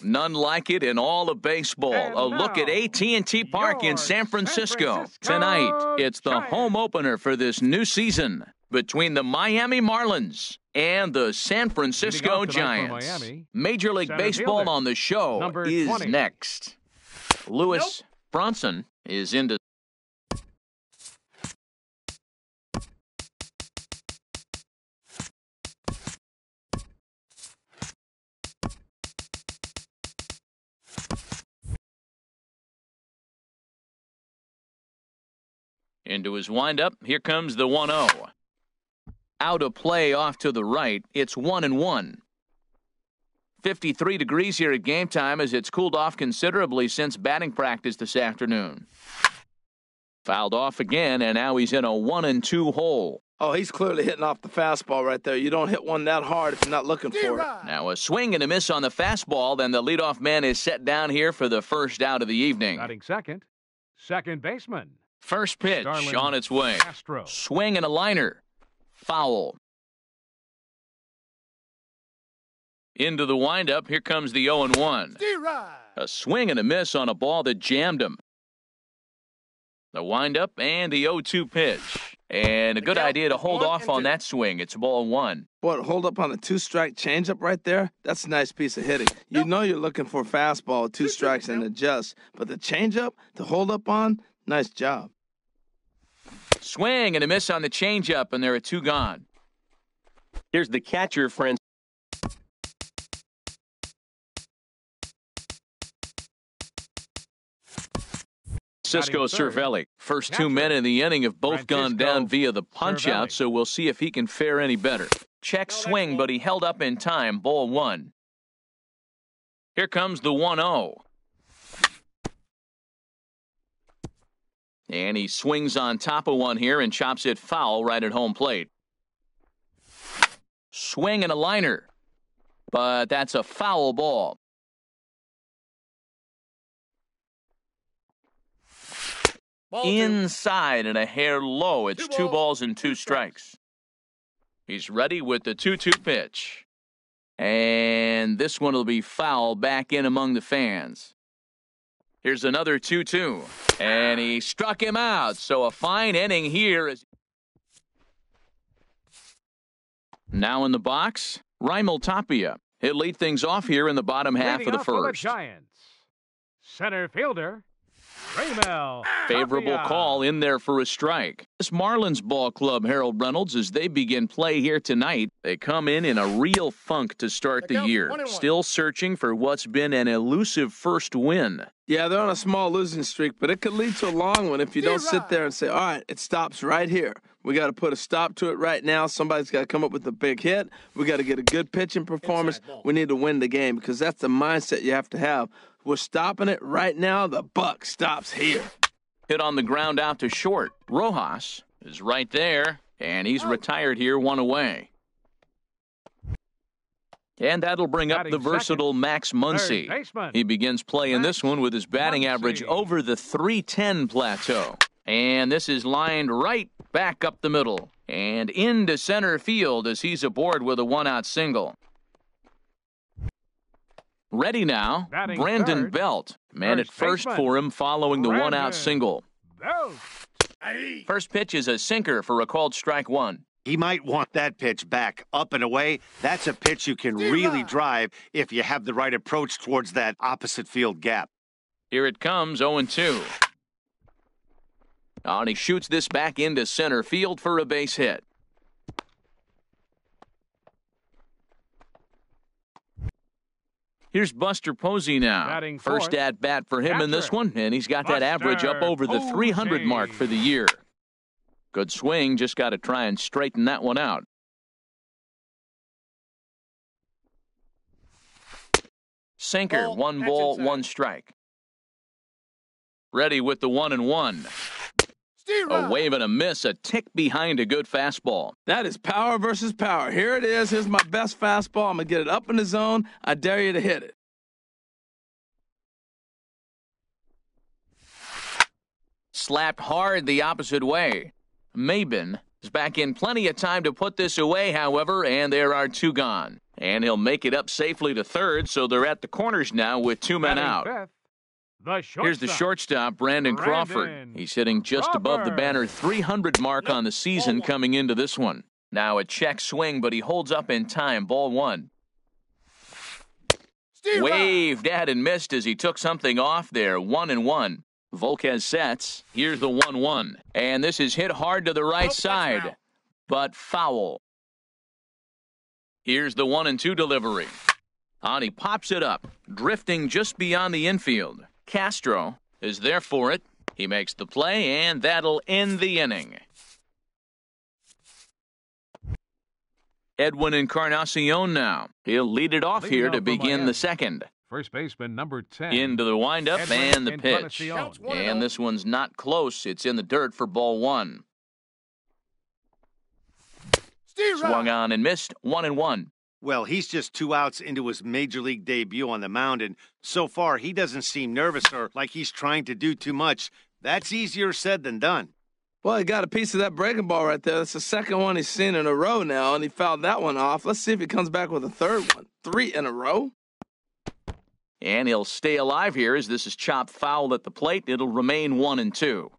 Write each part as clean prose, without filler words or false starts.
None like it in all of baseball. And A look at now, AT&T Park in your San Francisco. San Francisco Tonight, it's the Giants. home opener for this new season between the Miami Marlins and the San Francisco Giants. Miami, Major League center Baseball fielder, on the show number is 20. next. Lewis Bronson is into into his windup. Here comes the 1-0. Out of play off to the right. It's 1-1. 53 degrees here at game time as it's cooled off considerably since batting practice this afternoon. Fouled off again, and now he's in a 1-2 hole. Oh, he's clearly hitting off the fastball right there. You don't hit one that hard if you're not looking for it. Now a swing and a miss on the fastball, then the leadoff man is set down here for the first out of the evening. Batting second, second baseman. First pitch Starlin on its way. Castro. Swing and a liner. Foul. Into the windup. Here comes the 0-1. A swing and a miss on a ball that jammed him. The windup and the 0-2 pitch. And a good idea to hold off on that swing. It's ball one. What, hold up on a two-strike changeup right there? That's a nice piece of hitting. You know you're looking for a fastball with two strikes and adjust. But the changeup to hold up on, nice job. Swing and a miss on the changeup, and there are two gone. Here's the catcher, Francisco Cervelli. First two men in the inning have both gone down via the punch-out, so we'll see if he can fare any better. Check swing, but he held up in time. Ball one. Here comes the 1-0. And he swings on top of one here and chops it foul right at home plate. Swing and a liner. But that's a foul ball. Inside and a hair low. It's 2 balls and 2 strikes. He's ready with the 2-2 pitch. And this one will be foul back in among the fans. Here's another 2-2. And he struck him out. So a fine inning here. Now in the box, Raimel Tapia. He'll lead things off here in the bottom half of the first. Giants. Center fielder, Raimel. Favorable Tapia. call in there for a strike. This Marlins ball club, Harold Reynolds, as they begin play here tonight, they come in a real funk to start the year. Still searching for what's been an elusive first win. Yeah, they're on a small losing streak, but it could lead to a long one if you don't sit there and say, all right, it stops right here. We got to put a stop to it right now. Somebody's got to come up with a big hit. We got to get a good pitching performance. We need to win the game because that's the mindset you have to have. We're stopping it right now. The buck stops here. Hit on the ground out to short. Rojas is right there, and he's retired here, 1 away. And that'll bring up the versatile Max Muncy. He begins playing this one with his batting average over the .310 plateau. And this is lined right back up the middle and into center field as he's aboard with a 1-out single. Ready now, Batting Brandon third. Belt. Man at first baseman. for him following the Brandon 1-out single. Belt. First pitch is a sinker for a called strike one. He might want that pitch back, up and away. That's a pitch you can really drive if you have the right approach towards that opposite field gap. Here it comes, 0-2. And he shoots this back into center field for a base hit. Here's Buster Posey now. Batting First fourth. at bat for him in this Catcher. one, and he's got that average up Buster over the 300 Posey. mark for the year. Good swing, just got to try and straighten that one out. Sinker, 1 ball, 1 strike. Ready with the 1-1. A wave and a miss, a tick behind a good fastball. That is power versus power. Here it is. Here's my best fastball. I'm going to get it up in the zone. I dare you to hit it. Slapped hard the opposite way. Mabin is back in plenty of time to put this away, however, and there are 2 gone. And he'll make it up safely to third, so they're at the corners now with 2 men out. Fifth, the shortstop. Here's the shortstop, Brandon Crawford. He's hitting just above the banner 300 mark on the season coming into this one. Now a check swing, but he holds up in time. Ball 1. Waved at and missed as he took something off there. 1-1. Volquez sets. Here's the 1-1. And this is hit hard to the right side, but foul. Here's the 1-2 delivery. On he pops it up, drifting just beyond the infield. Castro is there for it. He makes the play, and that'll end the inning. Edwin Encarnacion now. He'll lead it off here to begin the second. First baseman number 10. Into the windup and the pitch. Encarnacion. And this one's not close. It's in the dirt for ball 1. Swung on and missed. 1-1. Well, he's just 2 outs into his major league debut on the mound, and so far he doesn't seem nervous or like he's trying to do too much. That's easier said than done. Well, he got a piece of that breaking ball right there. That's the second one he's seen in a row now, and he fouled that one off. Let's see if he comes back with a third one. 3 in a row. And he'll stay alive here as this is chopped foul at the plate. It'll remain 1-2.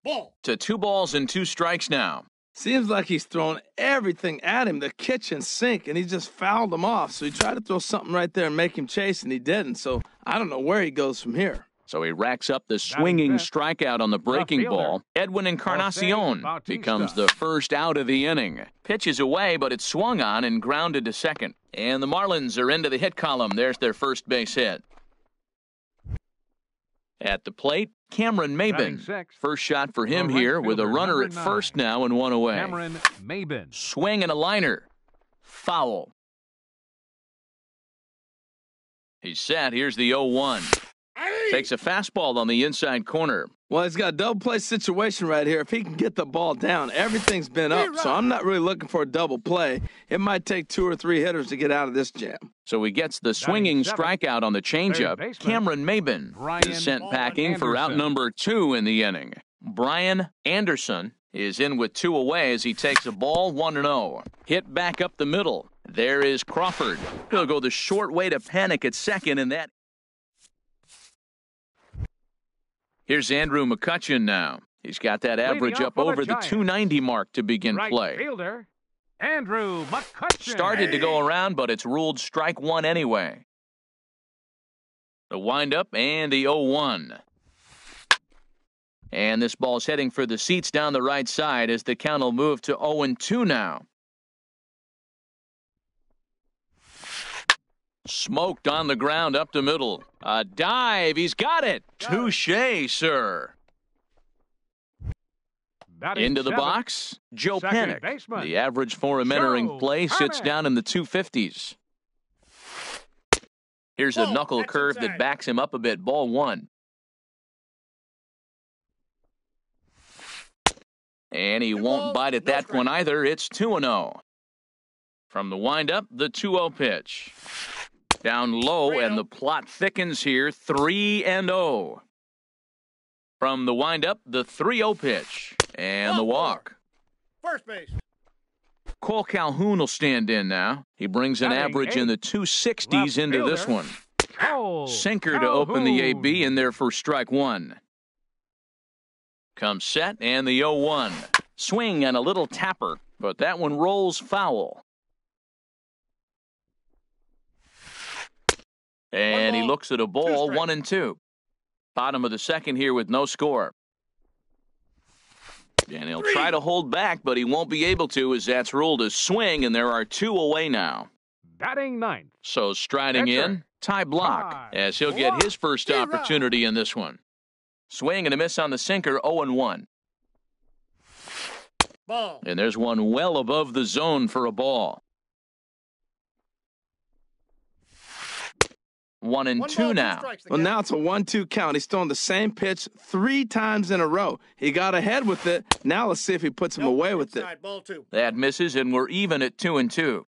Ball. To 2 balls and 2 strikes now. Seems like he's thrown everything at him, the kitchen sink, and he just fouled him off. So he tried to throw something right there and make him chase, and he didn't. So I don't know where he goes from here. So he racks up the swinging strikeout on the breaking ball. Edwin Encarnacion becomes the first out of the inning. Pitches away, but it's swung on and grounded to second. And the Marlins are into the hit column. There's their first base hit. At the plate, Cameron Maben. First shot for him here with a runner at first now and 1 away. Cameron Maben. Swing and a liner. Foul. He's set. Here's the 0-1. Takes a fastball on the inside corner. Well, he's got a double play situation right here. If he can get the ball down, everything's been up. So I'm not really looking for a double play. It might take 2 or 3 hitters to get out of this jam. So he gets the swinging strikeout on the changeup. Cameron Maben is sent packing for out number 2 in the inning. Brian Anderson is in with 2 away as he takes a ball 1-0. Hit back up the middle. There is Crawford. He'll go the short way to panic at second, and that. Here's Andrew McCutchen now. He's got that average up over the 290 mark to begin play. Fielder, Andrew McCutchen. Started to go around, but it's ruled strike 1 anyway. The windup and the 0-1. And this ball's heading for the seats down the right side as the count will move to 0-2 now. Smoked on the ground up the middle. A dive. He's got it. Touché, sir. Into the box, Joe Panik. The average for him entering play sits down in the 250s. Here's a knuckle curve that backs him up a bit. Ball 1. And he won't bite at that one either. It's 2-0. From the windup, the 2-0 pitch. Down low, and the plot thickens here. 3-0. From the windup, the 3-0 pitch. And the walk. First base. Cole Calhoun will stand in now. He brings an average in the 260s into this one. Sinker to open the AB in there for strike 1. Comes set, and the 0-1. Swing and a little tapper, but that one rolls foul. And he looks at a ball, 1-2. Bottom of the second here with no score. And he'll try to hold back, but he won't be able to as that's ruled a swing, and there are 2 away now. Batting 9th. So striding in, Ty Blach, as he'll get his first opportunity in this one. Swing and a miss on the sinker, 0-1. Ball. And there's one well above the zone for a ball. 1-2 now. Well, now it's a 1-2 count. He's throwing the same pitch 3 times in a row. He got ahead with it. Now let's see if he puts him away with it. Ball 2. That misses, and we're even at 2-2.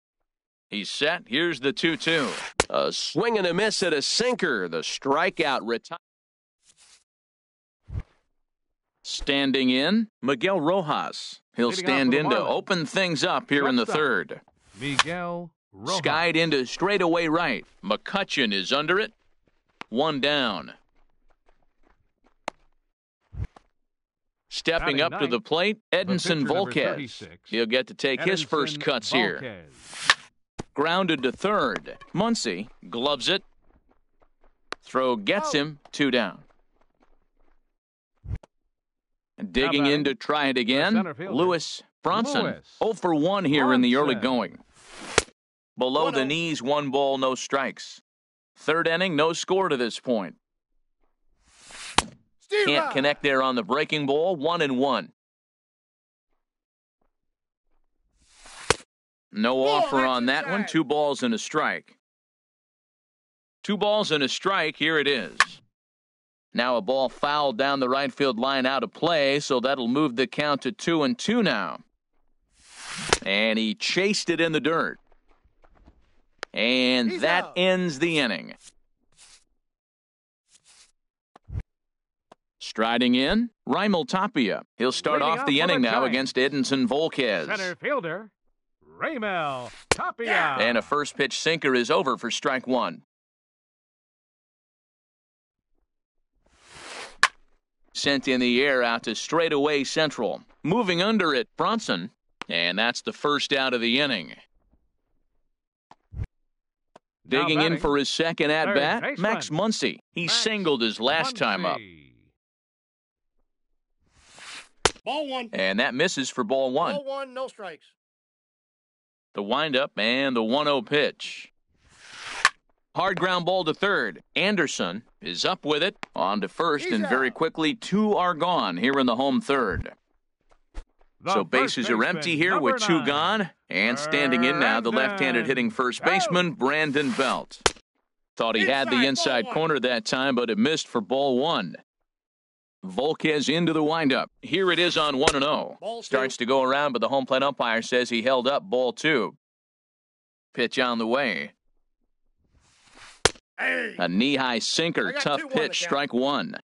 He's set. Here's the 2-2. A swing and a miss at a sinker. The strikeout retires. Standing in, Miguel Rojas. He'll stand in to open things up here in the third. Miguel Rojas. Skied into straightaway right. McCutchen is under it. One down. Stepping Batting up to the ninth, plate, Edinson pitcher, number Volquez. 36. He'll get to take his Edinson first cuts here. Volquez. Grounded to third. Muncy gloves it. Throw gets him. Two down. Digging in to try it again, center fielder, Lewis Bronson. Lewis 0 for 1 here in the early Bronson. going. Below the knees, 1 ball, no strikes. Third inning, no score to this point. Can't connect there on the breaking ball. 1-1. No offer on that one. 2 balls and a strike. 2 balls and a strike. Here it is. Now a ball fouled down the right field line out of play, so that'll move the count to 2-2 now. And he chased it in the dirt. And that ends the inning. Striding in, Raimel Tapia. He'll start Leading off off the for the inning now Giants. against Edinson Volquez. Center fielder, Raimel Tapia. And a first pitch sinker is over for strike 1. Sent in the air out to straightaway central. Moving under it, Bronson. And that's the first out of the inning. Now Digging in batting, for his second third at-bat, baseman. Max Muncy. He Max singled his last time up. Muncy. Ball 1. And that misses for ball 1. Ball 1, no strikes. The windup and the 1-0 pitch. Hard ground ball to third. Anderson is up with it. On to first, He's and very out. quickly 2 are gone here in the home third. The So first bases are baseman, empty here number with 2 9. gone. And standing in now, the left-handed hitting first baseman, Brandon Belt. Thought he had the Inside, inside ball 1. corner that time, but it missed for ball 1. Volquez into the windup. Here it is on 1-0. Ball 2. Starts to go around, but the home plate umpire says he held up ball 2. Pitch on the way. Hey. A knee-high sinker, I got tough 2-1 pitch, to count. strike 1.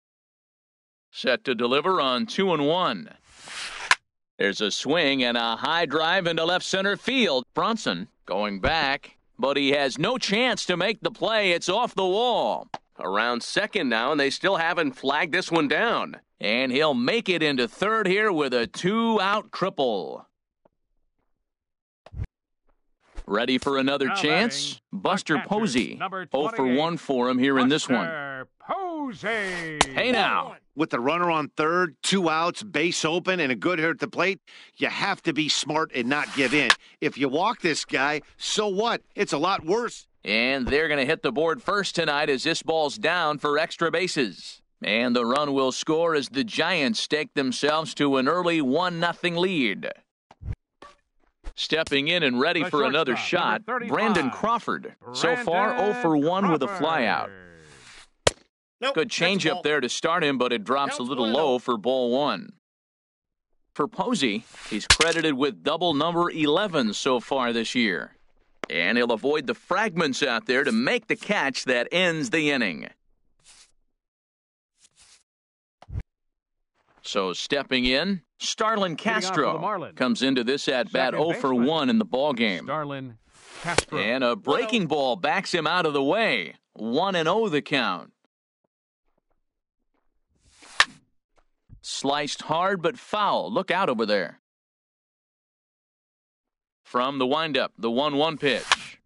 Set to deliver on 2-1. There's a swing and a high drive into left center field. Bronson going back, but he has no chance to make the play. It's off the wall. Around second now, and they still haven't flagged this one down. And he'll make it into third here with a 2-out triple. Ready for another Now chance? batting, Buster the catcher, Posey. number 0 for 28, 1 for him here in this one. Buster Posey. Hey now. With the runner on third, 2 outs, base open, and a good hit at the plate, you have to be smart and not give in. If you walk this guy, so what? It's a lot worse. And they're going to hit the board first tonight as this ball's down for extra bases. And the run will score as the Giants stake themselves to an early 1-0 lead. Stepping in and ready The for another shortstop, shot, number 35, Brandon Crawford. So far, 0 for 1 with a flyout. Nope, Good that's change a up ball. there to start him, but it drops a Counts little 1-0. low for ball 1. For Posey, he's credited with double number 11 so far this year. And he'll avoid the fragments out there to make the catch that ends the inning. So stepping in, Starlin on for the Castro Marlins. comes into this at-bat Second 0 for baseman. 1 in the ballgame. Starlin Castro. And a breaking ball backs him out of the way. 1-0 the count. Sliced hard but foul. Look out over there. From the windup, the 1-1 pitch.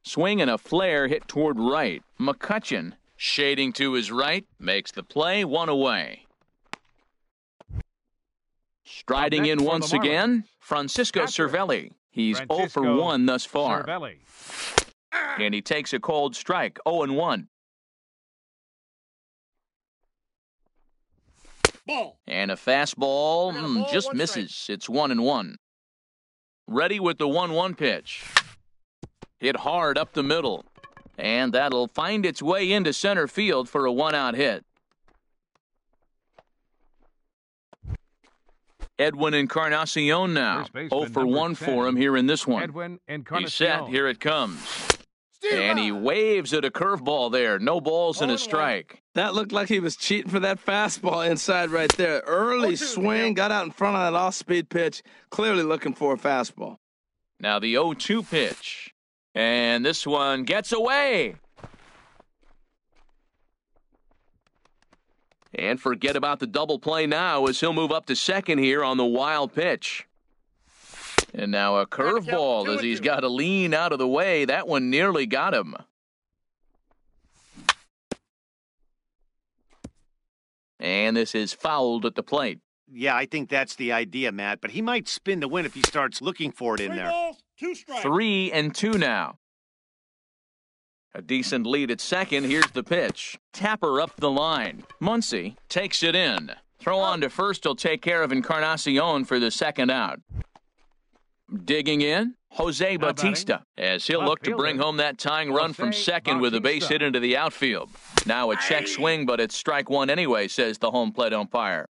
Swing and a flare hit toward right. McCutchen, shading to his right, makes the play, 1 away. Striding Up in next for once the again, Marlins. Francisco Catcher. Cervelli. He's 0 for Francisco 1 thus far. Cervelli. And he takes a cold strike, 0-1. Ball. And a fastball And a ball, just 1 misses. It's 1-1. Ready with the 1-1 pitch. Hit hard up the middle. And that'll find its way into center field for a 1-out hit. Edwin Encarnacion now. First baseman, 0 for number 1 10. for him here in this one. Edwin He's set. Encarnacion. Here it comes. Steal And he out. waves at a curveball there. No balls and a 0-1. strike. That looked like he was cheating for that fastball inside right there. Early 0-2, swing, Miguel. got out in front of that off-speed pitch, clearly looking for a fastball. Now the 0-2 pitch. And this one gets away. And forget about the double play now as he'll move up to second here on the wild pitch. And now a curveball as he's got to lean out of the way. That one nearly got him. And this is fouled at the plate. Yeah, I think that's the idea, Matt, but he might spin the win if he starts looking for it in 3 there. balls, 2 strikes. 3-2 now. A decent lead at second. Here's the pitch. Tapper up the line. Muncy takes it in. Throw on to first will take care of Encarnacion for the second out. Digging in, Jose Bautista, as he'll look to bring home that tying run from second with a base hit into the outfield. Now a check swing, but it's strike one anyway, says the home plate umpire.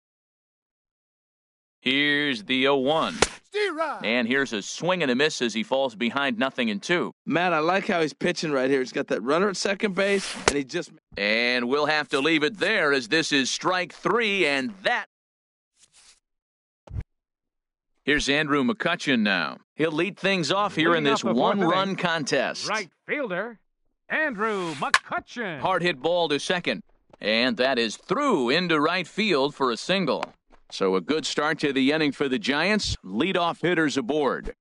Here's the 0-1. And here's a swing and a miss as he falls behind 0-2. Matt, I like how he's pitching right here. He's got that runner at second base, and he just... And we'll have to leave it there as this is strike 3, and that... Here's Andrew McCutchen now. He'll lead things off here in this one-run contest. Right fielder, Andrew McCutchen. Hard hit ball to second. And that is through into right field for a single. So a good start to the inning for the Giants. Leadoff hitters aboard.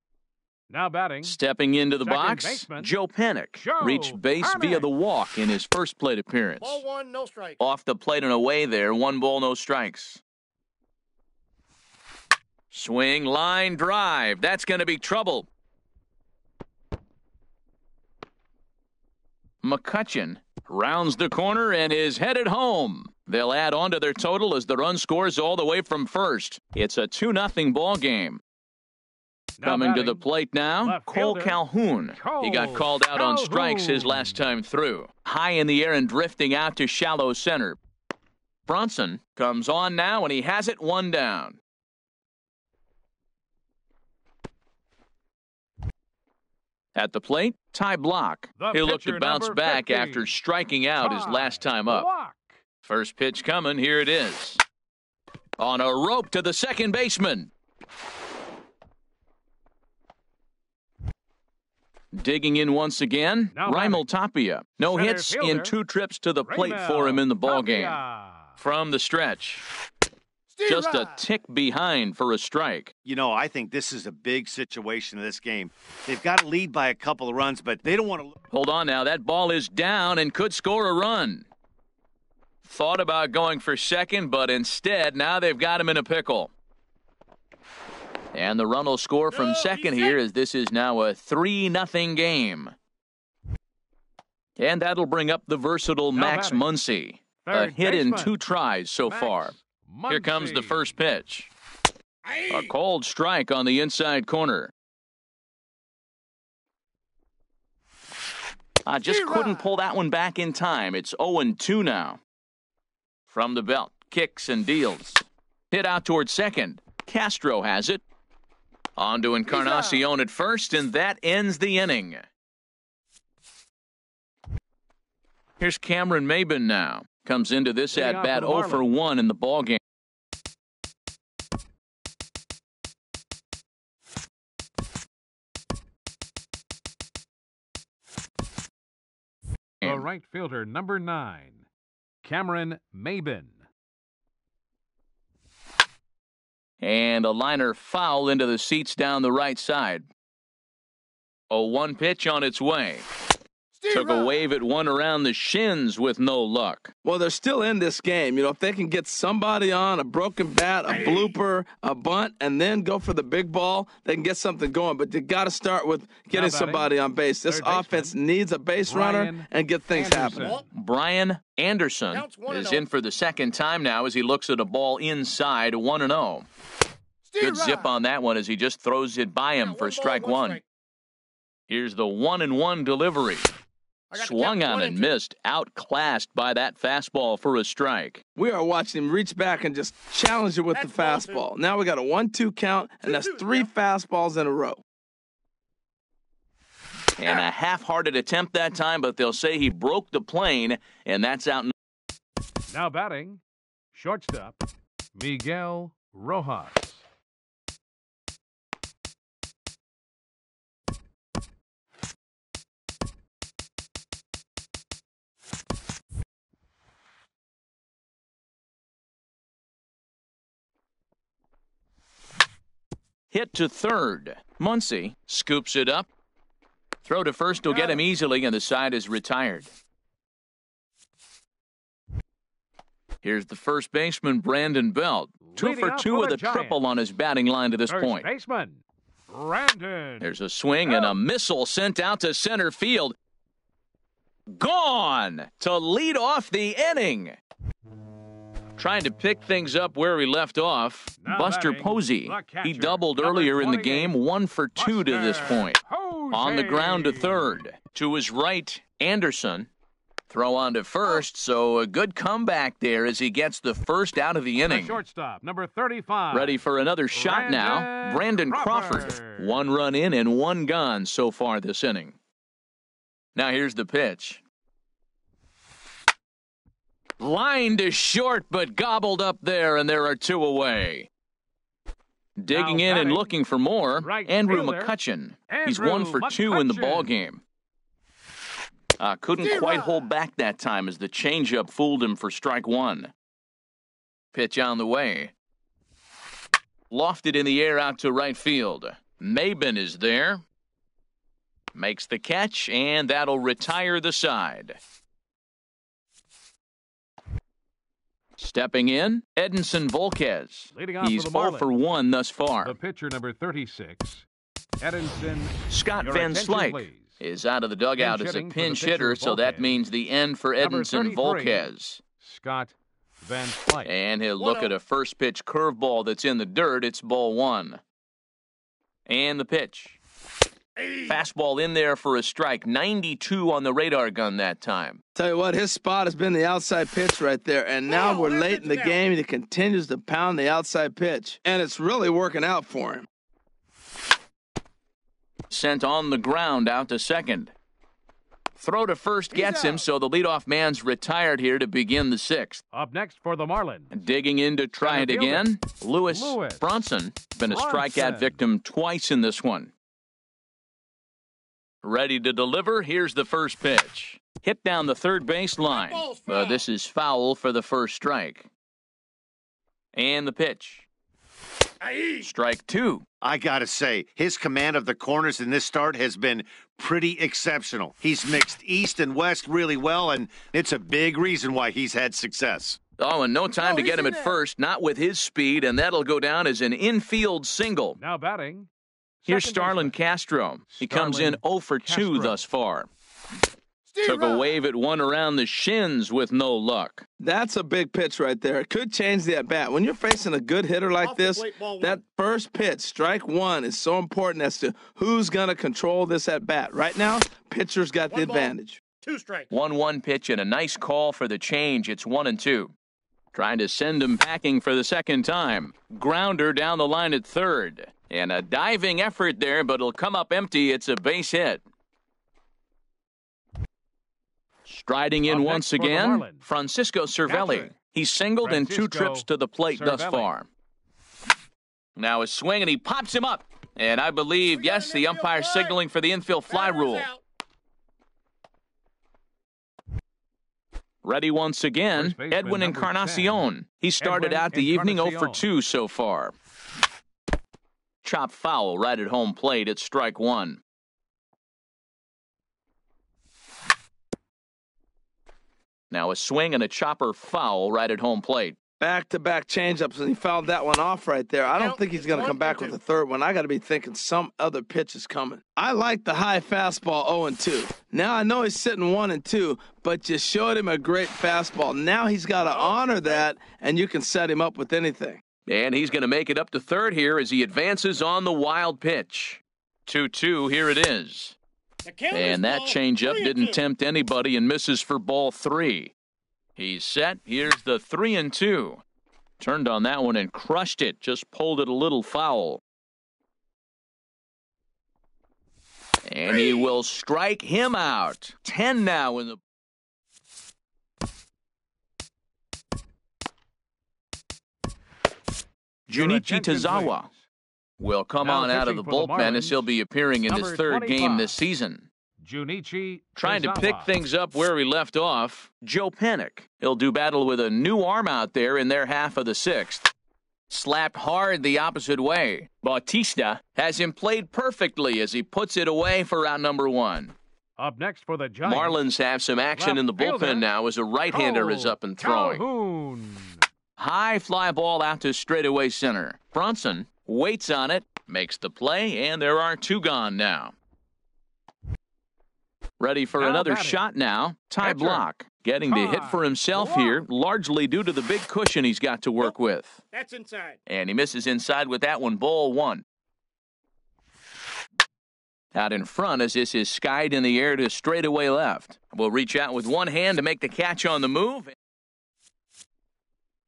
Now batting. Stepping into the Second box, baseman, Joe Panik Joe reached base via Panik. the walk in his first plate appearance. Ball 1, no strikes. Off the plate and away there, 1 ball, no strikes. Swing, line, drive. That's going to be trouble. McCutchen rounds the corner and is headed home. They'll add on to their total as the run scores all the way from first. It's a 2-0 ball game. Now Coming to batting, the plate now, left Cole fielder, Calhoun. He got Cole called out on strikes his Calhoun. last time through. High in the air and drifting out to shallow center. Bronson comes on now and he has it 1 down. At the plate, Ty Block. The He'll look to pitcher, bounce number back 50, after striking out his last time up. Block. First pitch coming, here it is. On a rope to the second baseman. Digging in once again, Now Raimel Tapia. No Center hits in fielder, 2 trips to the plate Raimel for him in the ball game. Tapia. From the stretch, just a tick behind for a strike. You know, I think this is a big situation in this game. They've got to lead by a couple of runs, but they don't want to... Hold on now, that ball is down and could score a run. Thought about going for second, but instead, now they've got him in a pickle. And the run will score from second here as this is now a 3-0 game. And that'll bring up the versatile Now Max batting. Muncy. A Third hit in baseman, 2 tries so Max far. Here comes the Muncy. first pitch. A cold strike on the inside corner. I just couldn't pull that one back in time. It's 0-2 now. From the belt, kicks and deals. Hit out towards second. Castro has it. On to Encarnacion at first, and that ends the inning. Here's Cameron Maben now. Comes into this Leading off at-bat for the 0 for 1 in the ballgame. The right fielder, number 9, Cameron Maben. And a liner foul into the seats down the right side. A 1 pitch on its way. Took a wave at one around the shins with no luck. Well, they're still in this game. You know, if they can get somebody on, a broken bat, a blooper, a bunt, and then go for the big ball, they can get something going. But you got to start with getting batting, somebody on base. This third baseman, offense needs a base runner Brian and get things Anderson. happening. Brian Anderson Counts 1-0. is in for the second time now as he looks at a ball inside 1-0. Good zip on that one as he just throws it by him for strike 1. Here's the 1-1 delivery. Swung on and missed, outclassed by that fastball for a strike. We are watching him reach back and just challenge it with the That's ball fastball. Now we got a 1-2 count, and that's 3 fastballs in a row. And a half-hearted attempt that time, but they'll say he broke the plane, and that's out. Now batting, shortstop, Miguel Rojas. Hit to third. Muncy scoops it up. Throw to first will get him easily, and the side is retired. Here's the first baseman, Brandon Belt. 2 for 2 with a triple on his batting line to this point. Baseman, Brandon. There's a swing and a missile sent out to center field. Gone to lead off the inning. Trying to pick things up where we left off, Buster Posey. He doubled earlier in the game, 1 for 2 to this point. On the ground to third. To his right, Anderson. Throw on to first, so a good comeback there as he gets the first out of the inning. Shortstop, number 35. Ready for another shot now. Brandon Crawford. 1 run in and 1 gone so far this inning. Now here's the pitch. Line to short, but gobbled up there, and there are 2 away. Digging in and looking for more, Andrew McCutchen. He's 1 for 2 in the ballgame. Couldn't quite hold back that time as the changeup fooled him for strike 1. Pitch on the way. Lofted in the air out to right field. Maben is there. Makes the catch, and that'll retire the side. Stepping in, Edinson Volquez. He's 0 for 1 thus far. The pitcher, number 36, Edinson. Scott Van Slyke is out of the dugout as a pinch hitter, so that means the end for Edinson Volquez. Scott Van Slyke. And he'll look at a first pitch curveball that's in the dirt. It's ball 1. And the pitch. Fastball in there for a strike. 92 on the radar gun that time. Tell you what, his spot has been the outside pitch right there, and now we're late in the game, and he continues to pound the outside pitch, and it's really working out for him. Sent on the ground out to second. Throw to first gets him, so the leadoff man's retired here to begin the 6th. Up next for the Marlins. Digging in to try it again, Lewis Bronson. Been a strikeout victim twice in this one. Ready to deliver, here's the first pitch. Hit down the third base line. This is foul for the first strike. And the pitch. Strike 2. I gotta say, his command of the corners in this start has been pretty exceptional. He's mixed east and west really well, and it's a big reason why he's had success. Oh, and no time to get him at first, not with his speed, and that'll go down as an infield single. Now batting. Here's Starlin Castro. He comes in 0 for 2 thus far. Took a wave at one around the shins with no luck. That's a big pitch right there. It could change the at-bat. When you're facing a good hitter like this, that first pitch, strike 1, is so important as to who's going to control this at-bat. Right now, pitcher's got the advantage. 2 strikes. 1-1 pitch and a nice call for the change. It's 1-2. Trying to send him packing for the second time. Grounder down the line at third. And a diving effort there, but it'll come up empty. It's a base hit. Striding in once again, Francisco Cervelli. He's singled in 2 trips to the plate thus far. Now a swing, and he pops him up. And I believe, yes, the umpire signaling for the infield fly rule. Ready once again, Edwin Encarnacion. He started out the evening 0 for 2 so far. Chop foul right at home plate. It's strike 1. Now a swing and a chopper foul right at home plate. Back-to-back changeups, and he fouled that one off right there. I don't think he's going to come back with a third one. I got to be thinking some other pitch is coming. I like the high fastball 0-2. Now I know he's sitting 1-2, but you showed him a great fastball. Now he's got to honor that, and you can set him up with anything. And he's going to make it up to third here as he advances on the wild pitch. 2-2, here it is. And that changeup didn't tempt anybody and misses for ball 3. He's set. Here's the 3-2. Turned on that one and crushed it. Just pulled it a little foul. And he will strike him out. 10 now in the... Junichi Tazawa will come on out of the bullpen as he'll be appearing in his third game this season. Junichi Trying to pick things up where we left off, Joe Panik. He'll do battle with a new arm out there in their half of the 6th. Slapped hard the opposite way. Bautista has him played perfectly as he puts it away for out number one. Up next for the Giants. Marlins have some action in the bullpen now as a right-hander is up and throwing. Calhoun. High fly ball out to straightaway center. Brunson waits on it, makes the play, and there are two gone now. Ready for Now another batting. shot now. Ty Catcher. Block getting the hit for himself here, largely due to the big cushion he's got to work with. That's inside. And he misses inside with that one, ball one. Out in front as this is skied in the air to straightaway left. Will reach out with one hand to make the catch on the move.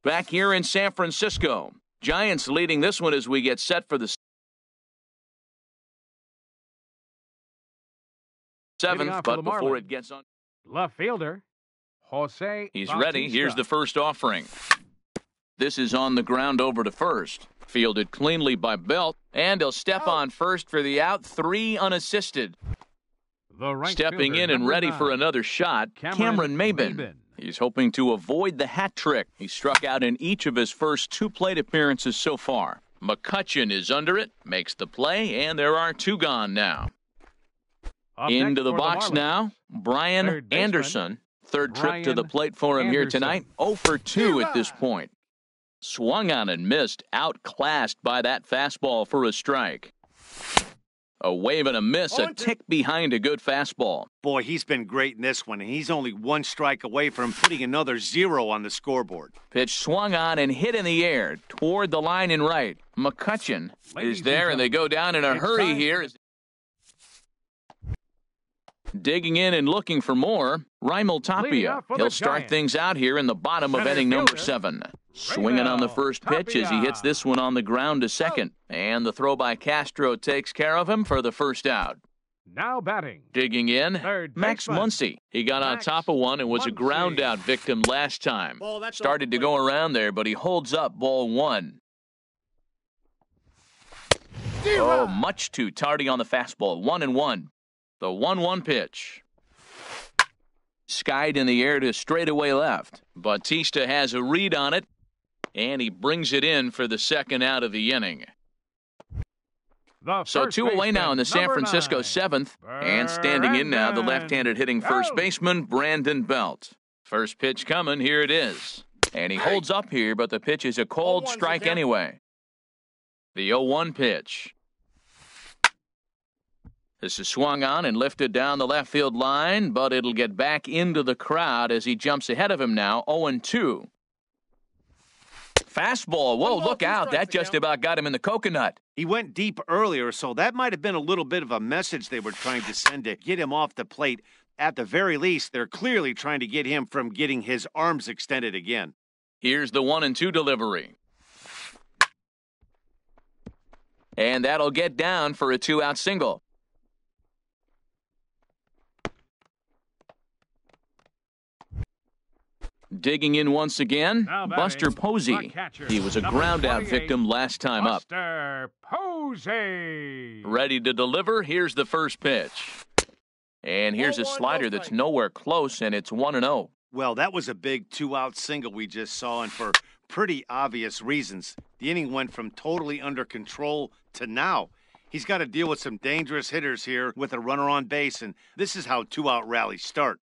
Back here in San Francisco. Giants leading this one as we get set for the Leading seventh, off for but the before Marlins. it gets on. Left fielder, Jose He's Bautista. ready. Here's the first offering. This is on the ground over to first. Fielded cleanly by Belt, and he'll step on first for the out. 3 unassisted. The right Stepping fielder, in and number ready 9. for another shot, Cameron Maybin. Maybin. He's hoping to avoid the hat trick. He struck out in each of his first 2 plate appearances so far. McCutchen is under it, makes the play, and there are 2 gone now. Up Into next the for box Marlins. now, Brian Third baseman, Anderson. Third trip to the Brian plate for him here Anderson. tonight. 0 for 2 at this point. Swung on and missed, outclassed by that fastball for a strike. A wave and a miss, a tick behind a good fastball. Boy, he's been great in this one, and he's only 1 strike away from putting another 0 on the scoreboard. Pitch swung on and hit in the air toward the line and right. McCutchen Ladies is there, and they go down in a it's hurry time. here. Digging in and looking for more, Raimel Leading Tapia. off for the He'll start Giants. things out here in the bottom of Center inning number fielder, 7. Swinging on the first pitch as he hits Tapia. this one on the ground to second. And the throw by Castro takes care of him for the first out. Now batting. Digging in, Third Max baseman. Muncy. He got on Max top of one and was a Muncy. ground out victim last time. Ball, that's Started to off the go plate. around there, but he holds up ball 1. Oh, Zero. much too tardy on the fastball. 1-1. The 1-1 pitch. Skied in the air to straightaway left. Bautista has a read on it, and he brings it in for the second out of the inning. The So first 2 away now in the baseman, San number Francisco 9. 7th. And standing in now, the Brandon left-handed hitting first Belt. baseman, Brandon Belt. First pitch coming, here it is. And he holds up here, but the pitch is a cold 0-1's strike again. anyway. The 0-1 pitch. This is swung on and lifted down the left field line, but it'll get back into the crowd as he jumps ahead of him now, 0-2. Fastball, whoa, One ball, look 2 out, strikes that just again. about got him in the coconut. He went deep earlier, so that might have been a little bit of a message they were trying to send to get him off the plate. At the very least, they're clearly trying to get him from getting his arms extended again. Here's the 1-2 delivery. And that'll get down for a 2-out single. Digging in once again, Now batting, Buster the Posey. catcher, He was a number ground-out 28, victim last time up. Buster Posey. Ready to deliver, here's the first pitch. And here's a 0-1, slider no that's strike. nowhere close, and it's 1-0. Well, that was a big 2-out single we just saw, and for pretty obvious reasons. The inning went from totally under control to now. He's got to deal with some dangerous hitters here with a runner on base, and this is how 2-out rallies start.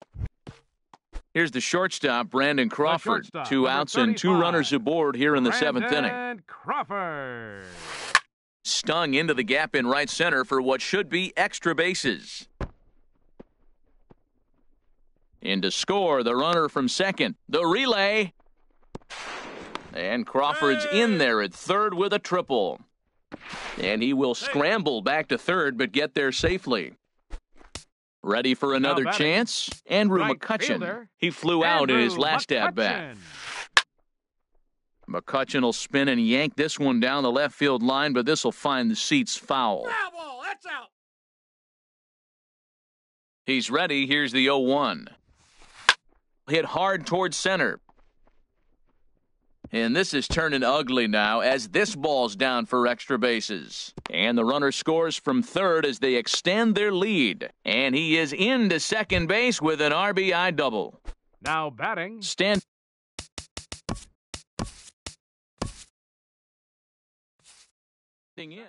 Here's the shortstop, Brandon Crawford. shortstop, 2 number outs and 2 35, runners aboard here in the 7th inning. Brandon Crawford. Stung into the gap in right center for what should be extra bases. In to score, the runner from second. The relay. And Crawford's in there at third with a triple. And he will scramble back to third, but get there safely. Ready for another batting, chance? Andrew right McCutchen. fielder, He flew out in his Andrew last at-bat. McCutchen. McCutchen will spin and yank this one down the left field line, but this will find the seats foul. Foul ball. That's out. He's ready. Here's the 0-1. Hit hard towards center. And this is turning ugly now as this ball's down for extra bases. And the runner scores from third as they extend their lead. And he is into second base with an RBI double. Now batting, Stand in.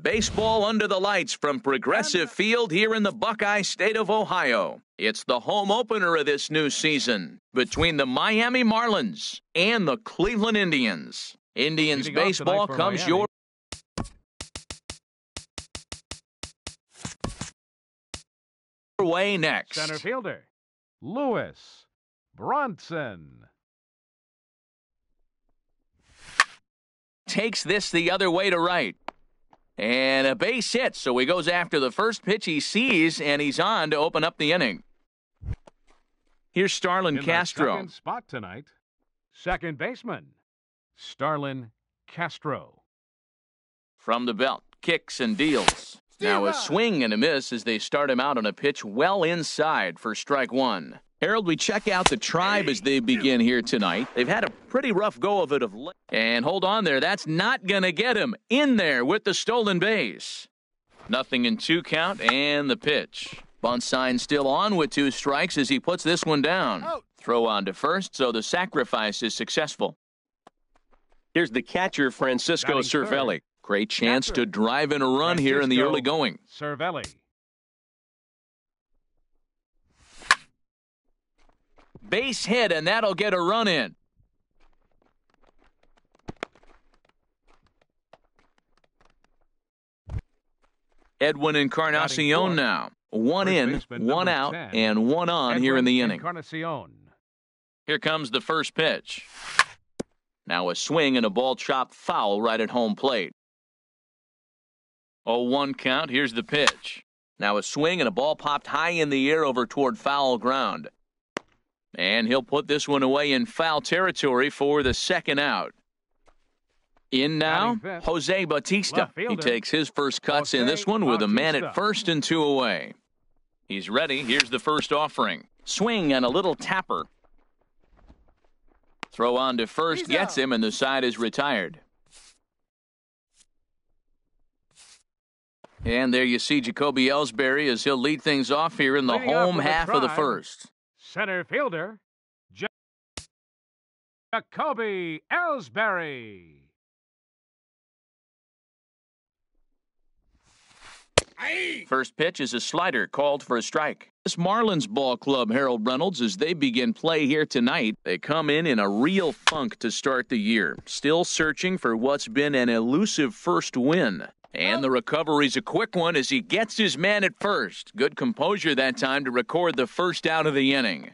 Baseball under the lights from Progressive Field here in the Buckeye State of Ohio. It's the home opener of this new season between the Miami Marlins and the Cleveland Indians. Indians Leading off baseball tonight for comes Miami. your way next. Center fielder, Lewis Bronson. Takes this the other way to right. And a base hit, so he goes after the first pitch he sees, and he's on to open up the inning. Here's Starlin In Castro. the second spot tonight, second baseman, Starlin Castro. From the belt, kicks and deals. Now a swing and a miss as they start him out on a pitch well inside for strike one. Harold, we check out the Tribe as they begin here tonight. They've had a pretty rough go of it of late. And hold on there, that's not going to get him in there with the stolen base. Nothing in 2 count and the pitch. Bunt sign still on with 2 strikes as he puts this one down. Throw on to first, so the sacrifice is successful. Here's the catcher, Francisco Batting third. Cervelli. Great chance to drive in a run here in the Francisco early going. Cervelli. Base hit, and that'll get a run in. Edwin Encarnacion fourth. now. One First in, baseman, one number out, 10. and one on here in the inning. Encarnacion. Here comes the first pitch. Now a swing and a ball chopped foul right at home plate. 0-1 count. Here's the pitch. Now a swing and a ball popped high in the air over toward foul ground. And he'll put this one away in foul territory for the second out. In now, Batting fifth, Jose Bautista. left He fielder, takes his first cuts in Jose this one with a man at Bautista. first and 2 away. He's ready. Here's the first offering. Swing and a little tapper. Throw on to first, gets him, and the side is retired. And there you see Jacoby Ellsbury as he'll lead things off here in the Leading off home for the half of the Tribe. first. Center fielder, Jacoby Ellsbury. First pitch is a slider called for a strike. This Marlins ball club, Harold Reynolds, as they begin play here tonight, they come in a real funk to start the year. Still searching for what's been an elusive first win. And the recovery's a quick one as he gets his man at first. Good composure that time to record the first out of the inning.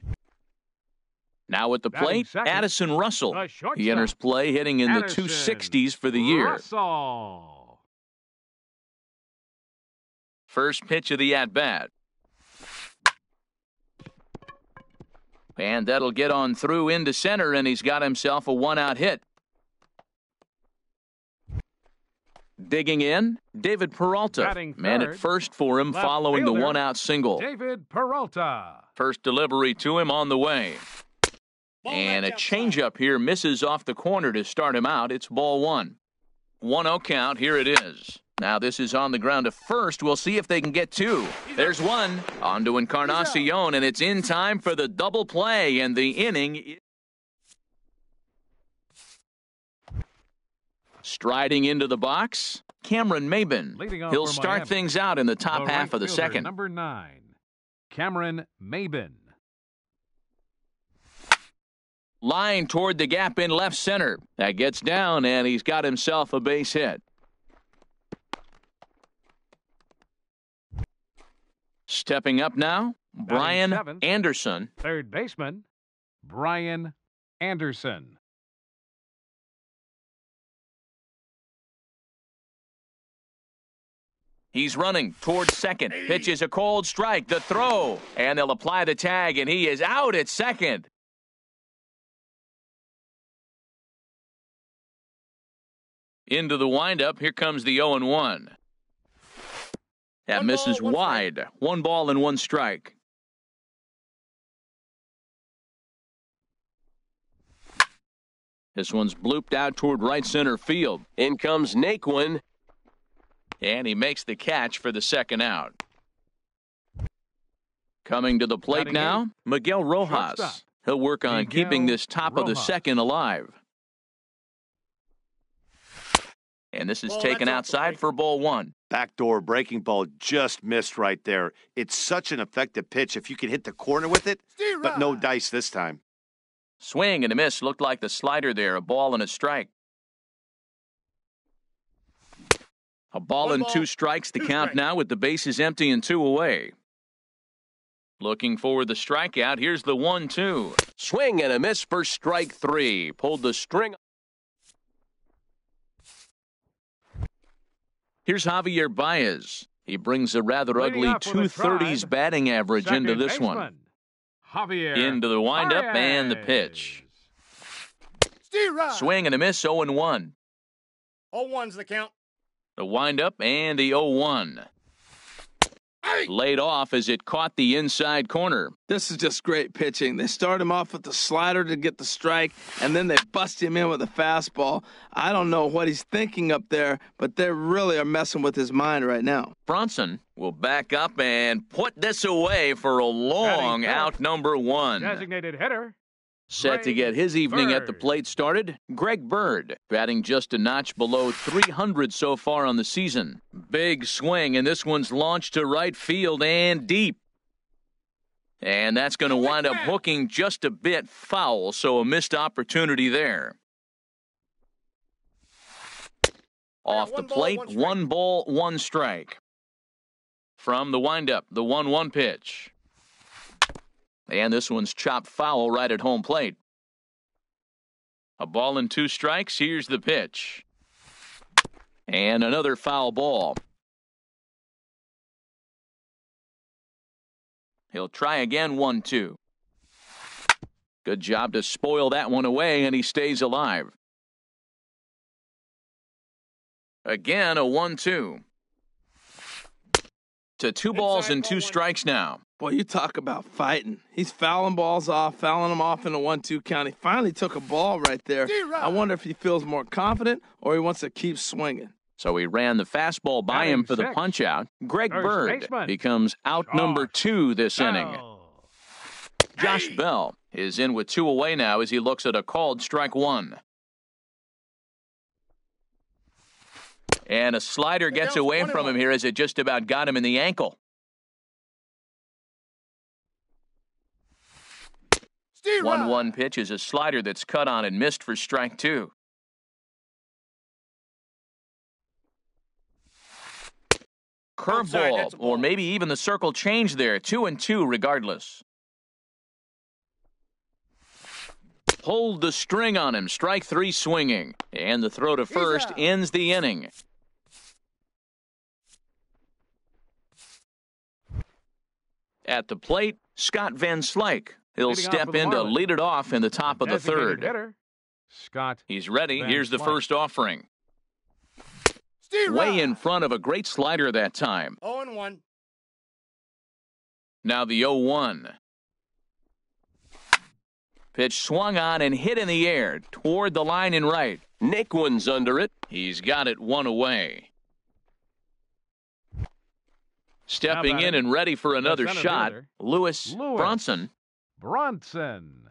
Now at the Batting plate, second, Addison Russell. the shortstop, He enters play hitting in the Addison 260s for the year. Russell. First pitch of the at-bat. And that'll get on through into center, and he's got himself a one-out hit. Digging in, David Peralta. Batting Man at third, first for him left following the fielder, one-out single. David Peralta. First delivery to him on the way. And a changeup here misses off the corner to start him out. It's ball one. 1-0 count. Here it is. Now this is on the ground to first. We'll see if they can get 2. There's one. On to Encarnacion, and it's in time for the double play, and the inning. Striding into the box, Cameron Maben. Leading off He'll for start Miami, things out in the top the half right of the fielder, second. Number 9, Cameron Maben. Line toward the gap in left center. That gets down, and he's got himself a base hit. Stepping up now, Brian seventh. Anderson. Third baseman, Brian Anderson. He's running towards second. Pitch is a cold strike. The throw. And they'll apply the tag, and he is out at second. Into the windup. Here comes the 0-1. That One misses ball, one wide. 1 ball and 1 strike. This one's blooped out toward right center field. In comes Naquin. And he makes the catch for the second out. Coming to the plate Batting now, Miguel Rojas. Shortstop, He'll work on Miguel keeping this top of the Rojas. second alive. And this is Ball, taken that's off the outside plate. for ball one. Backdoor breaking ball just missed right there. It's such an effective pitch if you can hit the corner with it, Steer but no right. dice this time. Swing and a miss. Looked like the slider there. A ball and a strike. A ball One and ball, 2 strikes. The two count strikes. now with the bases empty and 2 away. Looking for the strikeout. Here's the 1-2. Swing and a miss for strike 3. Pulled the string. Here's Javier Baez. He brings a rather Leading ugly up with a 230s drive, batting average into Second this one. baseman, Javier Into the windup and the Baez. pitch. Steer right. Swing and a miss, 0-1. 0-1's the count. The windup and the 0-1. Laid off as it caught the inside corner. This is just great pitching. They start him off with the slider to get the strike, and then they bust him in with a fastball. I don't know what he's thinking up there, but they really are messing with his mind right now. Bronson will back up and put this away for a long Batting out fifth. number 1. Designated hitter, Set to get his evening at the Bird. plate started, Greg Bird, batting just a notch below 300 so far on the season. Big swing, and this one's launched to right field and deep. And that's going to wind up hooking just a bit foul, so a missed opportunity there. Off the one ball, plate, one strike. 1 ball, 1 strike. From the windup, the 1-1 pitch. And this one's chopped foul right at home plate. A ball and 2 strikes. Here's the pitch. And another foul ball. He'll try again, 1-2. Good job to spoil that one away, and he stays alive. Again, a 1-2. To 2 balls and 2 strikes now. Boy, you talk about fighting. He's fouling balls off, fouling them off in a 1-2 count. He finally took a ball right there. I wonder if he feels more confident or he wants to keep swinging. So he ran the fastball by Batting him for the sixth. punch-out. Greg First Bird baseman, becomes out number 2 this inning. Bell. Josh Bell is in with 2 away now as he looks at a called strike 1. And a slider gets down away 21. from him here as it just about got him in the ankle. Steer right. 1-1 pitch is a slider that's cut on and missed for strike 2. Outside, Curveball, that's a ball. or maybe even the circle change there. 2-2 regardless. Pulled the string on him. Strike 3 swinging. And the throw to first out. ends the inning. At the plate, Scott Van Slyke. He'll Leading off step for the in to Marlins. lead it off in the top of the Designated third. hitter, Scott He's ready. Van Here's the Slyke. first offering. Steer Way right. in front of a great slider that time. 0-1. Now the 0-1. Pitch swung on and hit in the air toward the line and right. Naquin's under it. He's got it 1 away. Stepping about in it? and ready for another center shot, fielder, Lewis Bronson. Bronson.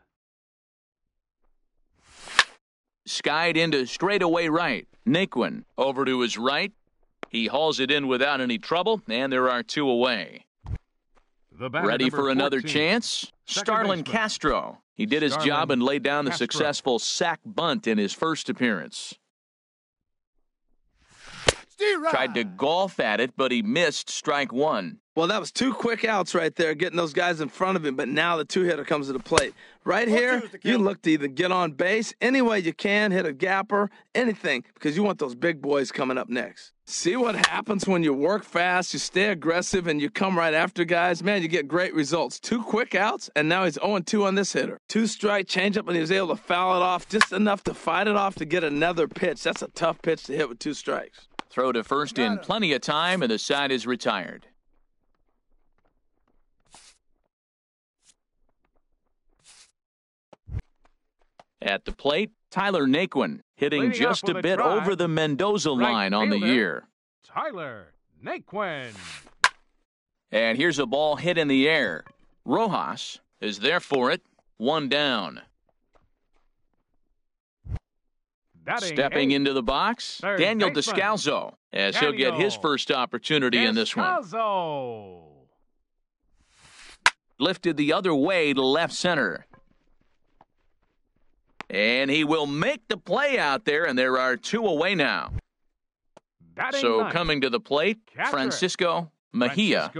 Skied into straightaway right. Naquin over to his right. He hauls it in without any trouble, and there are 2 away. The batter, Ready number for another 14. chance? Second Starlin baseman. Castro. He did his Starlin job and laid down the Castro. successful sac bunt in his first appearance. Steer right. Tried to golf at it, but he missed strike 1. Well, that was 2 quick outs right there, getting those guys in front of him, but now the 2-hitter comes to the plate. Right 0-2 here, is the you count. look to either get on base any way you can, hit a gapper, anything, because you want those big boys coming up next. See what happens when you work fast, you stay aggressive, and you come right after guys? Man, you get great results. 2 quick outs, and now he's 0-2 on this hitter. 2-strike changeup, and he was able to foul it off just enough to fight it off to get another pitch. That's a tough pitch to hit with 2 strikes. Throw to first in Got it. plenty of time, and the side is retired. At the plate, Tyler Naquin hitting Leading just off a with a bit drive, over the Mendoza right line on the fielder. year. Tyler Naquin. And here's a ball hit in the air. Rojas is there for it. 1 down. Stepping into the box, Daniel Descalzo, as he'll get his first opportunity in this one. Lifted the other way to left center. And he will make the play out there, and there are two away now. So coming to the plate, Francisco Mejia.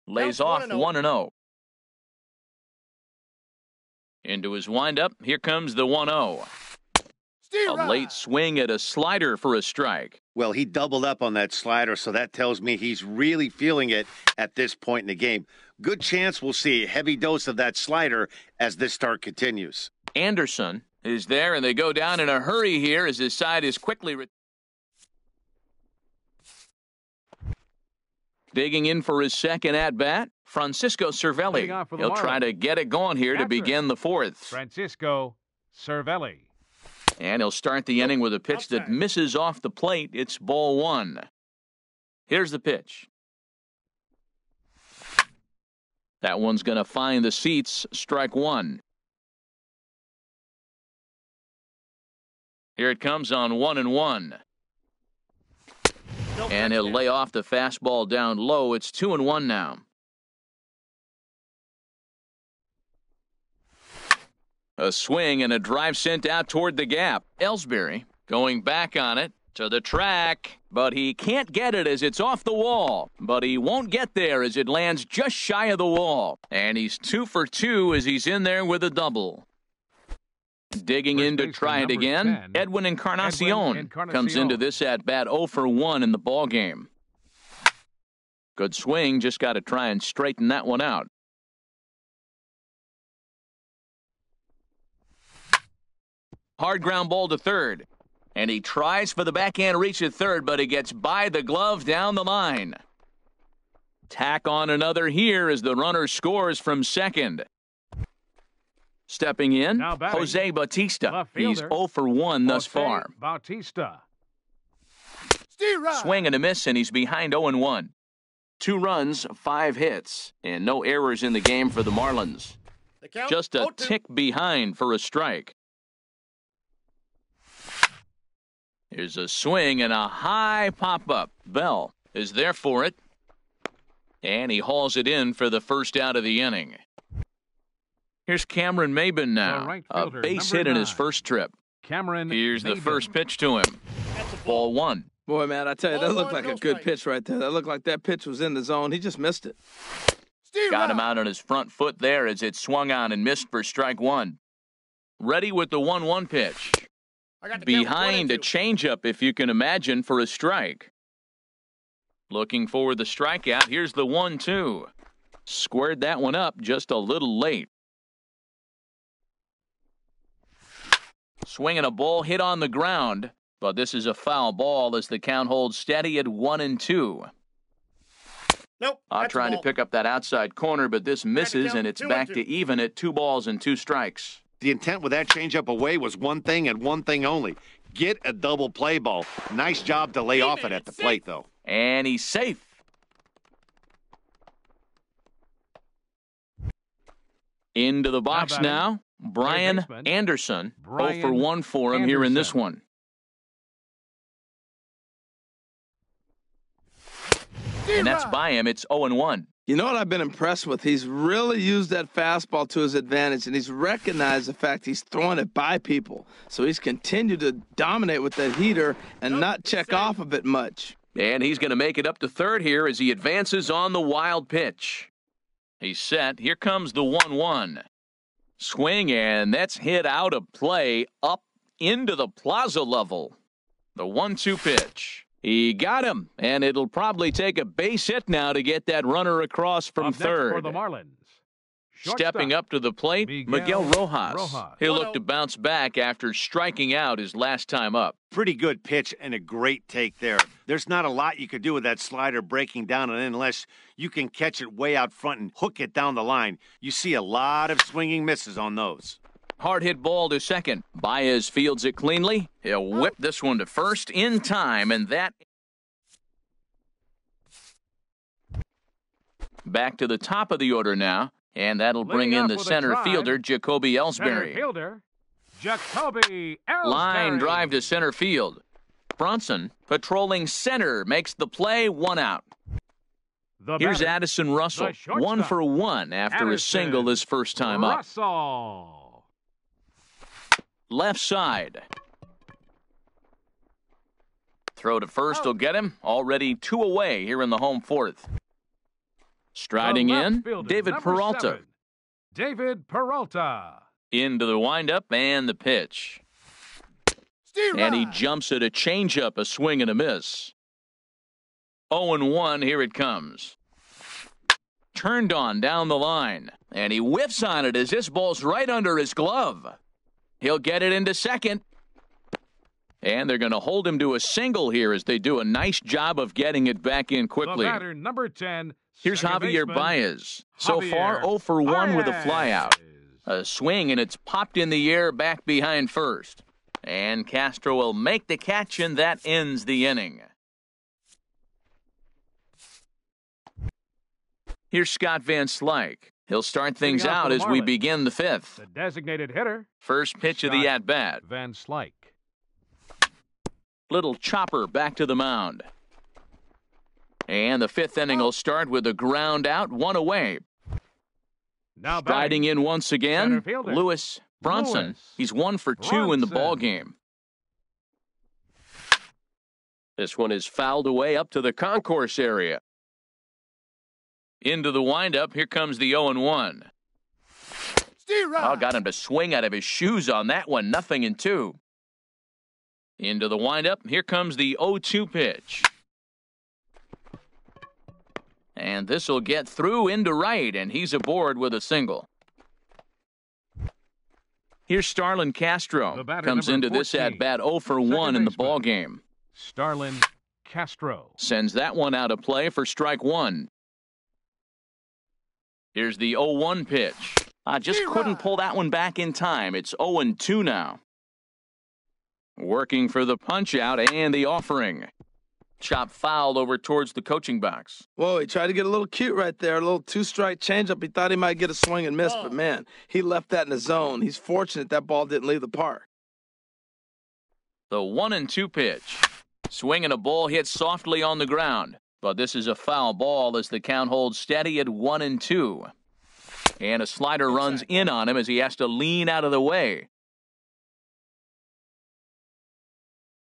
Lays off 1-0. Into his windup, here comes the 1-0. A late swing at a slider for a strike. Well, he doubled up on that slider, so that tells me he's really feeling it at this point in the game. Good chance we'll see a heavy dose of that slider as this start continues. Anderson is there, and they go down in a hurry here as his side is quickly... Digging in for his second at-bat, Francisco Cervelli. He'll try to get it going here to begin the fourth. Francisco Cervelli. And he'll start the inning with a pitch that misses off the plate. It's ball one. Here's the pitch. That one's going to find the seats. Strike one. Here it comes on 1-1. And he'll lay off the fastball down low. It's 2-1 now. A swing and a drive sent out toward the gap. Ellsbury going back on it to the track, but he can't get it as it's off the wall. But he won't get there as it lands just shy of the wall. And he's 2 for 2 as he's in there with a double. Digging in to try it again, 10, Edwin Encarnacion comes into this at-bat 0 for 1 in the ballgame. Good swing, just got to try and straighten that one out. Hard ground ball to third, and he tries for the backhand reach at third, but he gets by the glove down the line. Tack on another here as the runner scores from second. Stepping in, Jose Bautista. He's 0 for 1 thus far. Bautista. Swing and a miss, and he's behind 0-1. 2 runs, 5 hits, and no errors in the game for the Marlins. Just a tick behind for a strike. Here's a swing and a high pop-up. Bell is there for it, and he hauls it in for the first out of the inning. Here's Cameron Maybin now, a base hit in his first trip. Here's the first pitch to him. Ball one. Boy, man, I tell you, that looked like a good pitch right there. That looked like that pitch was in the zone. He just missed it. Got him out on his front foot there as it swung on and missed for strike one. Ready with the 1-1 pitch. Behind a changeup, if you can imagine, for a strike. Looking for the strikeout. Here's the 1-2. Squared that one up just a little late. Swinging a ball hit on the ground, but this is a foul ball as the count holds steady at 1-2. Nope. Trying to pick up that outside corner, but this misses, and it's back to even at 2 balls and 2 strikes. The intent with that changeup away was one thing and one thing only. Get a double play ball. Nice job to lay off it at the plate, though. And he's safe. Into the box now, Brian Anderson. 0 for 1 for him here in this one. And that's by him. It's 0-1. You know what I've been impressed with? He's really used that fastball to his advantage, and he's recognized the fact he's throwing it by people. So he's continued to dominate with that heater and not check off of it much. And he's going to make it up to third here as he advances on the wild pitch. He's set. Here comes the 1-1. Swing, and that's hit out of play up into the plaza level. The 1-2 pitch. He got him, and it'll probably take a base hit now to get that runner across from third. For the Marlins. Stepping up to the plate, Miguel Rojas. He'll look to bounce back after striking out his last time up. Pretty good pitch and a great take there. There's not a lot you could do with that slider breaking down and in unless you can catch it way out front and hook it down the line. You see a lot of swinging misses on those. Hard hit ball to second. Baez fields it cleanly. He'll whip this one to first in time, and that... Back to the top of the order now. And that'll bring in the center fielder, Jacoby Ellsbury. Center fielder, Jacoby Ellsbury. Line drive to center field. Bronson, patrolling center, makes the play, 1 out. Here's Addison Russell, 1 for 1 after a single his first time up. Russell. Left side. Throw to first will get him. Already 2 away here in the home 4th. Striding in, David Peralta. 7, David Peralta. Into the windup and the pitch. And he jumps at a changeup, a swing and a miss. 0-1, here it comes. Turned on down the line, and he whiffs on it as this ball's right under his glove. He'll get it into second. And they're going to hold him to a single here as they do a nice job of getting it back in quickly. The batter, number 10. Here's Javier baseman, Baez. So far, 0 for 1 with a flyout. A swing, and it's popped in the air back behind first. And Castro will make the catch, and that ends the inning. Here's Scott Van Slyke. He'll start things out as we begin the 5th. The designated hitter. First pitch of the at-bat. Van Slyke. Little chopper back to the mound. And the 5th inning will start with a ground out, 1 away. Now striding in once again, Lewis Bronson. He's 1 for 2 in the ball game. This one is fouled away up to the concourse area. Into the windup, here comes the 0-1. Oh, got him to swing out of his shoes on that one, 0-2. Into the windup, here comes the 0-2 pitch. And this will get through into right, and he's aboard with a single. Here's Starlin Castro. Comes into 14, this at-bat 0 for 1 in the ball game. Starlin Castro. Sends that one out of play for strike 1. Here's the 0-1 pitch. I just couldn't pull that one back in time. It's 0-2 now. Working for the punch-out and the offering. Chop fouled over towards the coaching box. Whoa, he tried to get a little cute right there. A little 2-strike changeup. He thought he might get a swing and miss, but man, he left that in the zone. He's fortunate that ball didn't leave the park. The 1-2 pitch. Swinging a ball hit softly on the ground. But this is a foul ball as the count holds steady at 1-2. And a slider runs in on him as he has to lean out of the way.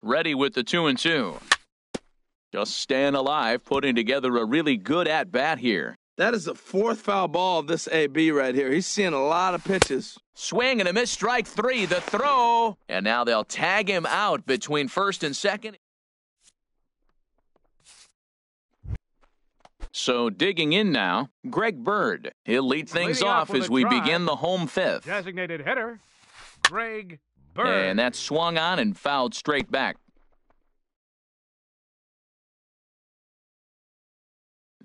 Ready with the 2-2. Just staying alive, putting together a really good at-bat here. That is the 4th foul ball of this AB right here. He's seeing a lot of pitches. Swing and a miss, strike 3, the throw. And now they'll tag him out between first and second. So digging in now, Greg Bird. He'll lead things off as we begin the home 5th. Designated hitter, Greg Bird. And that's swung on and fouled straight back.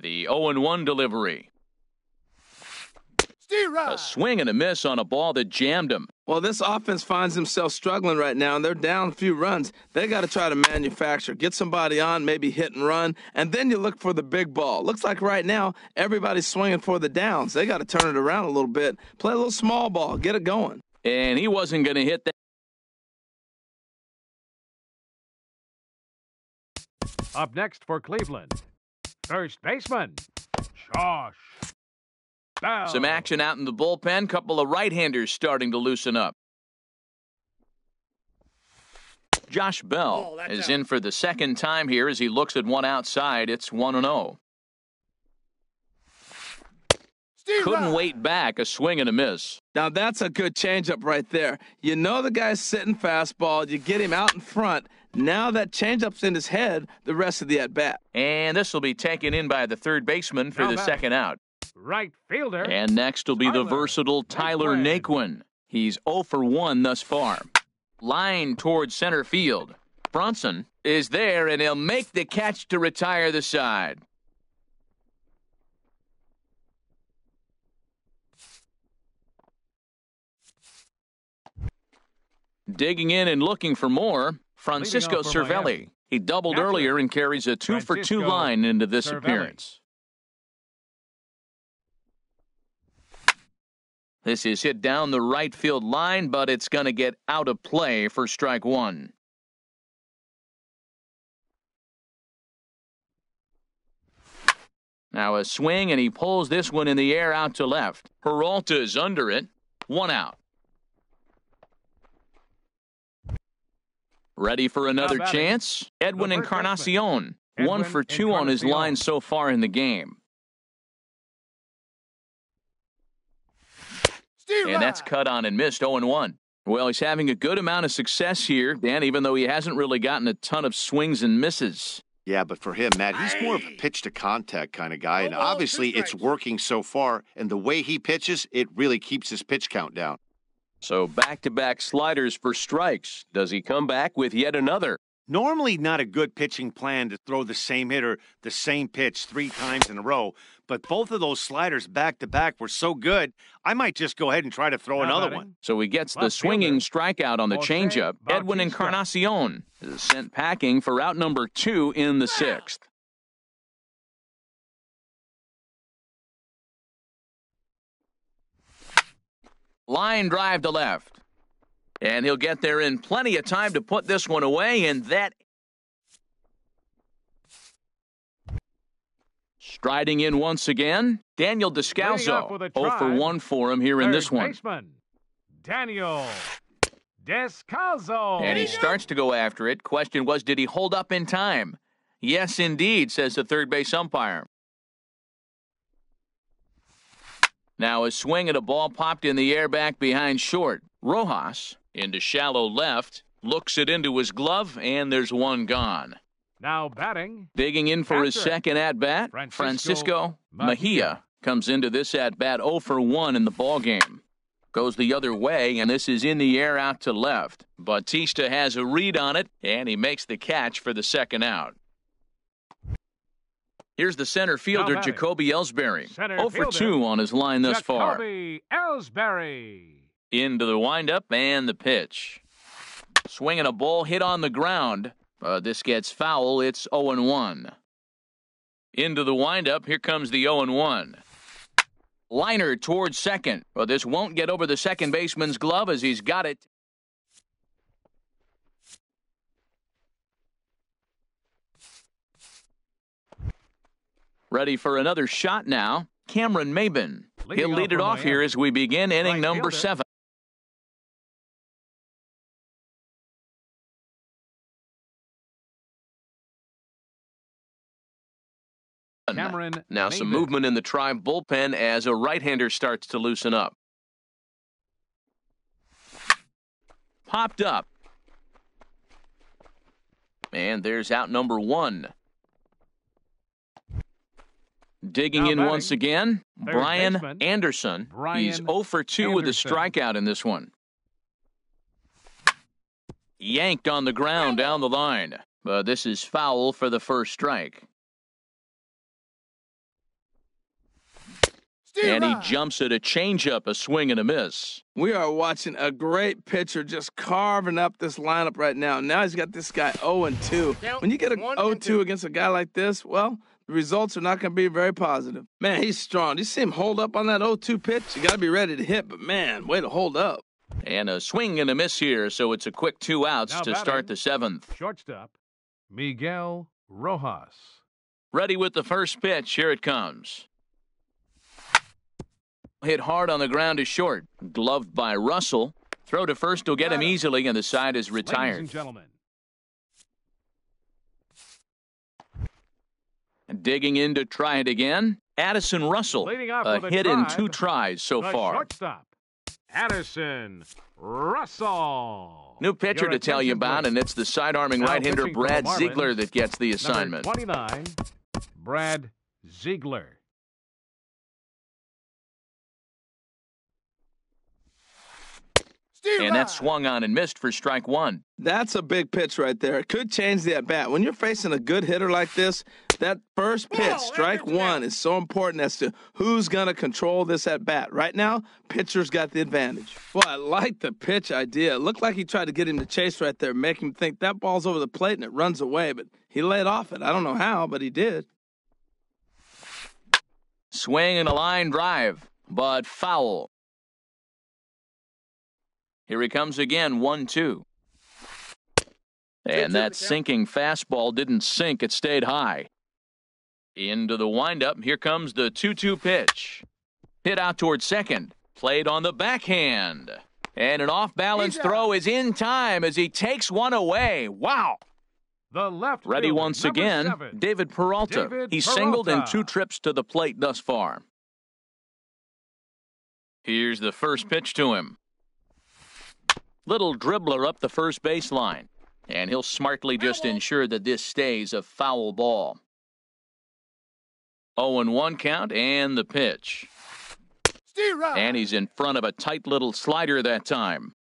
The 0-1 delivery. A swing and a miss on a ball that jammed him. Well, this offense finds themselves struggling right now, and they're down a few runs. They got to try to manufacture, get somebody on, maybe hit and run, and then you look for the big ball. Looks like right now everybody's swinging for the downs. They got to turn it around a little bit, play a little small ball, get it going. And he wasn't going to hit that. Up next for Cleveland, first baseman, Josh Bell. Some action out in the bullpen. Couple of right-handers starting to loosen up. Josh Bell is in for the second time here as he looks at one outside. It's 1-0. Couldn't wait back. A swing and a miss. Now that's a good changeup right there. You know the guy's sitting fastball. You get him out in front. Now that changeup's in his head the rest of the at-bat. And this will be taken in by the third baseman for the second out. Right fielder. And next will be the versatile Tyler Naquin. He's 0 for 1 thus far. Line towards center field. Bronson is there, and he'll make the catch to retire the side. Digging in and looking for more, Francisco Cervelli. He doubled earlier and carries a 2 for 2 line into this appearance. This is hit down the right field line, but it's going to get out of play for strike one. Now a swing, and he pulls this one in the air out to left. Peralta's under it. 1 out. Ready for another chance? Edwin Encarnacion. 1 for 2 on his line so far in the game. And that's cut on and missed, 0-1. Well, he's having a good amount of success here, Dan, even though he hasn't really gotten a ton of swings and misses. Yeah, but for him, Matt, he's more of a pitch-to-contact kind of guy, and obviously it's working so far, and the way he pitches, it really keeps his pitch count down. So back-to-back sliders for strikes. Does he come back with yet another? Normally not a good pitching plan to throw the same hitter the same pitch 3 times in a row, but both of those sliders back-to-back were so good, I might just go ahead and try to throw another one. So he gets the swinging strikeout on the changeup. Edwin Encarnacion is sent packing for out number 2 in the 6th. Line drive to left. And he'll get there in plenty of time to put this one away, and that... Striding in once again, Daniel Descalso. 0 for 1 for him here in this one. Daniel Descalso. And he starts to go after it. Question was, did he hold up in time? Yes, indeed, says the third base umpire. Now a swing at a ball popped in the air back behind short. Rojas into shallow left, looks it into his glove, and there's one gone. Now batting. Digging in for his second at-bat, Francisco Mejia comes into this at-bat 0 for 1 in the ballgame. Goes the other way, and this is in the air out to left. Bautista has a read on it, and he makes the catch for the second out. Here's the center fielder, Jacoby Ellsbury. 0 for 2 on his line thus far. Jacoby Ellsbury. Into the windup and the pitch. Swinging a ball hit on the ground. This gets foul. It's 0-1. Into the windup. Here comes the 0-1. Liner towards second. Well, this won't get over the second baseman's glove as he's got it. Ready for another shot now. Cameron Maybin. He'll lead it off here as we begin inning number 7. Now some movement in the Tribe bullpen as a right-hander starts to loosen up. Popped up. And there's out number 1. Digging in once again, Brian Anderson. He's 0 for 2 with a strikeout in this one. Yanked on the ground down the line. But this is foul for the first strike. And he jumps at a changeup, a swing and a miss. We are watching a great pitcher just carving up this lineup right now. Now he's got this guy 0-2. When you get a 0-2 against a guy like this, well, the results are not going to be very positive. Man, he's strong. You see him hold up on that 0-2 pitch? You got to be ready to hit, but man, way to hold up. And a swing and a miss here, so it's a quick 2 outs to start the 7th. Shortstop, Miguel Rojas. Ready with the first pitch. Here it comes. Hit hard on the ground to short. Gloved by Russell. Throw to first will get him easily, and the side is retired. Ladies and gentlemen. Digging in to try it again. Addison Russell. A hit in 2 tries so far. Shortstop, Addison Russell. New pitcher to tell you about, and it's the side-arming right-hander Brad Ziegler that gets the assignment. Number 29, Brad Ziegler. And that swung on and missed for strike 1. That's a big pitch right there. It could change the at-bat. When you're facing a good hitter like this, that first pitch, strike 1, is so important as to who's going to control this at-bat. Right now, pitcher's got the advantage. Well, I like the pitch idea. It looked like he tried to get him to chase right there, make him think that ball's over the plate and it runs away, but he laid off it. I don't know how, but he did. Swing and a line drive, but foul. Here he comes again, 1-2. And that sinking fastball didn't sink, it stayed high. Into the windup, here comes the 2-2 pitch. Hit out towards second, played on the backhand. And an off-balance throw is in time as he takes one away. Wow! The left Ready fielder, once number again, 7. David Peralta. He's singled in 2 trips to the plate thus far. Here's the first pitch to him. Little dribbler up the first baseline. And he'll smartly just ensure that this stays a foul ball. 0-1 count and the pitch. And he's in front of a tight little slider that time.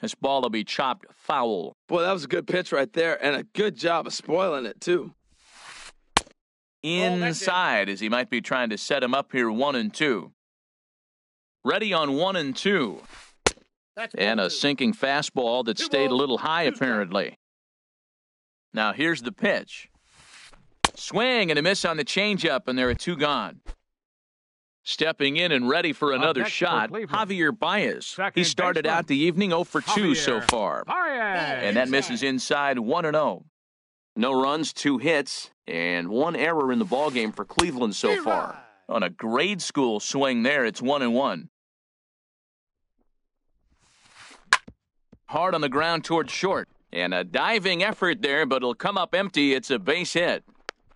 This ball will be chopped foul. Boy, that was a good pitch right there, and a good job of spoiling it, too. Inside, as he might be trying to set him up here, 1-2. Ready on 1-2. And a sinking fastball that stayed a little high, apparently. Now here's the pitch. Swing and a miss on the changeup, and there are 2 gone. Stepping in and ready for another shot, Javier Baez. He started out the evening 0 for 2 so far. And that misses inside 1-0. No runs, 2 hits, and 1 error in the ballgame for Cleveland so far. On a grade school swing there, it's 1-1. Hard on the ground towards short. And a diving effort there, but it'll come up empty. It's a base hit.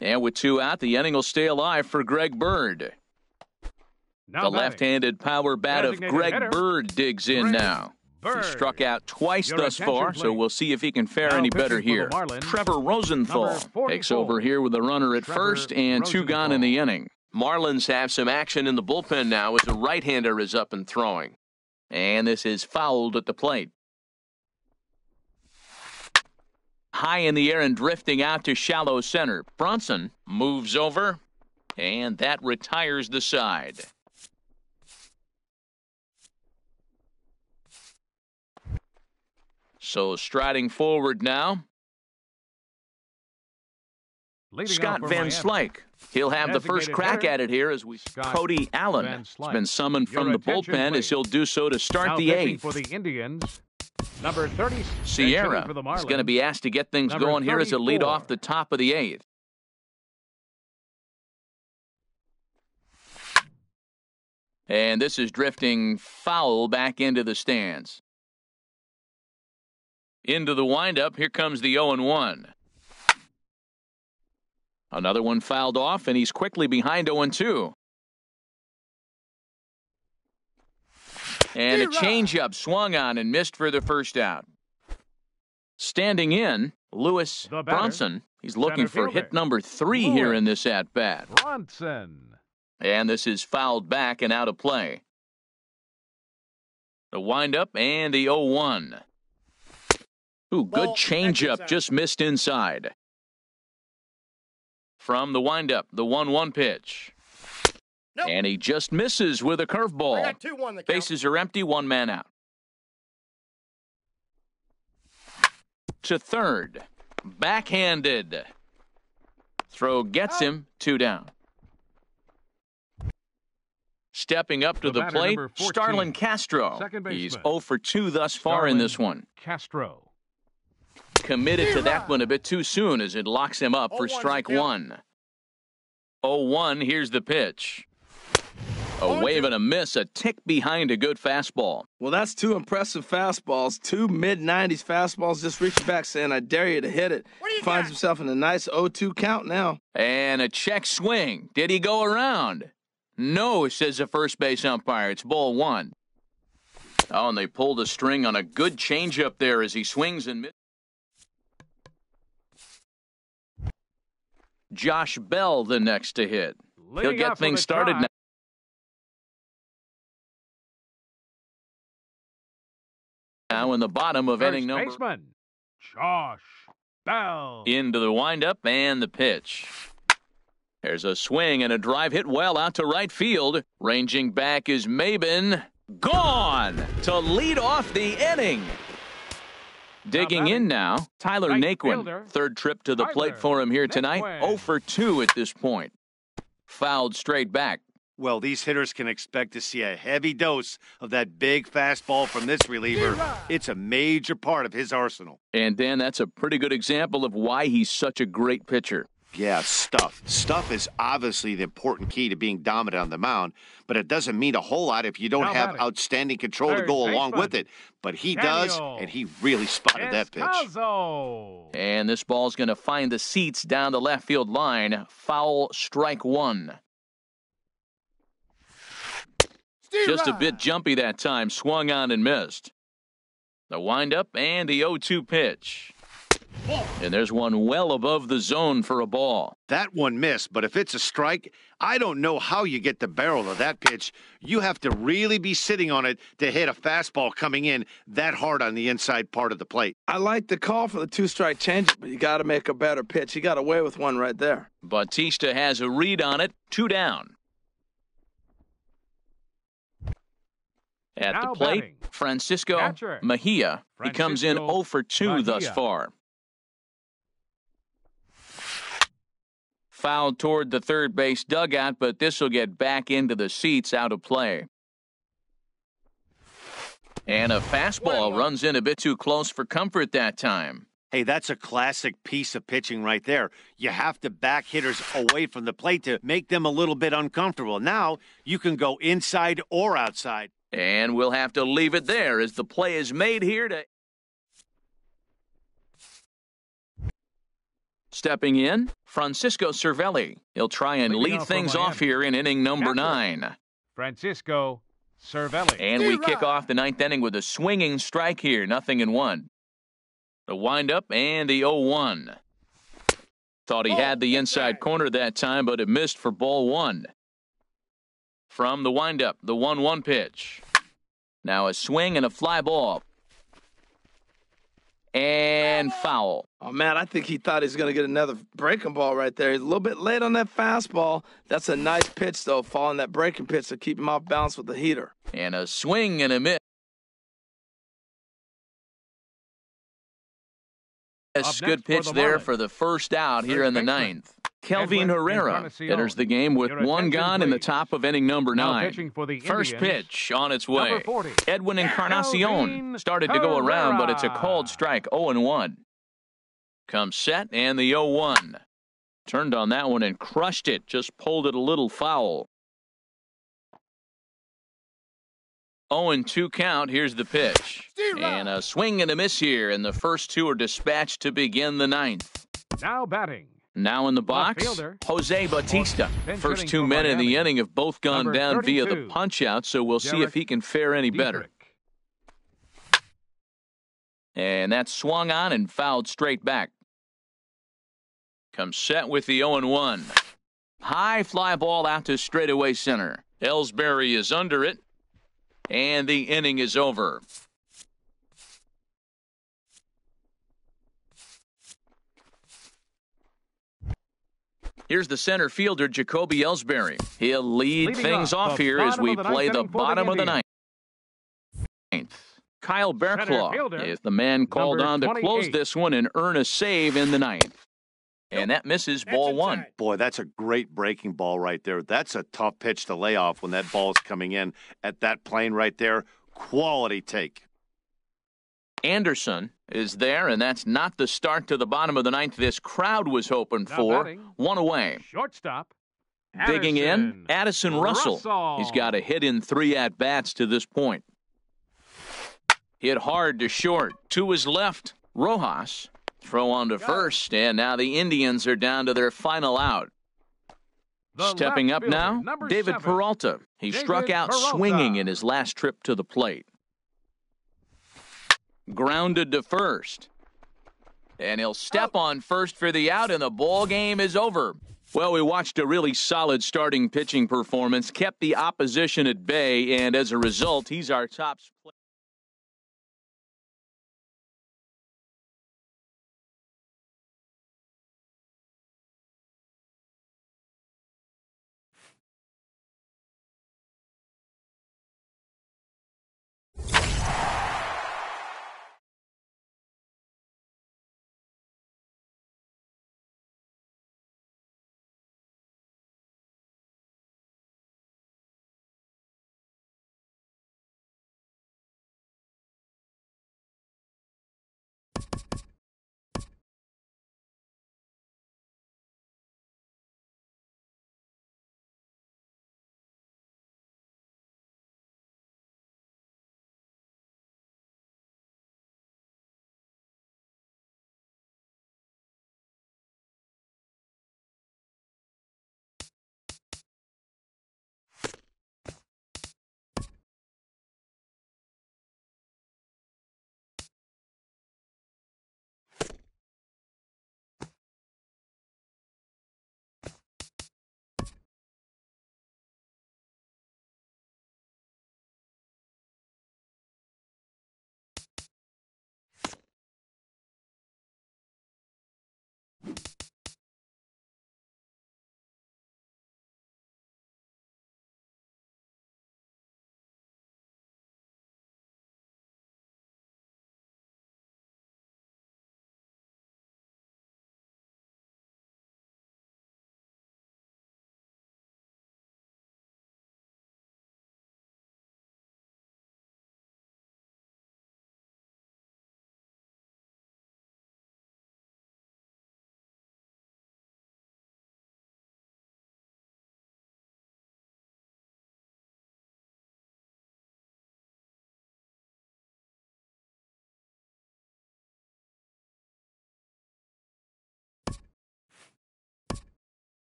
And with 2 out, the inning will stay alive for Greg Bird. The left-handed power bat of Greg Bird digs in now. He struck out twice thus far, so we'll see if he can fare any better here. Trevor Rosenthal takes over here with a runner at first and 2 gone in the inning. Marlins have some action in the bullpen now as a right-hander is up and throwing. And this is fouled at the plate. High in the air and drifting out to shallow center. Bronson moves over, and that retires the side. So striding forward now, Scott Van Slyke. He'll have the first crack at it here as we Cody Allen has been summoned from the bullpen as he'll do so to start the 8th. For the Indians, number 30. Sierra is going to be asked to get things going here as a lead off the top of the 8th. And this is drifting foul back into the stands. Into the windup, here comes the 0-1. Another one fouled off, and he's quickly behind 0-2. And a changeup swung on and missed for the first out. Standing in, Lewis Bronson. He's looking for hit number 3 here in this at-bat. Bronson. And this is fouled back and out of play. The windup and the 0-1. Ooh, good changeup, just missed inside. From the windup, the 1-1 pitch. Nope. And he just misses with a curveball. Bases are empty, 1 man out. To third. Backhanded. Throw gets him, 2 down. Stepping up to the plate, Starlin Castro. He's 0 for 2 thus far in this one. Castro. Committed to that one a bit too soon as it locks him up for strike 1. 0-1, here's the pitch. A wave and a miss, a tick behind a good fastball. Well, that's 2 impressive fastballs. 2 mid-90s fastballs just reaching back saying, I dare you to hit it. Finds himself in a nice 0-2 count now. And a check swing. Did he go around? No, says the first base umpire. It's ball 1. Oh, and they pulled a string on a good changeup there as he swings and misses. Josh Bell the next to hit. He'll get things started now. Now in the bottom of inning number. Baseman, Josh Bell. Into the windup and the pitch. There's a swing and a drive hit well out to right field. Ranging back is Maben. Gone to lead off the inning. Digging in now, Tyler Right Naquin. fielder, Third trip to the plate Tyler for him here tonight. Naquin. 0 for 2 at this point. Fouled straight back. Well, these hitters can expect to see a heavy dose of that big fastball from this reliever. It's a major part of his arsenal. And Dan, that's a pretty good example of why he's such a great pitcher. Yeah, stuff. Stuff is obviously the important key to being dominant on the mound, but it doesn't mean a whole lot if you don't Now have batting. outstanding control to Third go along baseman. with it. But he does, Daniel and he really spotted that pitch. Escalzo. And this ball's going to find the seats down the left field line. Foul, strike one. Just a bit jumpy that time. Swung on and missed. The windup and the 0-2 pitch. And there's one well above the zone for a ball. That one missed, but if it's a strike, I don't know how you get the barrel of that pitch. You have to really be sitting on it to hit a fastball coming in that hard on the inside part of the plate. I like the call for the 2-strike changeup, but you got to make a better pitch. He got away with one right there. Bautista has a read on it. 2 down. At Now the plate, batting. Francisco Catcher. Mejia. He comes in Francisco 0 for 2 thus Mejia. far. Fouled toward the third base dugout, but this will get back into the seats, out of play. And a fastball runs in a bit too close for comfort that time. Hey, that's a classic piece of pitching right there. You have to back hitters away from the plate to make them a little bit uncomfortable. Now you can go inside or outside. And we'll have to leave it there as the play is made here to... Stepping in, Francisco Cervelli. He'll try and Leading lead off for things off Miami. here in inning number Catcher. 9. Francisco Cervelli. And we kick off the 9th inning with a swinging strike here, 0-1. The windup and the 0-1. Thought he had the inside corner that time, but it missed for ball 1. From the windup, the 1-1 pitch. Now a swing and a fly ball. And foul. Oh, man, I think he thought he was going to get another breaking ball right there. He's a little bit late on that fastball. That's a nice pitch, though, following that breaking pitch to keep him off balance with the heater. And a swing and a miss. Up Good next pitch for the there Marlins. for the first out here Third in the baseman, 9th. Kelvin Edwin Herrera Encarnacion. enters the game with Your 1 attention, gone in the please. top of inning number Now 9. pitching for the First Indians, pitch on its number way. 40, Edwin Encarnacion Kelvin started to go around, but it's a Herrera. called strike. 0-1. Comes set and the 0-1. Turned on that one and crushed it. Just pulled it a little foul. 0-2 count. Here's the pitch. And a swing and a miss here, and the first 2 are dispatched to begin the 9th. now batting. Now in the box, fielder. Jose Bautista. Bench First hitting 2 for men in the Miami. inning have both gone Number down via the 32, punch-out, so we'll see if Derek he can fare any better. Dietrich. And that's swung on and fouled straight back. Comes set with the 0-1. High fly ball out to straightaway center. Ellsbury is under it, and the inning is over. Here's the center fielder, Jacoby Ellsbury. He'll lead Leading things off off the here as bottom we of the ninth play the inning for the bottom of the Indians. ninth. Kyle Bearclaw fielder, is the man called number on to close 28. this one and earn a save in the 9th. And that misses ball 1. Boy, that's a great breaking ball right there. That's a tough pitch to lay off when that ball's coming in at that plane right there. Quality take. Anderson is there, and that's not the start to the bottom of the 9th this crowd was hoping Now for. batting. 1 away. Shortstop. Digging in, Addison Russell. Russell. He's got a hit in 3 at-bats to this point. Hit hard to short. To his left, Rojas. Throw on to first, and now the Indians are down to their final out. The Stepping left up fielder, now, number David 7. Peralta. He David struck out Peralta. swinging in his last trip to the plate. Grounded to first. And he'll step on first for the out, and the ball game is over. Well, we watched a really solid starting pitching performance, kept the opposition at bay, and as a result, he's our top player.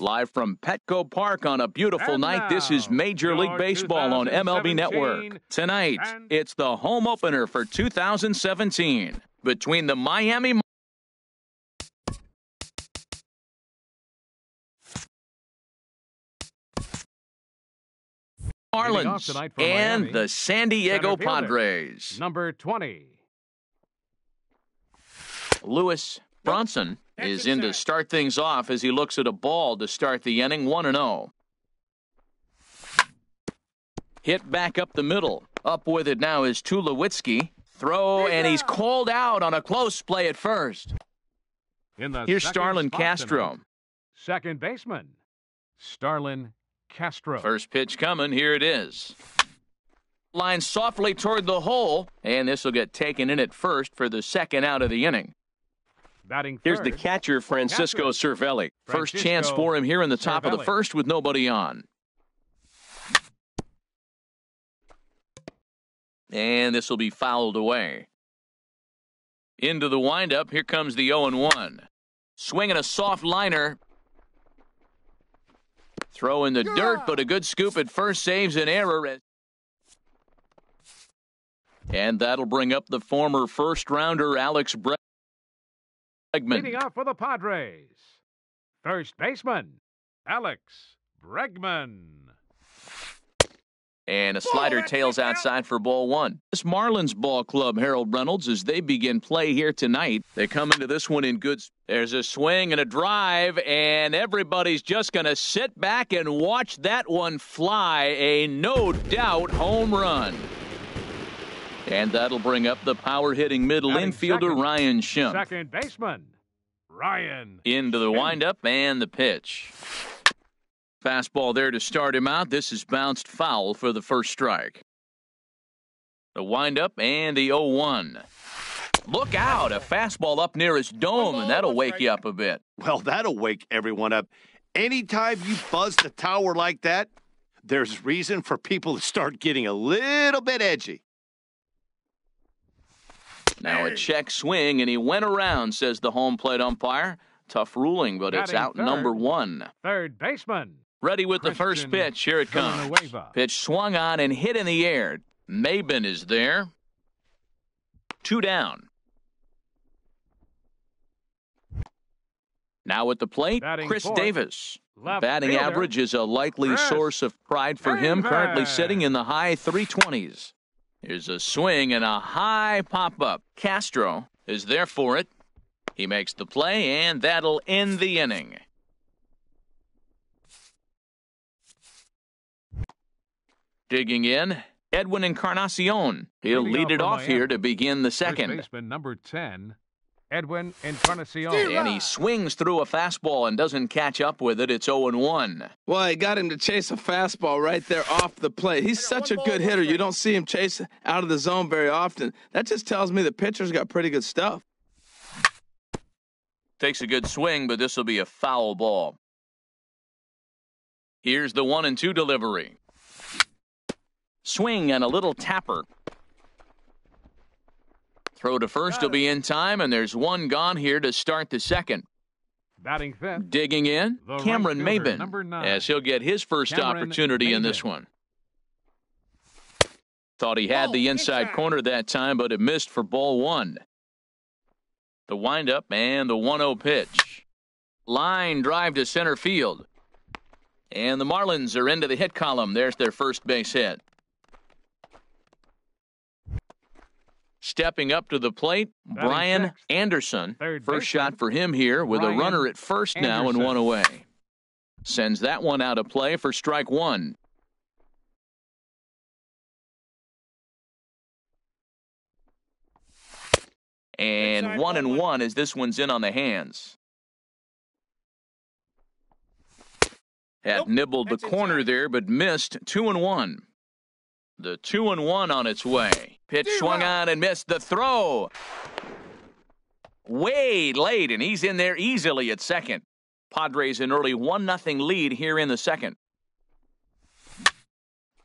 Live from Petco Park on a beautiful And night, this is now, Major League your Baseball on MLB 2017 Network. Tonight, and- it's the home opener for 2017 between the Miami Leading off Marlins tonight for and Miami, the San Diego center fielder, Padres. Number 20. Lewis Bronson is in to start things off as he looks at a ball to start the inning, 1-0. Hit back up the middle. Up with it now is Tulowitzki. Throw, and he's called out on a close play at first. In the Here's second Starlin spot Castro. tonight, second baseman, Starlin Castro. First pitch coming. Here it is. Line softly toward the hole, and this will get taken in at first for the second out of the inning. Batting Here's third, the catcher, Francisco Cervelli. First Francisco chance for him here in the top of the Cervelli. first with nobody on. And this will be fouled away. Into the windup. Here comes the 0-1. Swinging a soft liner. Throw in the dirt, but a good scoop at first saves an error. And that'll bring up the former first-rounder Alex Bregman. leading off for the Padres, first baseman, Alex Bregman. And a slider tails outside for ball one. This Marlins ball club, Harold Reynolds, as they begin play here tonight. They come into this one in good. There's a swing and a drive, and everybody's just going to sit back and watch that one fly. A no-doubt home run. And that'll bring up the power-hitting middle Batting infielder, second. Ryan Schimpf. Second baseman, Ryan. Into the windup and the pitch. Fastball there to start him out. This is bounced foul for the first strike. The windup and the 0-1. Look out, a fastball up near his dome, and that'll wake you up a bit. Well, that'll wake everyone up. Anytime you buzz the tower like that, there's reason for people to start getting a little bit edgy. Now a check swing, and he went around, says the home plate umpire. Tough ruling, but it's Batting out third. number one. Third baseman, Ready with the first Christian pitch. Here it comes. Villanueva. Pitch swung on and hit in the air. Maben is there. 2 down. Now at the plate, Batting Chris fourth, Davis. left Batting fielder, average is a likely Chris source of pride for him, currently Davis. sitting in the high 320s. Here's a swing and a high pop-up. Castro is there for it. He makes the play, and that'll end the inning. Digging in, Edwin Encarnacion. He'll Leading lead off it for off here Miami. to begin the First second. baseman, number 10, Edwin Encarnacion. And he swings through a fastball and doesn't catch up with it. It's 0-1. Well, he got him to chase a fastball right there off the plate. He's such a good hitter. You don't see him chase out of the zone very often. That just tells me the pitcher's got pretty good stuff. Takes a good swing, but this will be a foul ball. Here's the 1-2 delivery. Swing and a little tapper. Throw to first will be in time, and there's one gone here to start the second. Batting fifth, Digging in, The right Cameron fielder, Maben, number 9. as he'll get his first Cameron opportunity in this Maben. one. Thought he had the inside corner that time, but it missed for ball one. The windup and the 1-0 pitch. Line drive to center field. And the Marlins are into the hit column. There's their first base hit. Stepping up to the plate, Batting Brian sixth. Anderson. Third First baseman, shot for him here with Brian a runner at first now and Anderson. one away. Sends that one out of play for strike one. And Inside 1-1 as this one's in on the hands. Had Nope, nibbled the that's corner inside. there, but missed. 2-1. The 2-1 on its way. Pitch swung on and missed the throw. Way late, and he's in there easily at second. Padres an early 1-0 lead here in the second.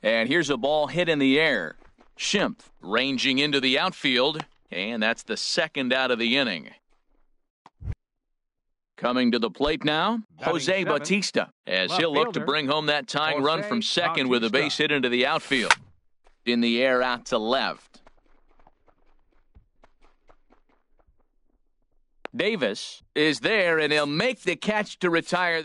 And here's a ball hit in the air. Schimpf ranging into the outfield, and that's the second out of the inning. Coming to the plate now, Batting Jose seven, Bautista, as left he'll look to fielder, bring home that tying run Jose from second with a Bautista. base hit into the outfield. In the air out to left. Davis is there, and he'll make the catch to retire.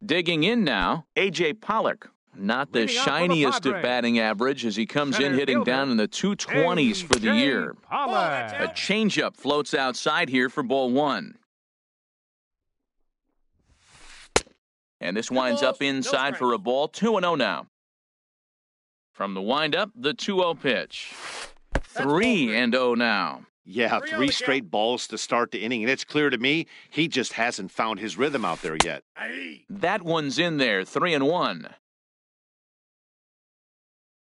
Digging in now, A.J. Pollock. Not the Leading off for the shiniest of Padres. batting average as he comes in Center hitting fielder, down in the 220s for the A.J. year. Pollock. A changeup floats outside here for ball one. And this winds up inside for a ball. 2-0 now. From the windup, the 2-0 pitch. 3-0 now. Yeah, 3 on three the straight count. balls to start the inning, and it's clear to me he just hasn't found his rhythm out there yet. That one's in there. 3-1.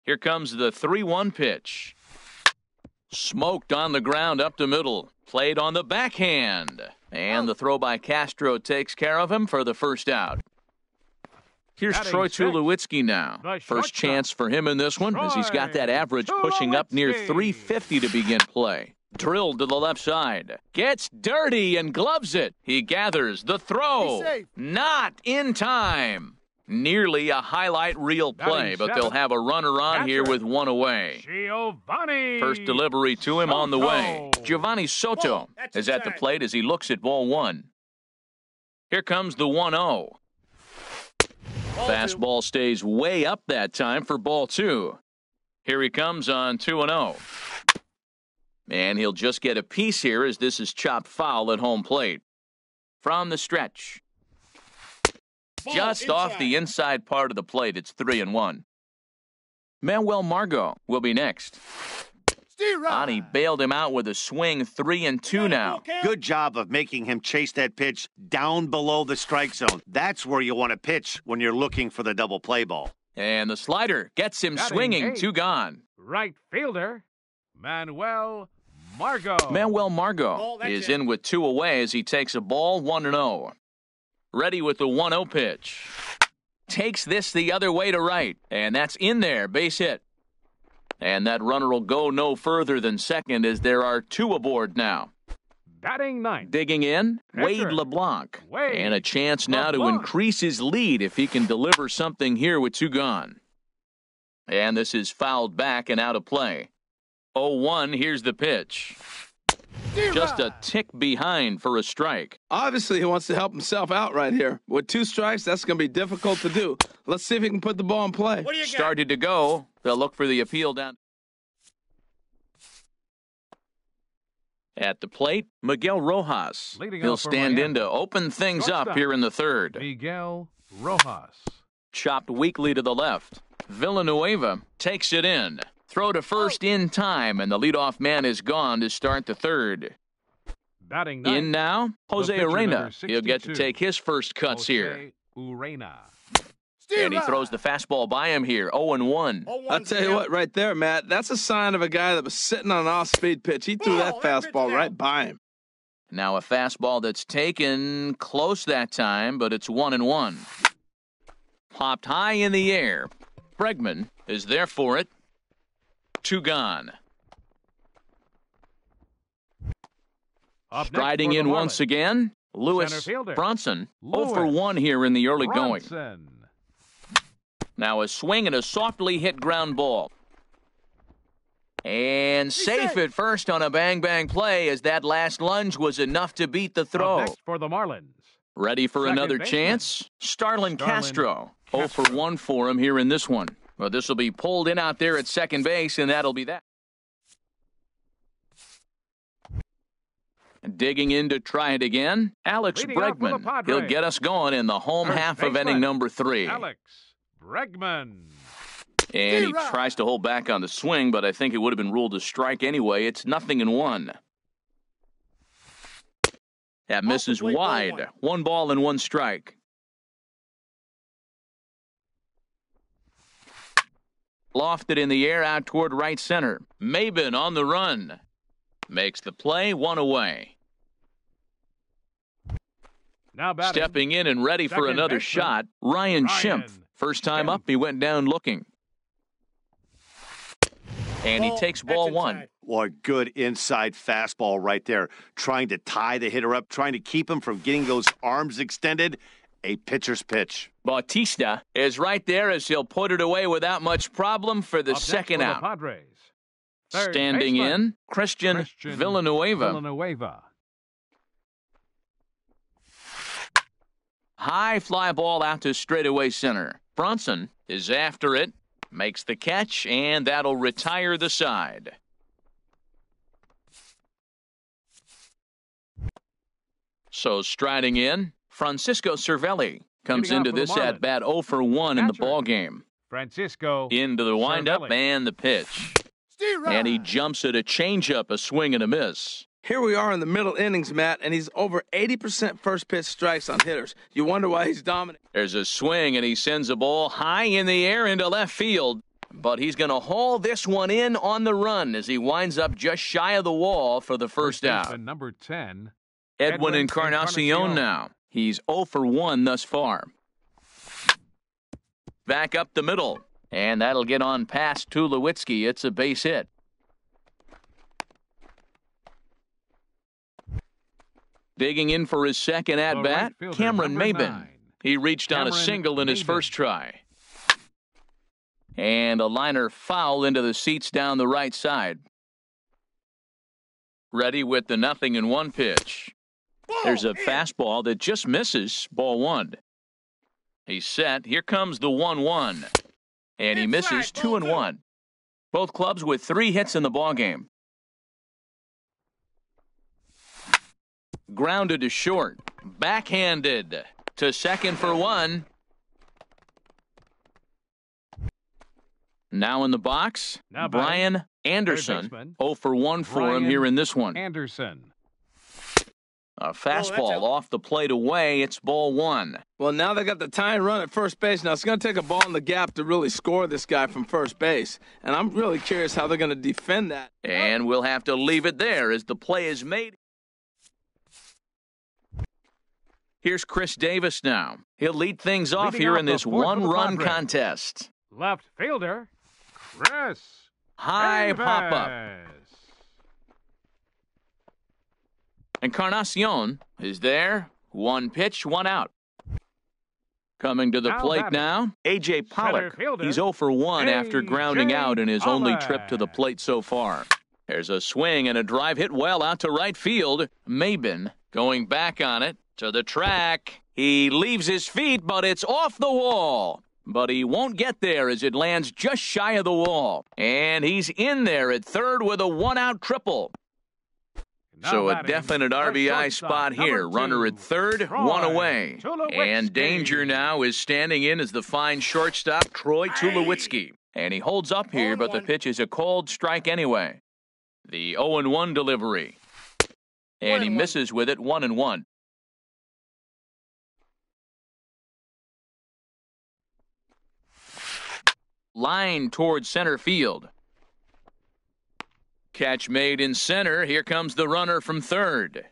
Here comes the 3-1 pitch. Smoked on the ground up the middle. Played on the backhand. And the throw by Castro takes care of him for the first out. Here's Batting Troy sixth, Tulowitzki now. the First shortstop. chance for him in this one as he's got that Troy average pushing up near Tulowitzki. 350 to begin play. Drilled to the left side. Gets dirty and gloves it. He gathers the throw. He's safe. Not in time. Nearly a highlight reel play, Batting but they'll seventh, have a runner on here catcher. with one away. Giovanni. First delivery to him on the way. Soto. Giovanni Soto Ball, that's is at the inside. plate as he looks at ball one. Here comes the 1-0. Fastball stays way up that time for ball two. Here he comes on 2-0. And he'll just get a piece here as this is chopped foul at home plate. From the stretch. Just off the inside part of the plate, it's 3-1. Manuel Margot will be next. Ani bailed him out with a swing. 3-2 now. Good job of making him chase that pitch down below the strike zone. That's where you want to pitch when you're looking for the double play ball. And the slider gets him Batting swinging. eighth. 2 gone. Right fielder, Manuel Margot. Manuel Ball, Margot that's is it. in with 2 away as he takes a ball. 1-0. Ready with the 1-0 pitch. Takes this the other way to right. And that's in there. Base hit. And that runner will go no further than second as there are 2 aboard now. Batting ninth. Digging in, Wade Pitcher. LeBlanc. Wade And a chance now to LeBlanc. increase his lead if he can deliver something here with 2 gone. And this is fouled back and out of play. 0-1, here's the pitch. Just a tick behind for a strike. Obviously, he wants to help himself out right here. With 2 strikes, that's going to be difficult to do. Let's see if he can put the ball in play. What do you got? Started to go. They'll look for the appeal down. At the plate, Miguel Rojas. Leading He'll off for stand Miami. in to open things up Shortstop. here in the third. Miguel Rojas. Chopped weakly to the left. Villanueva takes it in. Throw to first in time, and the leadoff man is gone to start the third. Batting ninth. In now, Jose pitcher, Arena. number He'll get to 62. take his first cuts here. Jose Urena. And he throws the fastball by him here. 0-1. I'll tell you what, right there, Matt, that's a sign of a guy that was sitting on an off-speed pitch. He threw that Ball, that pitch fastball down. right by him. Now a fastball that's taken close that time, but it's 1-1. Popped high in the air. Bregman is there for it. 2 gone. Up next Striding for the in once Marlins. again, Center Lewis fielder. Bronson. Lewis 0-for-1 here in the early going. Bronson. Now a swing and a softly hit ground ball. And safe safe. at first on a bang-bang play as that last lunge was enough to beat the Up throw. next for the Marlins. Ready for Second another baseman. chance? Starlin Castro. Castro. 0-for-1 for him here in this one. Well, this will be pulled in out there at second base, and that'll be that. Digging in to try it again, Alex Leading off for the Bregman. Padres. He'll get us going in the home First half of baseman, inning number 3. Alex Bregman. And he D-Rod. tries to hold back on the swing, but I think it would have been ruled a strike anyway. It's 0-1. That misses plate, ball wide. 1 ball and 1 strike. Lofted in the air out toward right center. Maben on the run. Makes the play, 1 away. Now batting. Stepping in and ready for Second another baseman, shot, Ryan Schimpf. First time Schimpf. up, he went down looking. And he Ball, takes that's ball 1. inside. Boy, good inside fastball right there. Trying to tie the hitter up, trying to keep him from getting those arms extended. A pitcher's pitch. Bautista is right there as he'll put it away without much problem for the Up next second for the out. Padres. Third Standing baseman, in, Christian Villanueva. Villanueva. High fly ball out to straightaway center. Brunson is after it, makes the catch, and that'll retire the side. So striding in, Francisco Cervelli comes Leading off into for the this Marlins. at-bat 0 for 1 in the Catcher. ball game. Francisco. Into the windup Cervelli. and the pitch. And he jumps at a changeup, a swing and a miss. Here we are in the middle innings, Matt, and he's over 80% first pitch strikes on hitters. You wonder why he's dominant. There's a swing, and he sends a ball high in the air into left field. But he's going to haul this one in on the run as he winds up just shy of the wall for the first out. baseman, number 10. Edwin Encarnacion now. He's 0 for 1 thus far. Back up the middle, and that'll get on past Tulowitzki. It's a base hit. Digging in for his second at-bat, right fielder, Cameron number Maben. 9. He reached on a Cameron single in his Maben. first try. And a liner foul into the seats down the right side. Ready with the 0-1 pitch. There's a fastball that just misses, ball 1. He's set. Here comes the 1-1. And he misses 2-1. Both clubs with 3 hits in the ballgame. Grounded to short. Backhanded to second for 1. Now in the box, Now batting, Brian Anderson. baseman, 0 for 1 for him Brian here in this one. Anderson. A fastball out. off the plate away. It's ball 1. Well, now they got the tying run at first base. Now, it's going to take a ball in the gap to really score this guy from first base. And I'm really curious how they're going to defend that. And we'll have to leave it there as the play is made. Here's Chris Davis now. He'll lead things off Leading here off in the this fourth for the one-run Padres. contest. Left fielder, Chris High Davis. pop-up. Encarnacion is there. 1 pitch, 1 out. Coming to the Now plate batting. now, A.J. Pollock. fielder, He's 0 for 1 after grounding A.J. out in his only trip to the Pollock. plate so far. There's a swing and a drive hit well out to right field. Maben going back on it to the track. He leaves his feet, but it's off the wall. But he won't get there as it lands just shy of the wall. And he's in there at third with a 1-out triple. Now So a batting, definite the RBI shortstop, spot here. number Runner 2, at third, Troy 1 away. Tulowitzki. And danger now is standing in as the fine shortstop, Troy Tulowitzki. And he holds up here, but the 0-1. pitch is a called strike anyway. The 0-1 delivery. And he 1-1. misses with it, 1-1. Line towards center field. Catch made in center. Here comes the runner from third.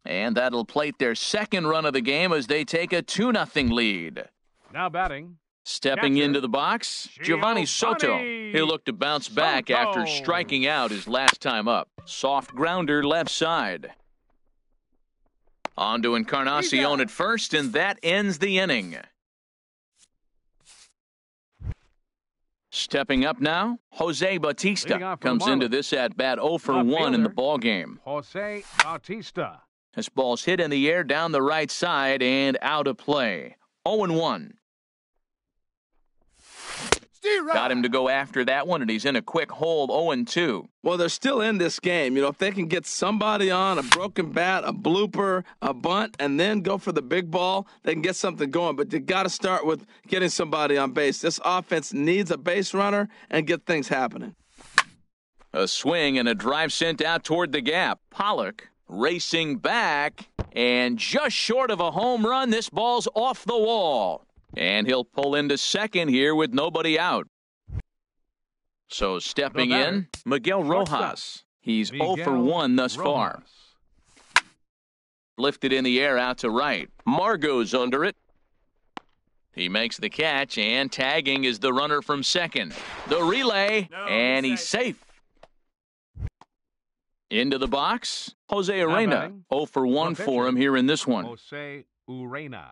And that'll plate their second run of the game as they take a 2-0 lead. Now batting, Stepping Catcher, into the box, Giovanni Soto. Giovanni He'll look to bounce back Soto. after striking out his last time up. Soft grounder left side. On to Encarnacion at first, and that ends the inning. Stepping up now, Jose Leading Bautista off for the comes into Marlins. this at-bat 0 for Left 1 in the fielder. ball game. Jose Bautista. This ball's hit in the air down the right side and out of play. 0-1. Got him to go after that one, and he's in a quick hold, 0-2. Well, they're still in this game. You know, if they can get somebody on, a broken bat, a blooper, a bunt, and then go for the big ball, they can get something going. But you got to start with getting somebody on base. This offense needs a base runner and get things happening. A swing and a drive sent out toward the gap. Pollock racing back, and just short of a home run, this ball's off the wall. And he'll pull into second here with nobody out. So stepping The batter, in, Miguel shortstop, Rojas. He's 0 for Miguel 1 thus far. Rojas. Lifted in the air out to right. Margot's under it. He makes the catch, and tagging is the runner from second. The relay, and he's safe. Into the box, Jose Now Urena. batting, 0 for 1 the for pitcher, him here in this one. Jose Urena.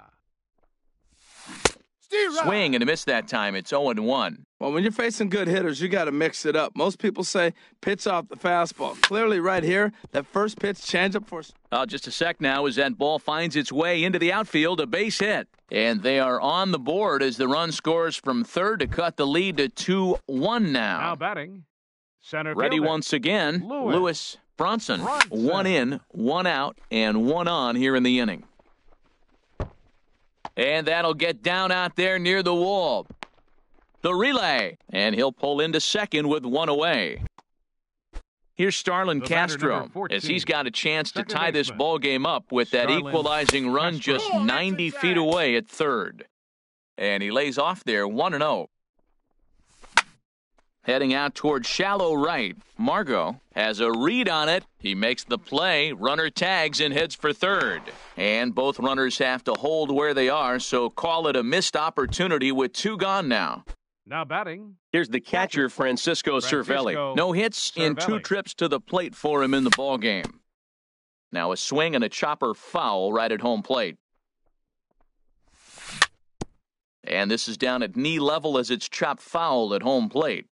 Swing and a miss that time. It's 0-1. Well, when you're facing good hitters, you got to mix it up. Most people say pitch off the fastball. Clearly right here, that first pitch changeup for... Just a sec now as that ball finds its way into the outfield, a base hit. And they are on the board as the run scores from third to cut the lead to 2-1 now. Now batting, center Ready fielder, once again, Lewis Bronson. Bronson. 1 in, 1 out, and 1 on here in the inning. And that'll get down out there near the wall. The relay, and he'll pull into second with 1 away. Here's Starlin The batter, Castro, number 14, as he's got a chance to second tie this baseman, ball game up with that Starlin equalizing run Castro. just 90 feet away at third. And he lays off there 1-0. Heading out toward shallow right, Margot has a read on it. He makes the play, runner tags and heads for third. And both runners have to hold where they are, so call it a missed opportunity with 2 gone now. Now batting, Here's the catcher, Francisco Cervelli. No hits in 2 Cervelli. trips to the plate for him in the ballgame. Now a swing and a chopper foul right at home plate. And this is down at knee level as it's chopped foul at home plate.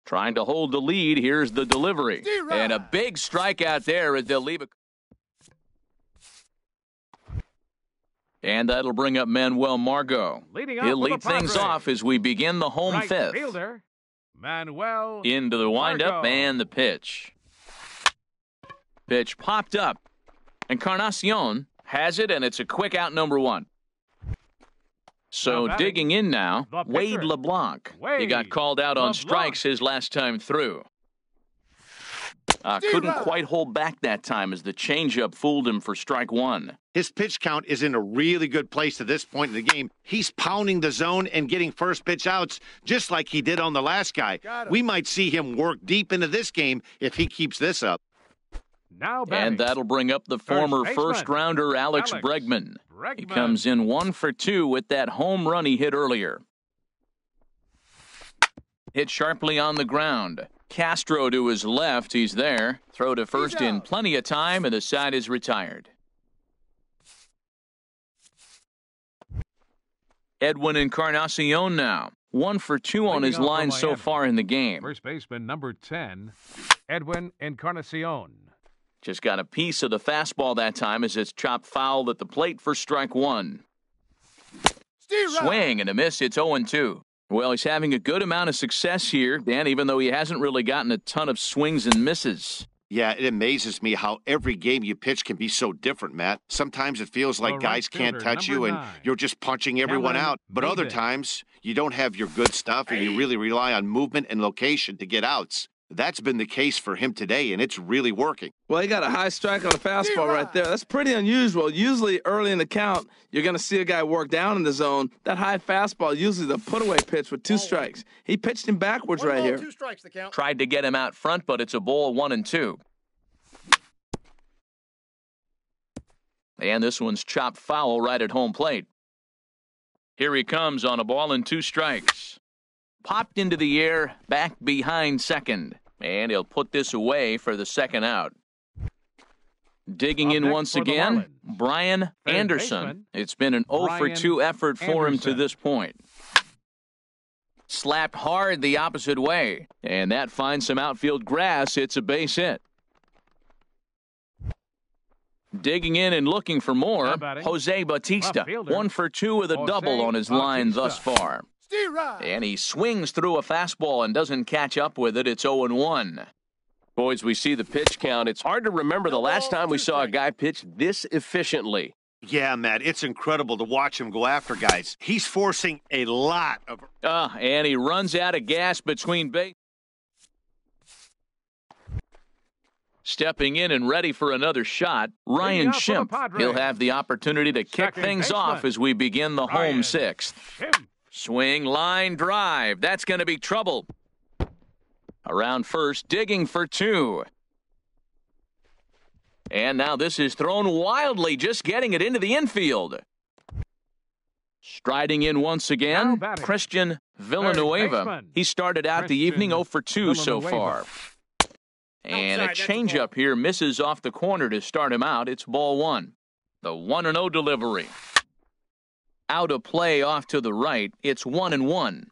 Trying to hold the lead. Here's the delivery. And a big strikeout there as they'll leave it. And that'll bring up Manuel Margot. leading off He'll with lead the things Padres. off as we begin the home right fifth. fielder, Manuel Into the windup Margot. and the pitch. Pitch popped up. Encarnacion has it, and it's a quick out number 1. So Now batting, digging in now, the pitcher. Wade LeBlanc. He Wade got called out on LeBlanc. strikes his last time through. Couldn't quite hold back that time as the changeup fooled him for strike 1. His pitch count is in a really good place at this point in the game. He's pounding the zone and getting first pitch outs just like he did on the last guy. We might see him work deep into this game if he keeps this up. Now batting, And that'll bring up the former baseman, first-rounder Alex Bregman. He comes in 1 for 2 with that home run he hit earlier. Hit sharply on the ground. Castro to his left. He's there. Throw to first in plenty of time, and the side is retired. Edwin Encarnacion now. 1 for 2 on Leading his off for line so Miami. far in the game. First baseman number 10, Edwin Encarnacion. Just got a piece of the fastball that time as it's chopped foul at the plate for strike 1. Swing and a miss. It's 0-2. Well, he's having a good amount of success here, Dan, even though he hasn't really gotten a ton of swings and misses. Yeah, it amazes me how every game you pitch can be so different, Matt. Sometimes it feels like The right guys can't fielder, touch you number and 9. you're just punching everyone Kellen out. But other Maben. times, you don't have your good stuff and you really rely on movement and location to get outs. That's been the case for him today, and it's really working. Well, he got a high strike on the fastball right there. That's pretty unusual. Usually early in the count, you're going to see a guy work down in the zone. That high fastball, usually the put-away pitch with 2 strikes. He pitched him backwards right here. 2 strikes the count. Tried to get him out front, but it's a ball 1-2. And this one's chopped foul right at home plate. Here he comes on a ball and 2 strikes. Popped into the air, back behind second. And he'll put this away for the second out. Digging Up in next once for the again, Marlins. Brian Third Anderson. baseman, It's been an 0 for 2 effort for him to Anderson. this point. Slapped hard the opposite way. And that finds some outfield grass. It's a base hit. Digging in and looking for more, Now batting, Jose Bautista. left fielder, 1 for 2 with a Jose double on his line thus Bautista. far. And he swings through a fastball and doesn't catch up with it. It's 0-1. Boys, we see the pitch count. It's hard to remember the last time we saw a guy pitch this efficiently. Yeah, Matt, it's incredible to watch him go after guys. He's forcing a lot of... And he runs out of gas between base. Stepping in and ready for another shot, Ryan out for the Schimpf. Padres. He'll have the opportunity to kick Second things baseman, off as we begin the home Ryan 6th. Schimpf. Swing, line, drive. That's going to be trouble. Around first, digging for 2. And now this is thrown wildly, just getting it into the infield. Striding in once Now again, batting, Christian Villanueva. baseman, He started out the Christian evening 0 for 2 so Villanueva. far. And a Outside, that's a changeup here misses off the corner to start him out. It's ball one. The 1-0 delivery. Out of play off to the right. It's 1-1.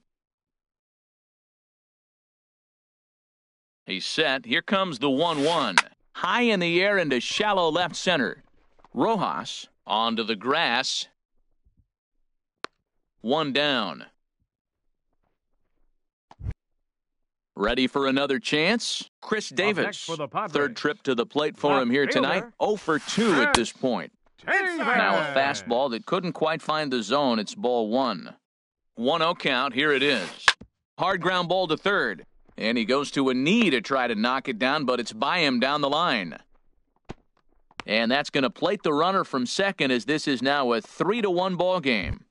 He's set. Here comes the 1-1. High in the air into shallow left center. Rojas onto the grass. One down. Ready for another chance? Chris Davis. For the Padres. Third trip to the plate for him here tonight. 0 for 2 at this point. Now a fastball that couldn't quite find the zone. It's ball one. 1-0 count. Here it is. Hard ground ball to third. And he goes to a knee to try to knock it down, but it's by him down the line. And that's going to plate the runner from second as this is now a 3-1 ball game.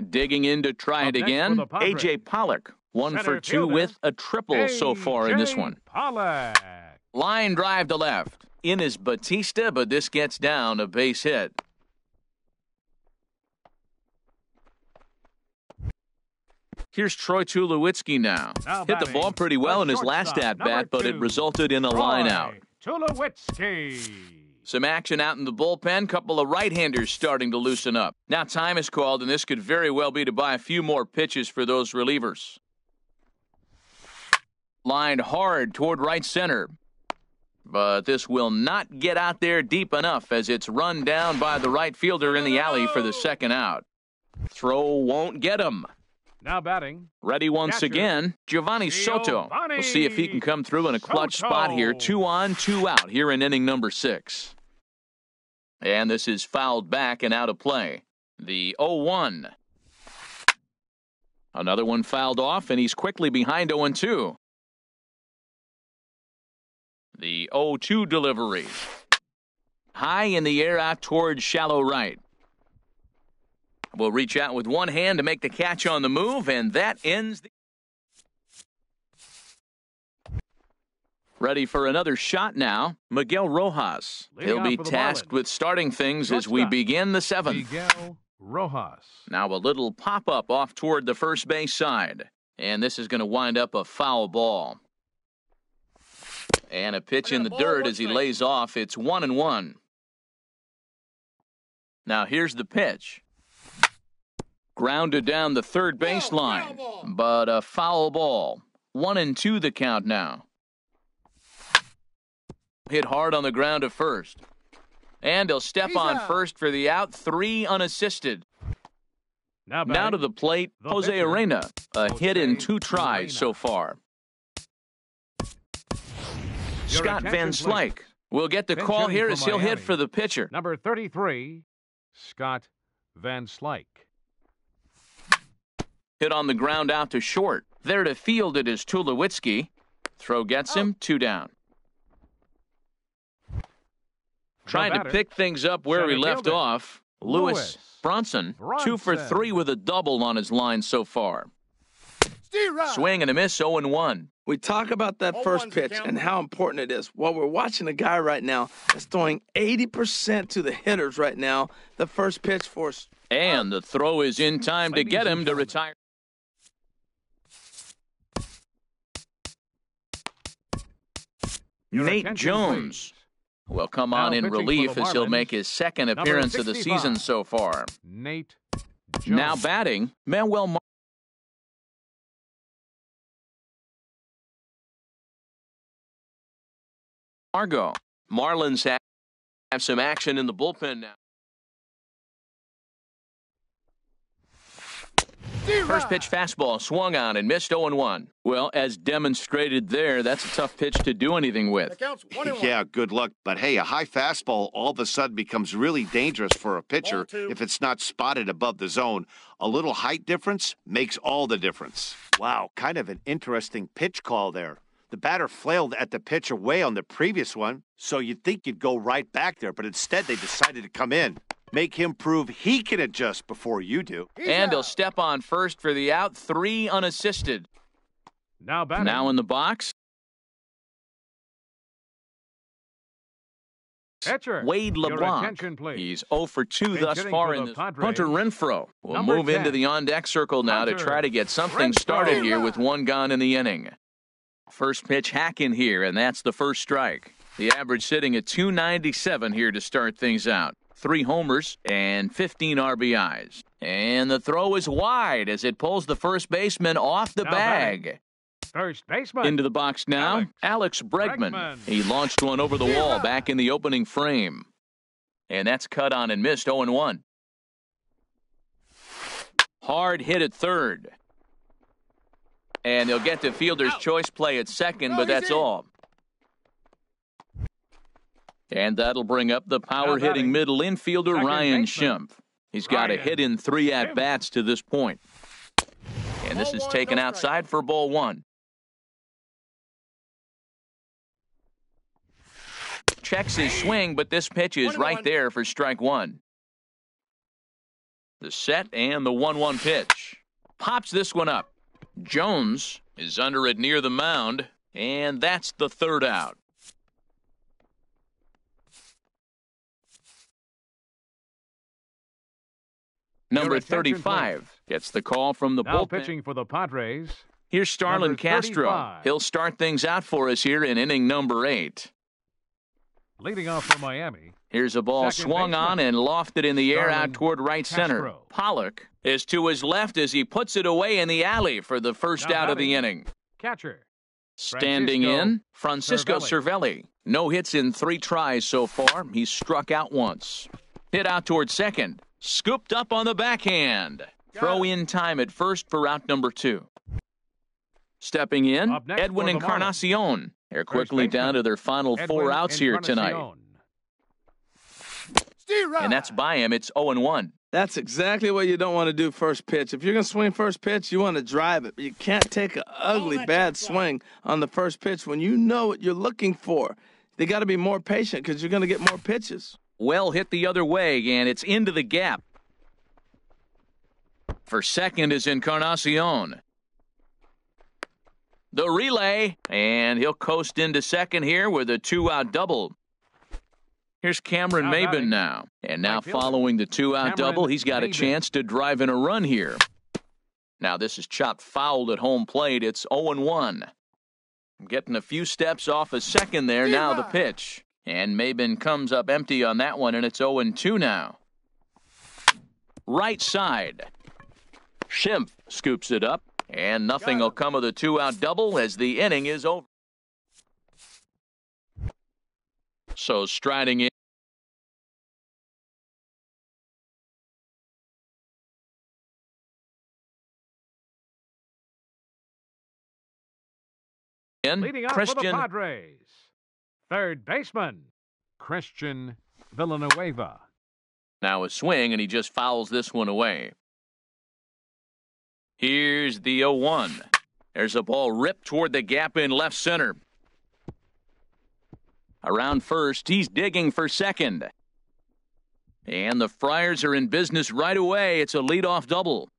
Digging in to try it again. A.J. Pollock. 1 for 2 with a triple so far in this one. Pollock. Line drive to left. In is Batista, but this gets down a base hit. Here's Troy Tulowitzki now. Hit the ball pretty well in his last at-bat, but it resulted in a line out. Tulowitzki. Some action out in the bullpen. Couple of right-handers starting to loosen up. Now time is called, and this could very well be to buy a few more pitches for those relievers. Lined hard toward right center. But this will not get out there deep enough as it's run down by the right fielder in the alley for the second out. Throw won't get him. Now batting. Ready once again, Giovanni Soto. We'll see if he can come through in a clutch spot here. 2 on, 2 out here in inning number 6. And this is fouled back and out of play. The 0-1. Another one fouled off, and he's quickly behind 0-2. The 0-2 delivery. High in the air out towards shallow right. Will reach out with one hand to make the catch on the move, and that ends the... Ready for another shot now, Miguel Rojas. He'll be tasked with starting things as we begin the 7th. Miguel Rojas. Now a little pop-up off toward the first base side. And this is going to wind up a foul ball. And a pitch in the dirt as he lays off. It's 1-1. Now here's the pitch. Grounded down the third baseline, but a foul ball. 1-2 the count now. Hit hard on the ground to first. And he'll step on first for the out. 3 unassisted. Now to the plate, Jose Arena. A hit in 2 tries so far. Scott Van Slyke will get the call here as he'll hit for the pitcher. Number 33, Scott Van Slyke. Hit on the ground out to short. There to field it is Tulowitzki. Throw gets him, 2 down. Trying to pick things up where we left off. Lewis Bronson, 2 for 3 with a double on his line so far. Swing and a miss, 0-1. We talk about that first pitch and how important it is. Well, we're watching a guy right now that's throwing 80% to the hitters right now. The first pitch for us. And the throw is in time to get him to retire. Nate Jones will come on in relief as he'll make his second appearance of the season so far. Nate Jones. Now batting, Manuel Margot. Marlins have some action in the bullpen now. First pitch fastball swung on and missed 0-1. Well, as demonstrated there, that's a tough pitch to do anything with. Yeah, good luck. But hey, a high fastball all of a sudden becomes really dangerous for a pitcher if it's not spotted above the zone. A little height difference makes all the difference. Wow, kind of an interesting pitch call there. The batter flailed at the pitch away on the previous one, so you'd think you'd go right back there, but instead they decided to come in. Make him prove he can adjust before you do. And he'll step on first for the out. 3 unassisted. Now batting. Now in the box. Pitcher. Wade LeBlanc. He's 0 for 2 thus far in this. Hunter Renfroe will move into the on-deck circle now to try to get something started here with 1 gone in the inning. First pitch hacking here, and that's the first strike. The average sitting at 297 here to start things out. 3 homers and 15 RBIs. And the throw is wide as it pulls the first baseman off the bag. First baseman. Into the box now, Alex Bregman. He launched one over the wall back in the opening frame. And that's cut on and missed, 0-1. Hard hit at third. And they'll get to fielder's choice play at second, but that's all. And that'll bring up the power-hitting middle infielder, Ryan Schimpf. He's got a hit in 3 at-bats to this point. And this is taken outside for ball 1. Checks his swing, but this pitch is right there for strike 1. The set and the 1-1 pitch. Pops this one up. Jones is under it near the mound, and that's the third out. Number 35 gets the call from the now bullpen. Pitching for the Padres. Here's Starlin Castro. 35. He'll start things out for us here in inning number 8. Leading off for Miami. Here's a ball Second swung baseman. on and lofted in the air Starlin out toward right center. Castro. Pollock is to his left as he puts it away in the alley for the first Now out of the batting. inning. Catcher. Standing in, Francisco Cervelli. No hits in 3 tries so far. He's struck out once. Hit out toward second. Scooped up on the backhand. Throw in time at first for out number 2. Stepping in, Up next Edwin for the Encarnacion. They're quickly baseman, down to their final 4 Edwin outs here tonight. Encarnacion. And that's by him. It's 0-1. That's exactly what you don't want to do first pitch. If you're going to swing first pitch, you want to drive it. But you can't take an ugly, bad swing on the first pitch when you know what you're looking for. They got to be more patient because you're going to get more pitches. Well hit the other way, and it's into the gap. For second is Encarnacion. The relay, and he'll coast into second here with a 2-out double. Here's Cameron Now Maben batting. now. And now Right fielder. following the 2-out Cameron double, he's got a Maben. chance to drive in a run here. Now this is chopped foul at home plate. It's 0-1. Getting a few steps off a second there. Now the pitch. And Maben comes up empty on that one, and it's 0-2 now. Right side. Schimpf scoops it up, and nothing will come of the 2-out double as the inning is over. So striding in. Leading off for the Christian Padres. Third baseman, Christian Villanueva. now a swing, and he just fouls this one away. Here's the 0-1. There's a ball ripped toward the gap in left center. Around first, he's digging for second. And the Friars are in business right away. It's a leadoff double.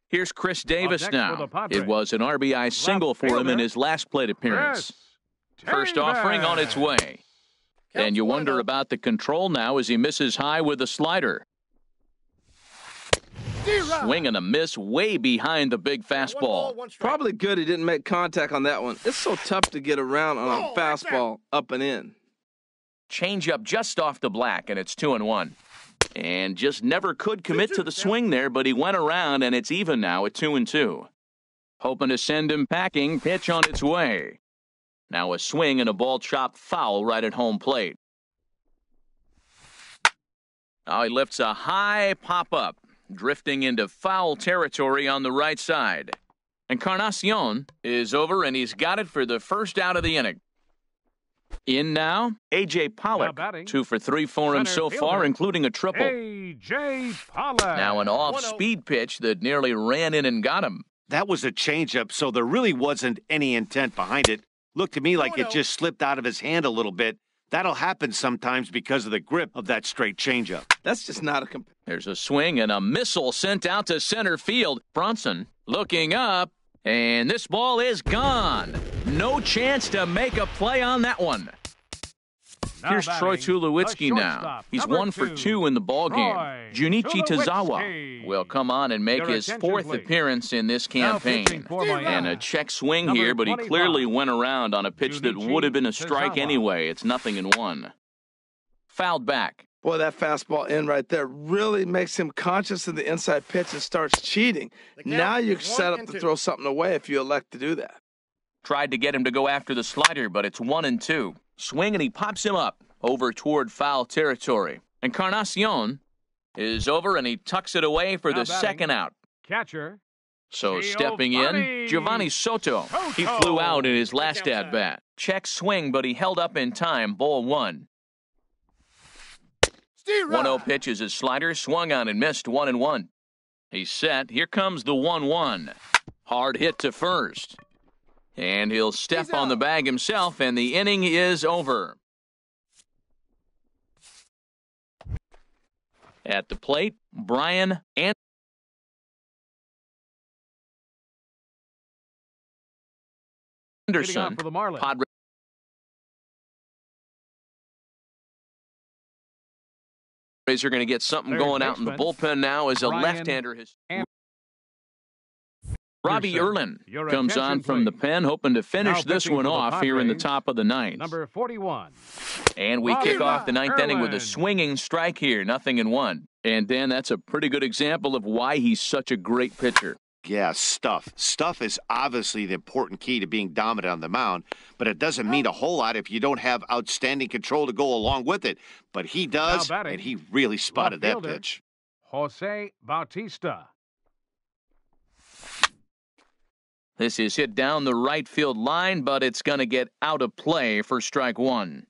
Here's Chris Davis next for now. the Padres. It was an RBI single for him in fielder, his last plate appearance. Chris First Davis. offering on its way. And you wonder about the control now as he misses high with a slider. Swing and a miss way behind the big fastball. Probably good he didn't make contact on that one. It's so tough to get around on a fastball up and in. Changeup just off the black, and it's 2-1. And just never could commit to the swing there, but he went around, and it's even now at 2-2. Hoping to send him packing, pitch on its way. Now a swing and a ball chopped foul right at home plate. Now he lifts a high pop-up, drifting into foul territory on the right side. Encarnacion is over, and he's got it for the first out of the inning. In now, A.J. Pollock, Now batting, 2 for 3 for him center so far, fielder, including a triple. A.J. Pollock. Now an off-speed pitch that nearly ran in and got him. That was a changeup, so there really wasn't any intent behind it. Looked to me like it just slipped out of his hand a little bit. That'll happen sometimes because of the grip of that straight changeup. That's just not a There's a swing and a missile sent out to center field. Bronson looking up, and this ball is gone. No chance to make a play on that one. Here's Troy Tulowitzki now. He's 1 for 2 in the ballgame. Junichi Tozawa will come on and make his 4th appearance in this campaign. And a check swing here, but he clearly went around on a pitch that would have been a strike anyway. It's 0-1. Fouled back. Boy, that fastball in right there really makes him conscious of the inside pitch and starts cheating. Now you're set up to throw something away if you elect to do that. Tried to get him to go after the slider, but it's 1-2. Swing, and he pops him up over toward foul territory. Encarnacion is over, and he tucks it away for the second out. Catcher. So stepping in, Giovanni Soto. He flew out in his last at-bat. Check swing, but he held up in time. Ball 1. 1-0 pitch is his slider, swung on and missed. 1-1. He's set. Here comes the 1-1. Hard hit to first. And he'll step on the bag himself, and the inning is over. At the plate, Brian Anderson. For the Marlins. Padres are going to get something going out in the bullpen now as a left-hander. Robbie Erlin comes on from the pen, hoping to finish this one off here in the top of the ninth. Number 41. And we kick off the ninth inning with a swinging strike here, 0-1. And, Dan, that's a pretty good example of why he's such a great pitcher. Yeah, stuff. Stuff is obviously the important key to being dominant on the mound, but it doesn't mean a whole lot if you don't have outstanding control to go along with it. But he does, and he really spotted that pitch. Jose Bautista. This is hit down the right field line, but it's going to get out of play for strike 1.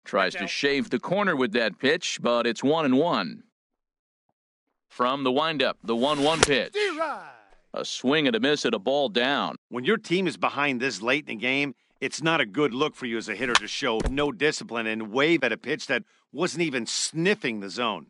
Tries to shave the corner with that pitch, but it's 1-1. From the windup, the 1-1 pitch. A swing and a miss at a ball down. When your team is behind this late in the game, it's not a good look for you as a hitter to show no discipline and wave at a pitch that wasn't even sniffing the zone.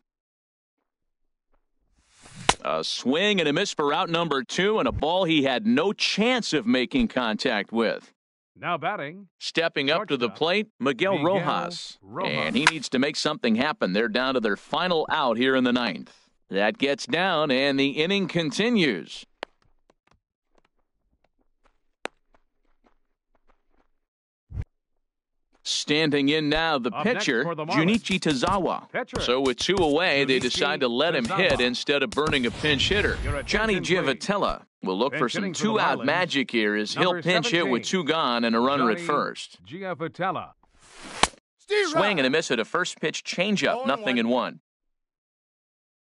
A swing and a miss for out number 2, and a ball he had no chance of making contact with. Now batting. Stepping up to the plate, Miguel Rojas. And he needs to make something happen. They're down to their final out here in the ninth. That gets down, and the inning continues. Standing in now, the pitcher, Junichi Tozawa. So with 2 away, they decide to let him hit instead of burning a pinch hitter. Johnny Giavotella will look for some 2-out magic here as he'll pinch hit with 2 gone and a runner at first. Giavotella. Swing and a miss at a first pitch changeup, 0-1.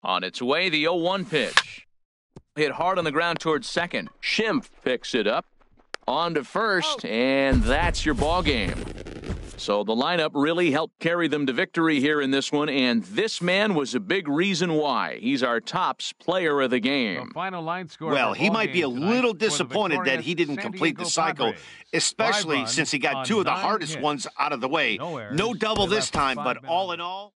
On its way, the 0-1 pitch. Hit hard on the ground towards second. Schimpf picks it up. On to first, and that's your ball game. So the lineup really helped carry them to victory here in this one, and this man was a big reason why. He's our tops player of the game. The final line score. Well, he might be a little disappointed that he didn't complete the cycle, especially since he got 2 of the hardest ones out of the way. No double this time, but all in all,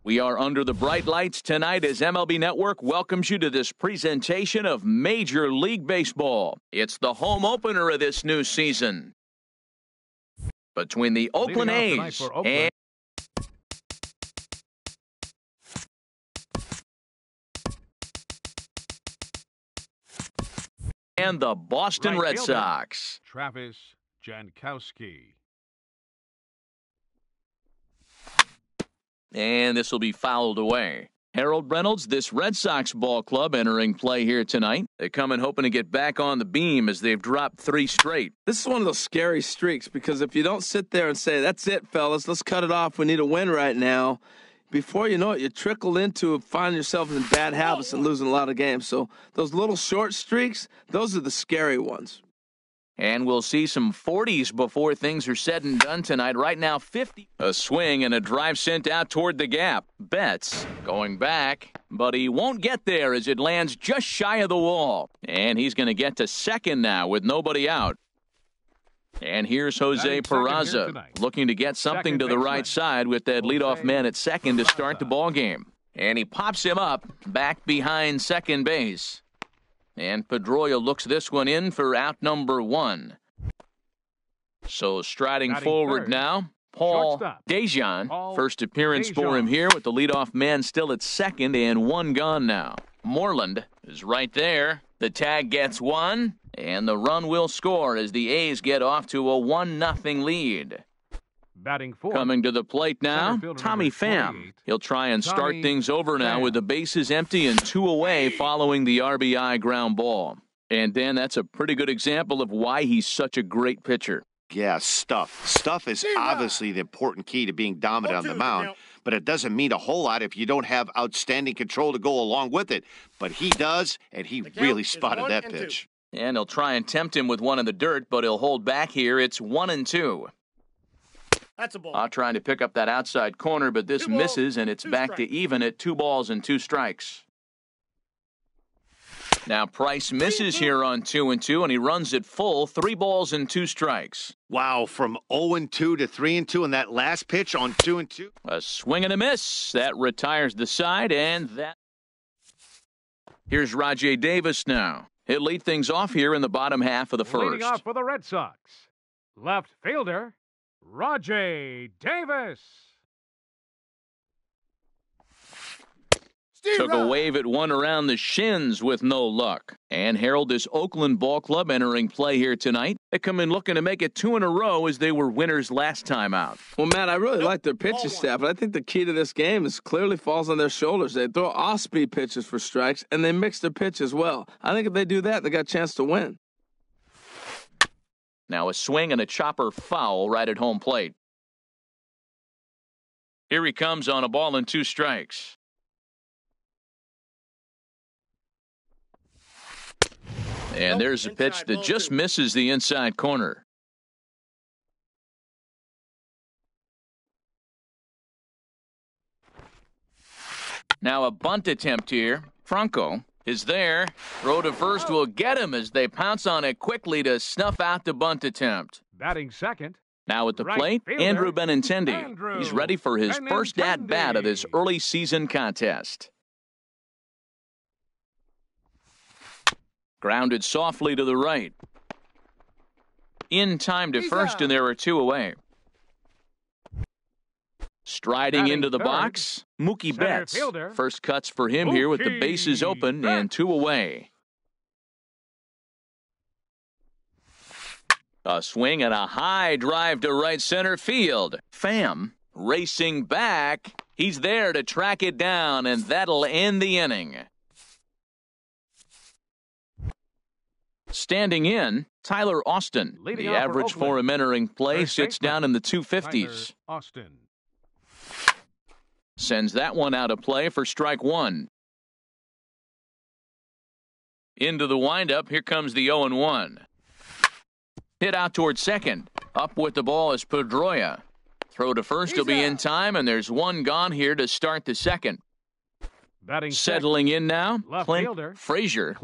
We are under the bright lights tonight as MLB Network welcomes you to this presentation of Major League Baseball. It's the home opener of this new season between the Oakland A's and the Boston Red Sox. Travis Jankowski. And this will be fouled away. Harold Reynolds, this Red Sox ball club entering play here tonight. They come in hoping to get back on the beam as they've dropped 3 straight. This is one of those scary streaks because if you don't sit there and say, that's it, fellas, let's cut it off, we need a win right now, before you know it, you trickle into finding yourself in bad habits and losing a lot of games. So those little short streaks, those are the scary ones. And we'll see some 40s before things are said and done tonight. Right now, 50. A swing and a drive sent out toward the gap. Betts going back, but he won't get there as it lands just shy of the wall. And he's going to get to second now with nobody out. And here's Jose Peraza looking to get something to the right side with that leadoff man at second to start the ball game. And he pops him up back behind second base. And Pedroia looks this one in for out number 1. So striding forward now, Paul Dejan. First appearance for him here with the leadoff man still at second and 1 gone now. Moreland is right there. The tag gets 1, and the run will score as the A's get off to a 1-0 lead. Batting 4. Coming to the plate now, Tommy Pham. He'll try and start things over now with the bases empty and 2 away following the RBI ground ball. And, Dan, that's a pretty good example of why he's such a great pitcher. Yeah, stuff. Stuff is obviously the important key to being dominant on the mound, but it doesn't mean a whole lot if you don't have outstanding control to go along with it. But he does, and he really spotted that pitch. And he'll try and tempt him with one in the dirt, but he'll hold back here. It's 1-2. That's a ball. Trying to pick up that outside corner, but this misses, and it's back to even at 2 balls and 2 strikes. Now Price misses here on 2-2, and he runs it full, 3 balls and 2 strikes. Wow, from 0-2 to 3-2, and that last pitch on 2-2. A swing and a miss. That retires the side, and that. Here's Rajai Davis now. He'll lead things off here in the bottom half of the first. Leading off for the Red Sox, left fielder, Rajai Davis. Took a wave at one around the shins with no luck. And Harold, this Oakland ball club entering play here tonight. They come in looking to make it 2 in a row as they were winners last time out. Well, Matt, I really like their pitching staff, but I think the key to this game is clearly falls on their shoulders. They throw off-speed pitches for strikes, and they mix their pitch as well. I think if they do that, they got a chance to win. Now a swing and a chopper foul right at home plate. Here he comes on a ball and 2 strikes. And there's a pitch that just misses the inside corner. Now a bunt attempt here. Franco is there. Throw to first will get him as they pounce on it quickly to snuff out the bunt attempt. Batting second. Now at the plate, Andrew Benintendi. He's ready for his first at-bat of this early season contest. Grounded softly to the right. In time to first, and there are 2 away. Striding into the box, Mookie Betts. First cuts for him here with the bases open and 2 away. A swing and a high drive to right center field. Pham racing back. He's there to track it down, and that'll end the inning. Standing in, Tyler Austin. The average for him entering play sits down in the 250s. Austin sends that one out of play for strike 1. Into the windup, here comes the 0-1. Hit out toward second. Up with the ball is Pedroia. Throw to first will be in time, and there's 1 gone here to start the second. Batting settling in now, Clint Frazier.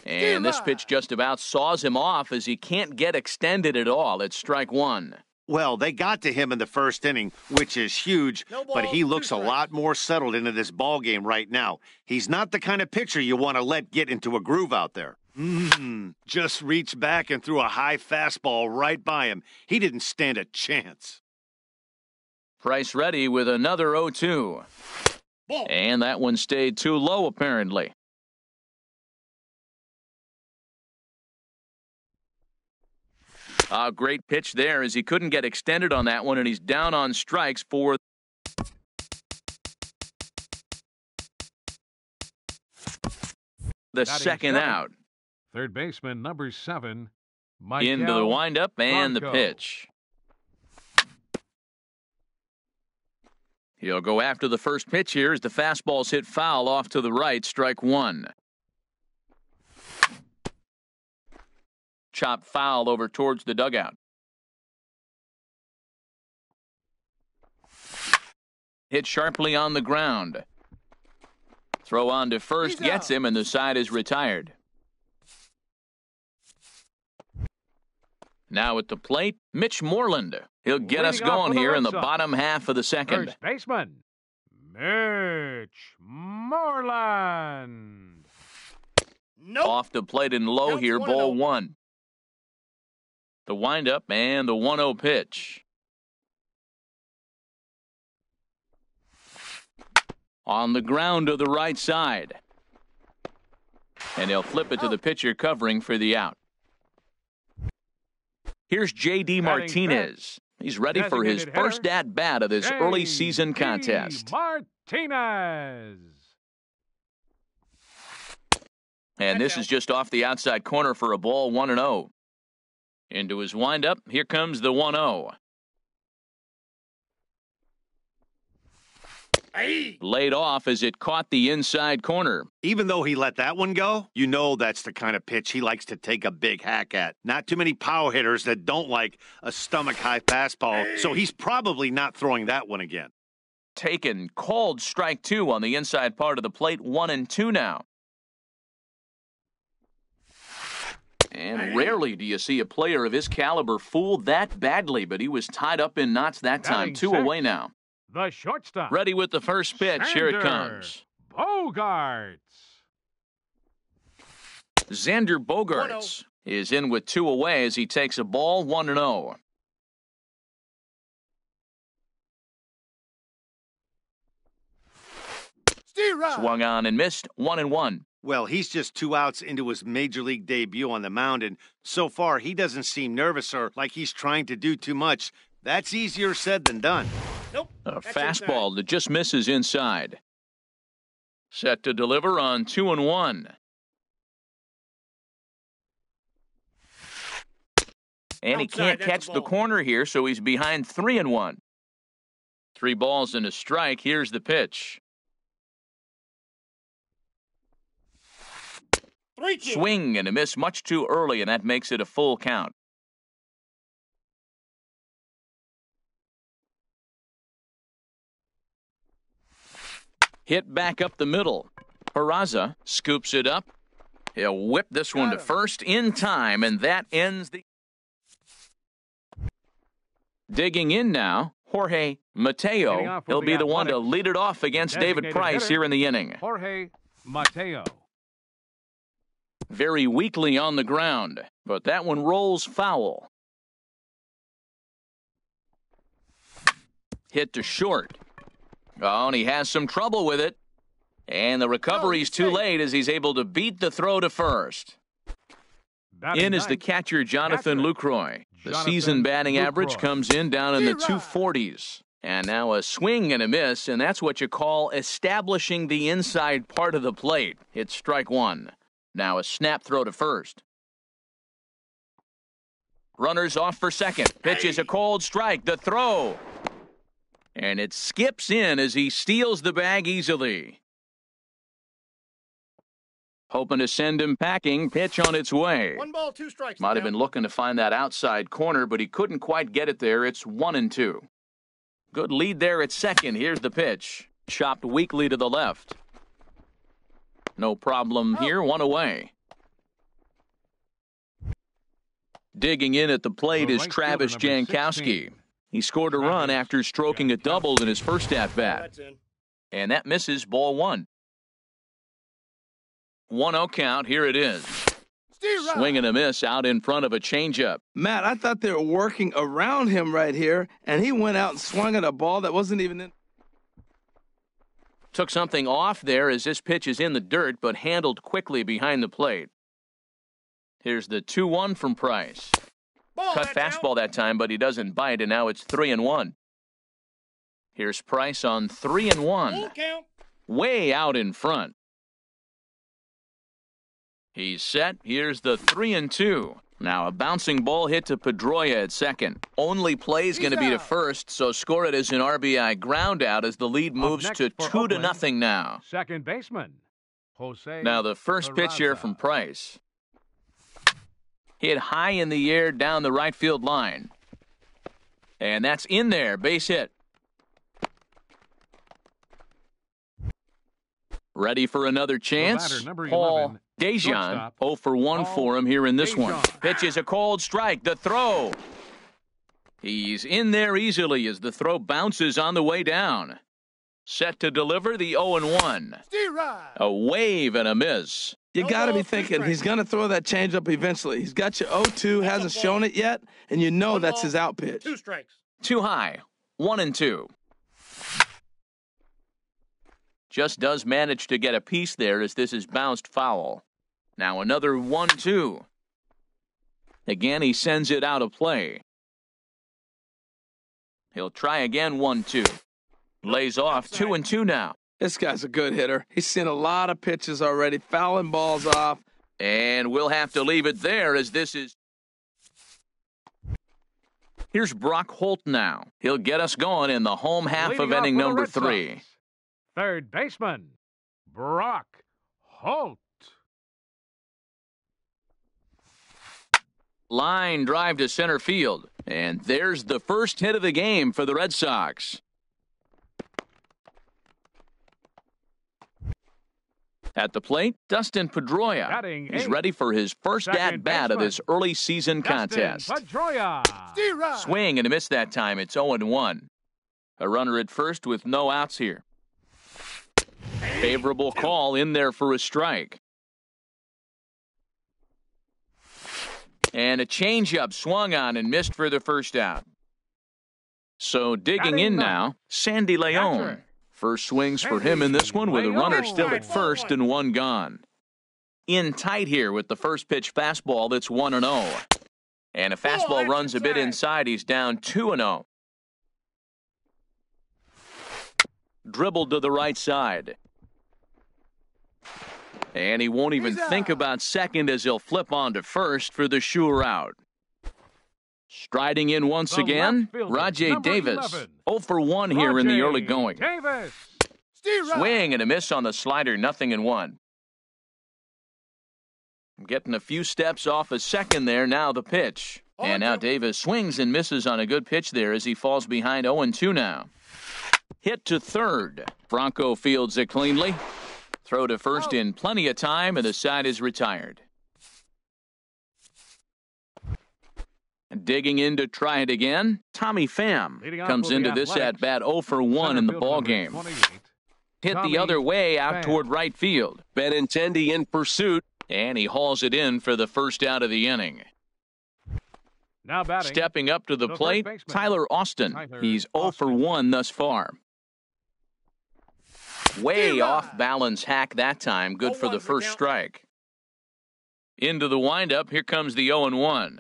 And this pitch just about saws him off as he can't get extended at all. It's strike 1. Well, they got to him in the first inning, which is huge, but he looks a lot more settled into this ball game right now. He's not the kind of pitcher you want to let get into a groove out there. Just reached back and threw a high fastball right by him. He didn't stand a chance. Price ready with another 0-2. And that one stayed too low, apparently. A great pitch there as he couldn't get extended on that one, and he's down on strikes for the second out. Third baseman, number 7, Mike. Into the windup and the pitch. He'll go after the first pitch here as the fastball's hit foul off to the right, strike one. Chop foul over towards the dugout. Hit sharply on the ground. Throw on to first gets him, and the side is retired. Now at the plate, Mitch Moreland. He'll get us going here in the bottom half of the second. First baseman, Mitch Moreland. Nope. Off the plate and low here, ball one. The windup and the 1-0 pitch. On the ground to the right side. And he'll flip it to the pitcher covering for the out. Here's J.D. Martinez. He's ready for his first at-bat of this early season contest. Martinez. And this is just off the outside corner for a ball, 1-0. Into his windup, here comes the 1-0. Laid off as it caught the inside corner. Even though he let that one go, you know that's the kind of pitch he likes to take a big hack at. Not too many power hitters that don't like a stomach-high fastball, so he's probably not throwing that one again. Taken, called strike two on the inside part of the plate, 1-2 now. And rarely do you see a player of his caliber fooled that badly, but he was tied up in knots that time. 2 away now. The shortstop. Ready with the first pitch. Here it comes. Bogaerts. Xander Bogaerts is in with 2 away as he takes a ball, 1-0. Swung on and missed, 1-1. Well, he's just 2 outs into his major league debut on the mound, and so far he doesn't seem nervous or like he's trying to do too much. That's easier said than done. Nope. A fastball that just misses inside. Set to deliver on 2-1. And he can't catch the corner here, so he's behind 3-1. 3 balls and a strike. Here's the pitch. 3-2. Swing and a miss much too early, and that makes it a full count. Hit back up the middle. Peraza scoops it up. He'll whip this one to first in time, and that ends the... Digging in now, Jorge Mateo. He'll be the one to lead it off against David Price here in the inning. Jorge Mateo. Very weakly on the ground, but that one rolls foul. Hit to short. Oh, and he has some trouble with it. And the recovery's too late as he's able to beat the throw to first. In is the catcher, Jonathan Lucroy. The season batting average comes in down in the 240s. And now a swing and a miss, and that's what you call establishing the inside part of the plate. It's strike one. Now a snap throw to first. Runners off for second. Pitch is a cold strike. The throw. And it skips in as he steals the bag easily. Hoping to send him packing. Pitch on its way. 1 ball, 2 strikes. Might have been looking to find that outside corner, but he couldn't quite get it there. It's 1-2. Good lead there at second. Here's the pitch. Chopped weakly to the left. No problem here. 1 away. Digging in at the plate The is right Travis fielder, number Jankowski. 16. He scored a run Travis after stroking a double in his first at-bat. That's in. And that misses ball one. 1-0 count. Here it is. Swing and a miss out in front of a changeup. Matt, I thought they were working around him right here, and he went out and swung at a ball that wasn't even in. Took something off there as this pitch is in the dirt, but handled quickly behind the plate. Here's the 2-1 from Price. Ball, Cut fastball that time, but he doesn't bite, and now it's 3-1. Here's Price on 3-1. Full count. Way out in front. He's set. Here's the 3-2. Now a bouncing ball hit to Pedroia at second. Only play's going to be to first, so score it as an RBI ground out as the lead moves next to for 2-0 Oakland, now. Second baseman, Jose. Now the first pitch here Peraza. from Price. Hit high in the air down the right field line. And that's in there. Base hit. Ready for another chance? batter, number Paul 11, Dejan, shortstop, 0 for 1 Paul for him here in this one. Dejan. Pitch is a cold strike. The throw. He's in there easily as the throw bounces on the way down. Set to deliver the 0-1. A wave and a miss. You No got to ball, be two thinking strikes. he's going to throw that changeup eventually. He's got you 0-2, hasn't ball. shown it yet, and you know One that's ball, his out pitch. 2 strikes. Too high. 1-2. Just does manage to get a piece there as this is bounced foul. Now another 1-2. Again, he sends it out of play. He'll try again 1-2. Lays off 2-2 now. This guy's a good hitter. He's seen a lot of pitches already, fouling balls off. And we'll have to leave it there as this is. Here's Brock Holt now. He'll get us going in the home half Leading of off inning for the number Red 3. Sox, third baseman, Brock Holt. Line drive to center field. And there's the first hit of the game for the Red Sox. At the plate, Dustin Pedroia. Batting He's eighth. ready for his first Second at-bat of baseman, this early season contest. Dustin Pedroia. Swing and a miss that time. It's 0-1. A runner at first with no outs here. Favorable call in there for a strike. And a changeup swung on and missed for the first out. So digging in now, Sandy Leon. Catcher. First swings for him in this one with a runner still at first and one gone. In tight here with the first pitch fastball that's 1-0. And a fastball runs a bit inside. He's down 2-0. Dribbled to the right side. And he won't even think about second as he'll flip on to first for the sure out. Striding in once The again, left fielder, Rajay number Davis. 11. 0 for 1 here in the Rajay early going. Davis. Swing and a miss on the slider, 0-1. Getting a few steps off a second there, now the pitch. And now Davis swings and misses on a good pitch there as he falls behind 0-2 now. Hit to third. Bronco fields it cleanly. Throw to first in plenty of time, and the side is retired. Digging in to try it again, Tommy Pham Leading off comes for the into this Athletics, at-bat 0 for 1 in the Center ball fielder game. number 28. Hit Tommy the other way out Pham. toward right field. Benintendi in pursuit. And he hauls it in for the first out of the inning. Now batting. Stepping up to the the plate, first baseman, Tyler Austin. Tyler He's 0 for Austin. 1 thus far. Way off balance hack that time. Good for the 0-1 for first count. strike. Into the windup. Here comes the 0-1.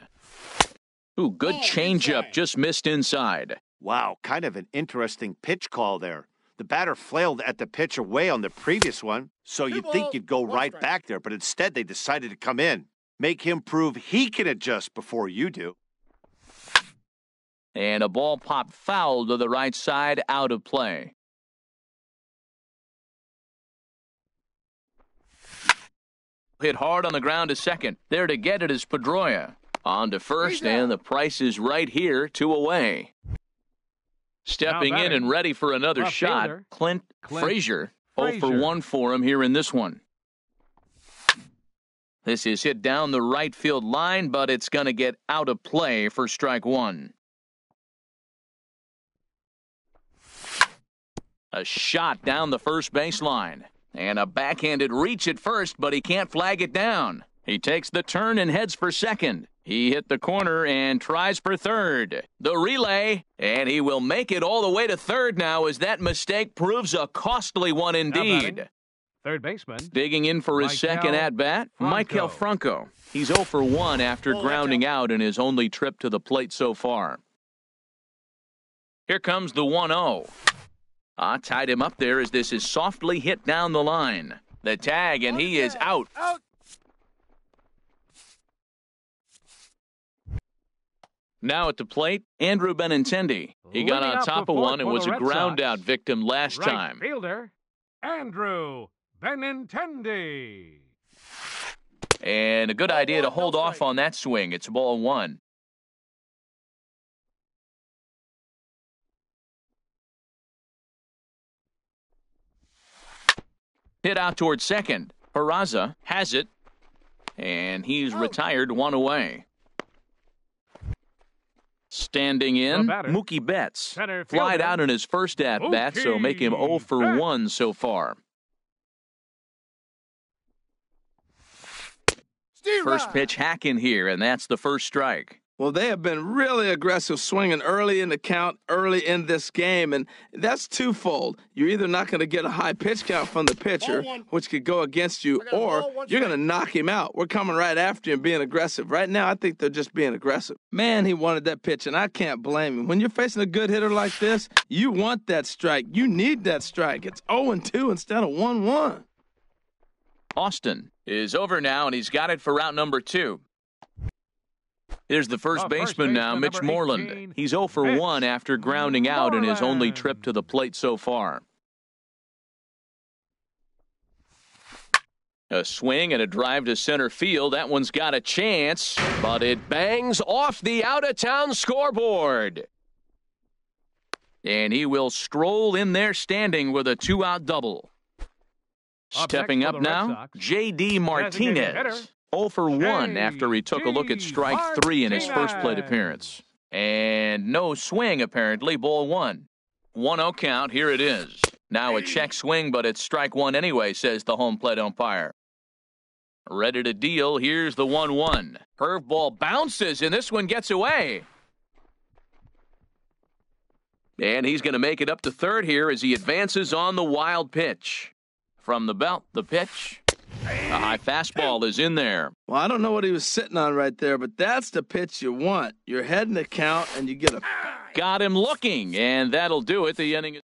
Ooh, good Ball changeup. inside. Just missed inside. Wow, kind of an interesting pitch call there. The batter flailed at the pitch away on the previous one, so you'd think balls, you'd go 1 right strike. back there, but instead they decided to come in. Make him prove he can adjust before you do. And a ball popped foul to the right side, out of play. Hit hard on the ground to second. There to get it is Pedroia. On to first, and the Price is right here, 2 away. Stepping in batting, and ready for another left shot, fielder, Clint Clint Frazier. 0 for Frazier. 1 for him here in this one. This is hit down the right field line, but it's going to get out of play for strike one. A shot down the first baseline. And a backhanded reach at first, but he can't flag it down. He takes the turn and heads for second. He hit the corner and tries for third. The relay, and he will make it all the way to third now as that mistake proves a costly one indeed. Third baseman. Digging in for his second at-bat, Maikel Franco. He's 0 for 1 after grounding out in his only trip to the plate so far. Here comes the 1-0. Tied him up there as this is softly hit down the line. The tag, and he is out. Now at the plate, Andrew Benintendi. He got on top of one and was a ground-out victim last time. Right fielder, Andrew Benintendi. And a good idea to hold off on that swing. It's ball one. Hit out towards second. Peraza has it, and he's retired, one away. Standing in, Mookie Betts. Flied out in his first at-bat, so make him 0 for 1 so far. First pitch hack in here, and that's the first strike. Well, they have been really aggressive swinging early in the count, early in this game, and that's twofold. You're either not going to get a high pitch count from the pitcher, which could go against you, or you're going to knock him out. We're coming right after you and being aggressive. Right now, I think they're just being aggressive. Man, he wanted that pitch, and I can't blame him. When you're facing a good hitter like this, you want that strike. You need that strike. It's 0-2 instead of 1-1. Austin is over now, and he's got it for route number 2. Here's the first baseman now, Mitch Moreland. He's 0 for 1 after grounding out in his only trip to the plate so far. A swing and a drive to center field. That one's got a chance, but it bangs off the out-of-town scoreboard. And he will stroll in there standing with a 2-out double. Stepping up now, J.D. Martinez. 0 for 1 after he took a look at strike 3 in his first plate appearance. And no swing, apparently, ball 1. 1-0 count, here it is. Now a check swing, but it's strike 1 anyway, says the home plate umpire. Ready to deal, here's the 1-1. Curveball bounces, and this one gets away. And he's going to make it up to third here as he advances on the wild pitch. From the belt, the pitch. A high fastball is in there. Well, I don't know what he was sitting on right there, but that's the pitch you want. You're heading the count, and you get a... Got him looking, and that'll do it. The inning is...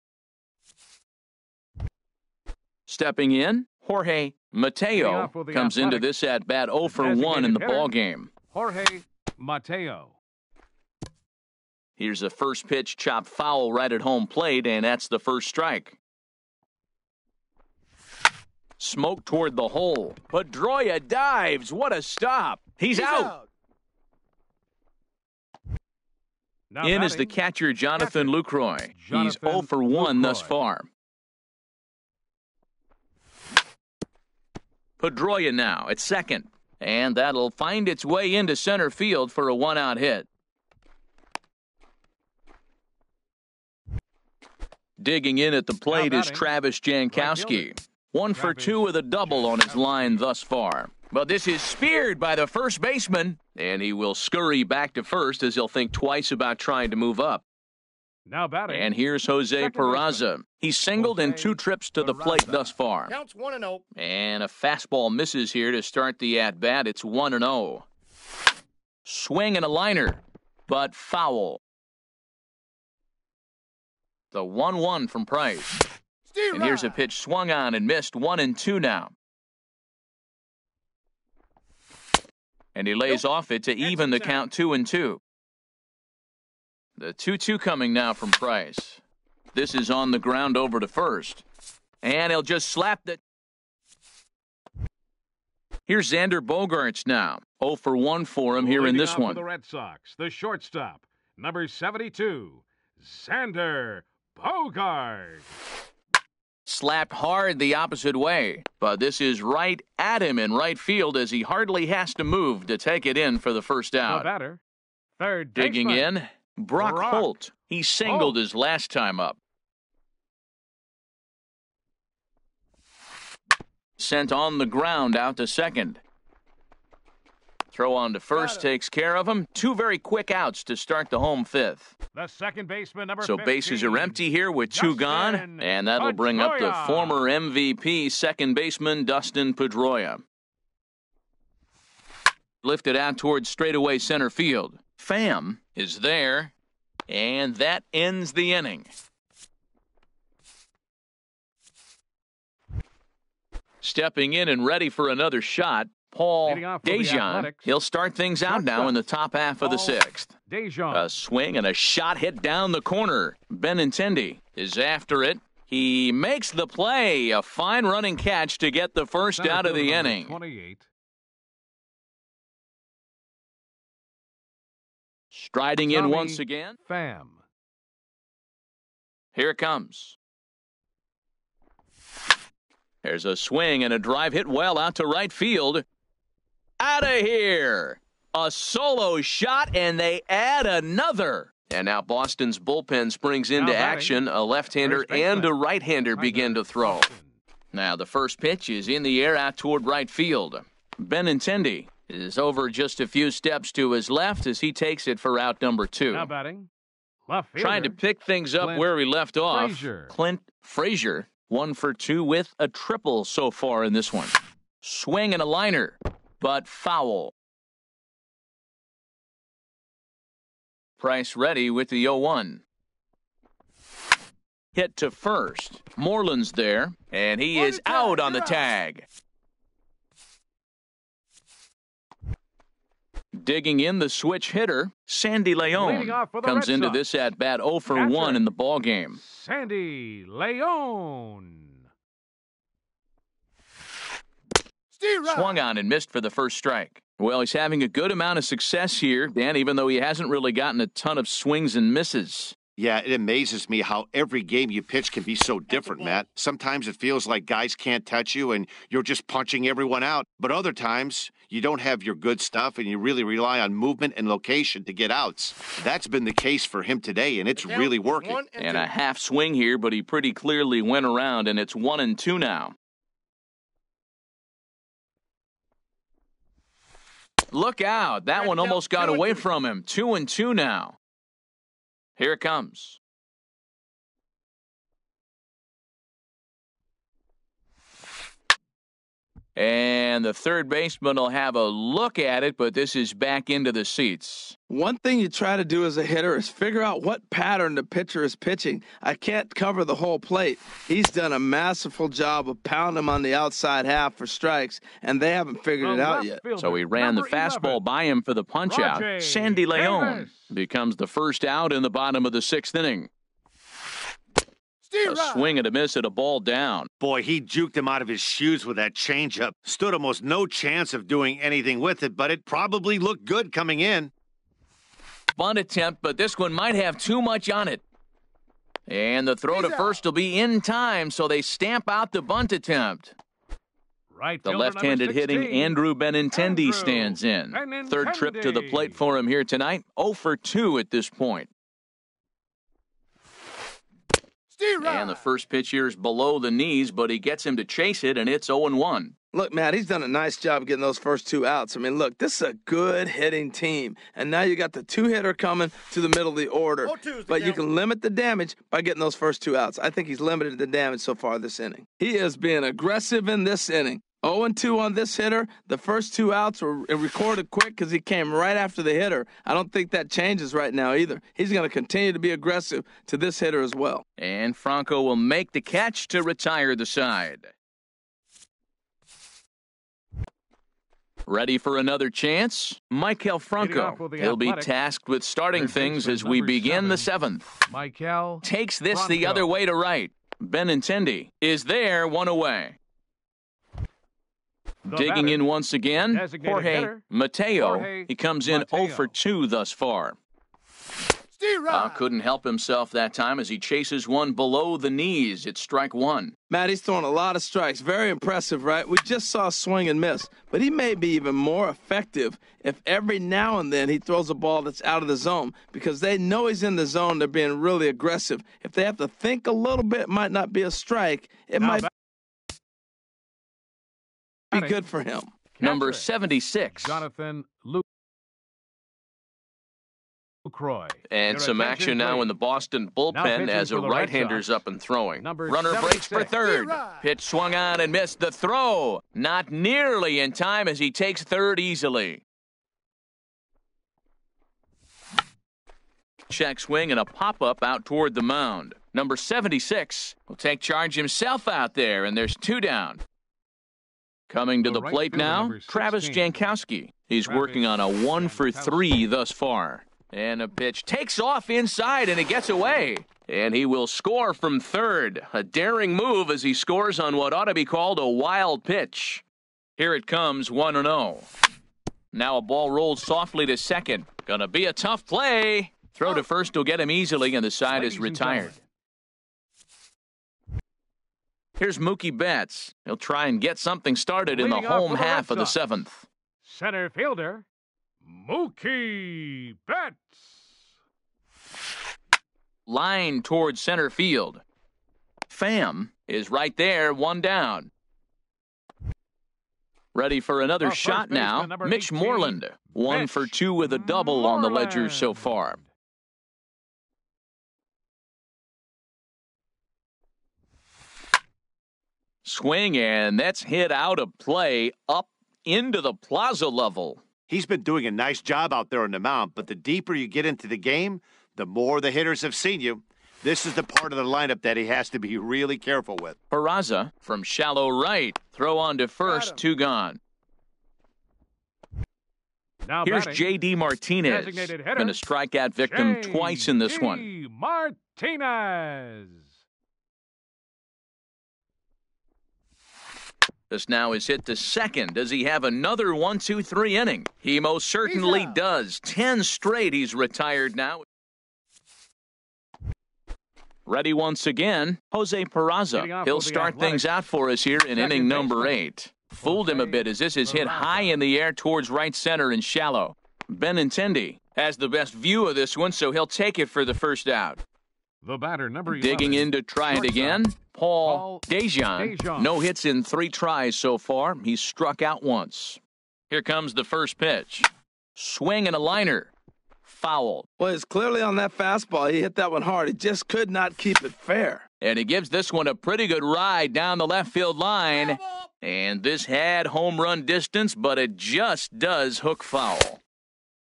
Stepping in, Jorge Mateo comes into this at-bat 0 for 1 in the ballgame. Jorge Mateo. Here's a first pitch chopped foul right at home plate, and that's the first strike. Smoke toward the hole. Pedroia dives. What a stop. He's out. In is the catcher, Jonathan Lucroy. He's 0 for 1 thus far. Pedroia now at second. And that'll find its way into center field for a 1-out hit. Digging in at the plate is Travis Jankowski. 1 for 2 with a double on his line thus far. But this is speared by the first baseman, and he will scurry back to first as he'll think twice about trying to move up. Now batting. And here's Jose Peraza. He's singled in 2 trips to the plate thus far. Counts 1-0. And a fastball misses here to start the at-bat. It's 1-0. Swing and a liner, but foul. The 1-1 from Price. And here's a pitch swung on and missed. 1-2 now. And he lays off it to even the count 2-2. The 2-2 coming now from Price. This is on the ground over to first. And he'll just slap the... Here's Xander Bogaerts now. 0 for 1 for him here in this one. For the Red Sox, the shortstop, number 72, Xander Bogaerts. Slapped hard the opposite way, but this is right at him in right field as he hardly has to move to take it in for the first The out. batter, third Digging baseman. in, Brock Brock Holt. He singled Holt. his last time up. Sent on the ground out to second. Throw on to first takes care of him. 2 very quick outs to start the home 5th. The second baseman, number So 15. bases are empty here with 2 gone, Dustin and that'll bring up the Pedroia. former MVP second baseman Dustin Pedroia. Lifted out towards straightaway center field. Pham is there, and that ends the inning. Stepping in and ready for another shot, Paul Leading off for the Dejan. Athletics. He'll start things out now in the top half of the Paul 6th. Dejan. A swing and a shot hit down the corner. Benintendi is after it. He makes the play. A fine running catch to get the first Center out of the fielder, number inning. 28. Striding in Tommy once again. Pham. Here it comes. There's a swing and a drive hit well out to right field. Out of here. A solo shot, and they add another. And now Boston's bullpen springs into Now batting, action. A left-hander first baseman, and a right-hander begin to throw. Boston. Now the first pitch is in the air out toward right field. Benintendi is over just a few steps to his left as he takes it for out number 2. Now batting, left fielder. Trying to pick things up Clint where we left off. Frazier. Clint Frazier, 1 for 2 with a triple so far in this one. Swing and a liner, but foul. Price ready with the 0-1. Hit to first. Moreland's there, and he is out on the tag. Digging in the switch hitter, Sandy Leon Leading off for the comes Red into Sox. this at bat 0 for Catcher. 1 in the ball game. Sandy Leon. Steve Ross. Swung on and missed for the first strike. Well, he's having a good amount of success here, Dan, even though he hasn't really gotten a ton of swings and misses. Yeah, it amazes me how every game you pitch can be so different, Matt. Sometimes it feels like guys can't touch you and you're just punching everyone out. But other times, you don't have your good stuff and you really rely on movement and location to get outs. That's been the case for him today, and it's really working. 1 and And 2. a half swing here, but he pretty clearly went around, and it's 1-2 now. Look out. That one almost got away from him. 2-2 now. Here it comes. And the third baseman will have a look at it, but this is back into the seats. One thing you try to do as a hitter is figure out what pattern the pitcher is pitching. I can't cover the whole plate. He's done a masterful job of pounding him on the outside half for strikes, and they haven't figured it out yet. So he ran the fastball by him for the punch-out. Rajay Sandy Leon Davis. becomes the first out in the bottom of the 6th inning. Steve A Ross. swing and a miss at a ball down. Boy, he juked him out of his shoes with that changeup. Stood almost no chance of doing anything with it, but it probably looked good coming in. Bunt attempt, but this one might have too much on it. And the throw to He's first will be in time, so they stamp out the bunt attempt. Right The fielder, left-handed number hitting 16. Andrew Benintendi Andrew stands in. Third trip to the Benintendi. plate for him here tonight. 0 for 2 at this point. Steve Ross. And the first pitch here is below the knees, but he gets him to chase it, and it's 0-1. Look, Matt, he's done a nice job getting those first 2 outs. I mean, look, this is a good hitting team. And now you got the 2-hitter coming to the middle of the order. 0-2 is the But you count. can limit the damage by getting those first 2 outs. I think he's limited the damage so far this inning. He is being aggressive in this inning. 0-2 on this hitter. The first 2 outs were recorded quick because he came right after the hitter. I don't think that changes right now either. He's going to continue to be aggressive to this hitter as well. And Franco will make the catch to retire the side. Ready for another chance? Michael off Franco. with the He'll be Athletics. tasked with starting Third things baseman, as we number begin the 7. 7th. Michael Takes this the Franco. other way to right. Benintendi is there, 1 away. The Digging batter, in once again, designated Jorge hitter, Mateo. Jorge He comes in 0 Mateo. for 2 thus far. Couldn't help himself that time as he chases one below the knees. It's strike one. Matt, he's throwing a lot of strikes. Very impressive, right? We just saw a swing and miss. But he may be even more effective if every now and then he throws a ball that's out of the zone because they know he's in the zone. They're being really aggressive. If they have to think a little bit, it might not be a strike. It might be good for him. Number 76. Jonathan Lucroy. And some action now in the Boston bullpen as a right-hander's up and throwing. Runner breaks for third. Pitch swung on and missed the throw. Not nearly in time as he takes third easily. Check swing and a pop-up out toward the mound. Number 76 will take charge himself out there, and there's two down. Coming to the plate now, Travis Jankowski. He's working on a 1-for-3 thus far. And a pitch takes off inside, and it gets away. And he will score from third. A daring move as he scores on what ought to be called a wild pitch. Here it comes, 1-0. Now a ball rolls softly to second. Gonna be a tough play. Throw to first will get him easily, and the side is retired. Here's Mookie Betts. He'll try and get something started in the home half of the seventh. Center fielder, Mookie Betts. Line towards center field. Pham is right there, one down. Ready for another shot now. Mitch Moreland, 1 for 2 with a double on the ledger so far. Swing, and that's hit out of play up into the plaza level. He's been doing a nice job out there on the mound, but the deeper you get into the game, the more the hitters have seen you. This is the part of the lineup that he has to be really careful with. Peraza from shallow right. Throw on to first, two gone. Now here's batting, J.D. Martinez. Been a strikeout victim twice in this one. Martinez. This now is hit to second. Does he have another 1-2-3 inning? He most certainly does. 10 straight he's retired now. Ready once again, Jose Peraza. He'll start things out for us here in inning number 8. Fooled him a bit as this is hit high in the air towards right center and shallow. Benintendi has the best view of this one, so he'll take it for the first out. The batter, number 11. Digging in to try it again, Paul DeJong. No hits in 3 tries so far. He's struck out once. Here comes the first pitch. Swing and a liner. Foul. Well, it's clearly on that fastball. He hit that one hard. He just could not keep it fair. And he gives this one a pretty good ride down the left field line. And this had home run distance, but it just does hook foul.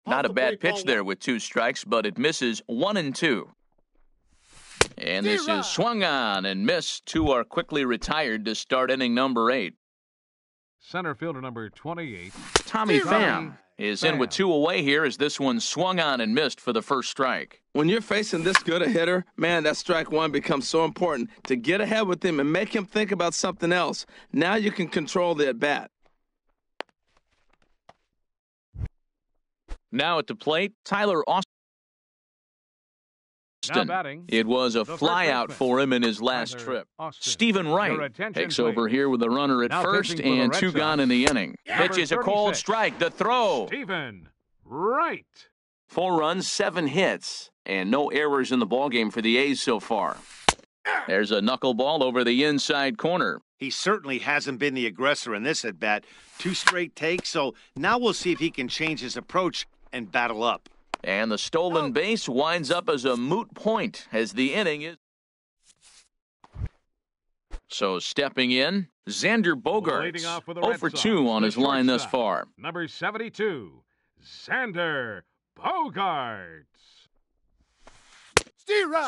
Not a bad pitch there with 2 strikes, but it misses 1-2. And this is swung on and missed. 2 are quickly retired to start inning number 8. Center fielder number 28. Tommy Pham is in with 2 away here as this one swung on and missed for the first strike. When you're facing this good a hitter, man, that strike one becomes so important to get ahead with him and make him think about something else. Now you can control the at-bat. Now at the plate, Tyler Austin. It was a flyout for him in his last trip. Stephen Wright takes over here with a runner at first and 2 gone in the inning. Pitch is a cold strike. The throw. Stephen Wright. 4 runs, 7 hits, and no errors in the ballgame for the A's so far. There's a knuckleball over the inside corner. He certainly hasn't been the aggressor in this at-bat. 2 straight takes, so now we'll see if he can change his approach and battle up. And the stolen base winds up as a moot point as the inning is. So stepping in, Xander Bogaerts, 0 for 2 on his line thus far. Number 72, Xander Bogaerts.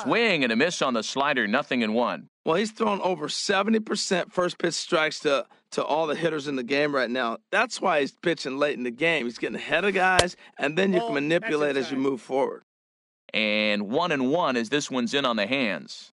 Swing and a miss on the slider, 0-1. Well, he's thrown over 70% first pitch strikes to all the hitters in the game right now. That's why he's pitching late in the game. He's getting ahead of guys, and then you can manipulate as you move forward. And 1-1 as this one's in on the hands.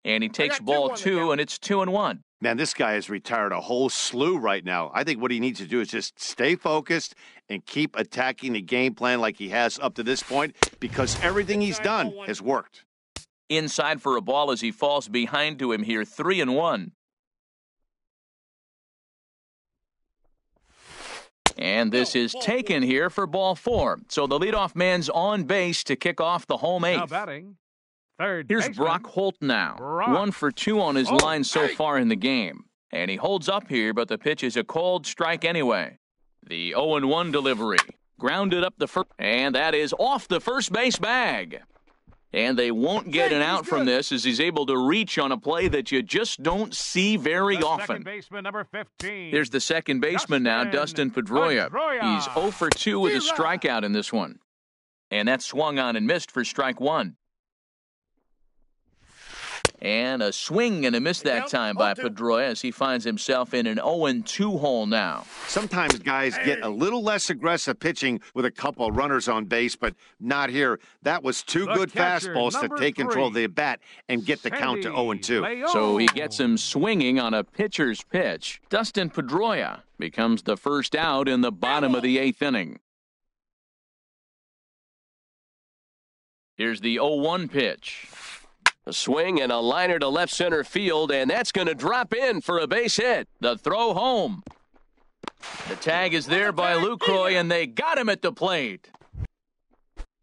And he takes ball 2, and it's 2-1. Man, this guy has retired a whole slew right now. I think what he needs to do is just stay focused and keep attacking the game plan like he has up to this point, because everything he's done has worked. Inside for a ball as he falls behind to him here, 3-1. And this is taken here for ball 4. So the leadoff man's on base to kick off the home Now eighth. batting, third Here's baseman, Brock Holt now. Brock. 1 for 2 on his line so far in the game. And he holds up here, but the pitch is a cold strike anyway. The 0-1 delivery. Grounded up the first, and that is off the first base bag. And they won't get an out from this as he's able to reach on a play that you just don't see very the often. second baseman, number 15. Here's the second baseman now, Dustin Pedroia. He's 0 for 2 with a strikeout in this one. And that swung on and missed for strike 1. And a swing and a miss that time by Pedroia as he finds himself in an 0-2 hole now. Sometimes guys get a little less aggressive pitching with a couple of runners on base, but not here. That was two The good catcher, fastballs to number take control of 3, the bat and get the count to 0-2. Leon. So he gets him swinging on a pitcher's pitch. Dustin Pedroia becomes the first out in the bottom of the 8th inning. Here's the 0-1 pitch. A swing and a liner to left center field, and that's going to drop in for a base hit. The throw home. The tag is there by Lucroy, and they got him at the plate.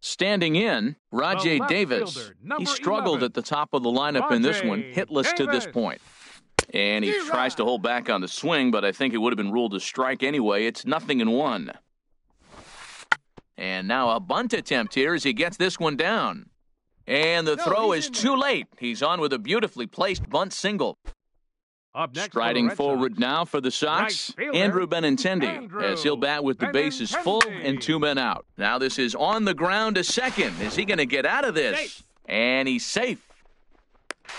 Standing in, Rajay left Davis. fielder, He number struggled 11. at the top of the lineup in this one, Rajay hitless to this Davis. point. And he tries to hold back on the swing, but I think it would have been ruled a strike anyway. It's 0-1. And now a bunt attempt here as he gets this one down. And the throw is too late. He's on with a beautifully placed bunt single. Up next for the Striding Red forward Sox. now for the Sox, Right fielder, Andrew Benintendi, Andrew as he'll bat with the bases full and 2 men out. Now this is on the ground to second. Is he going to get out of this? And he's safe.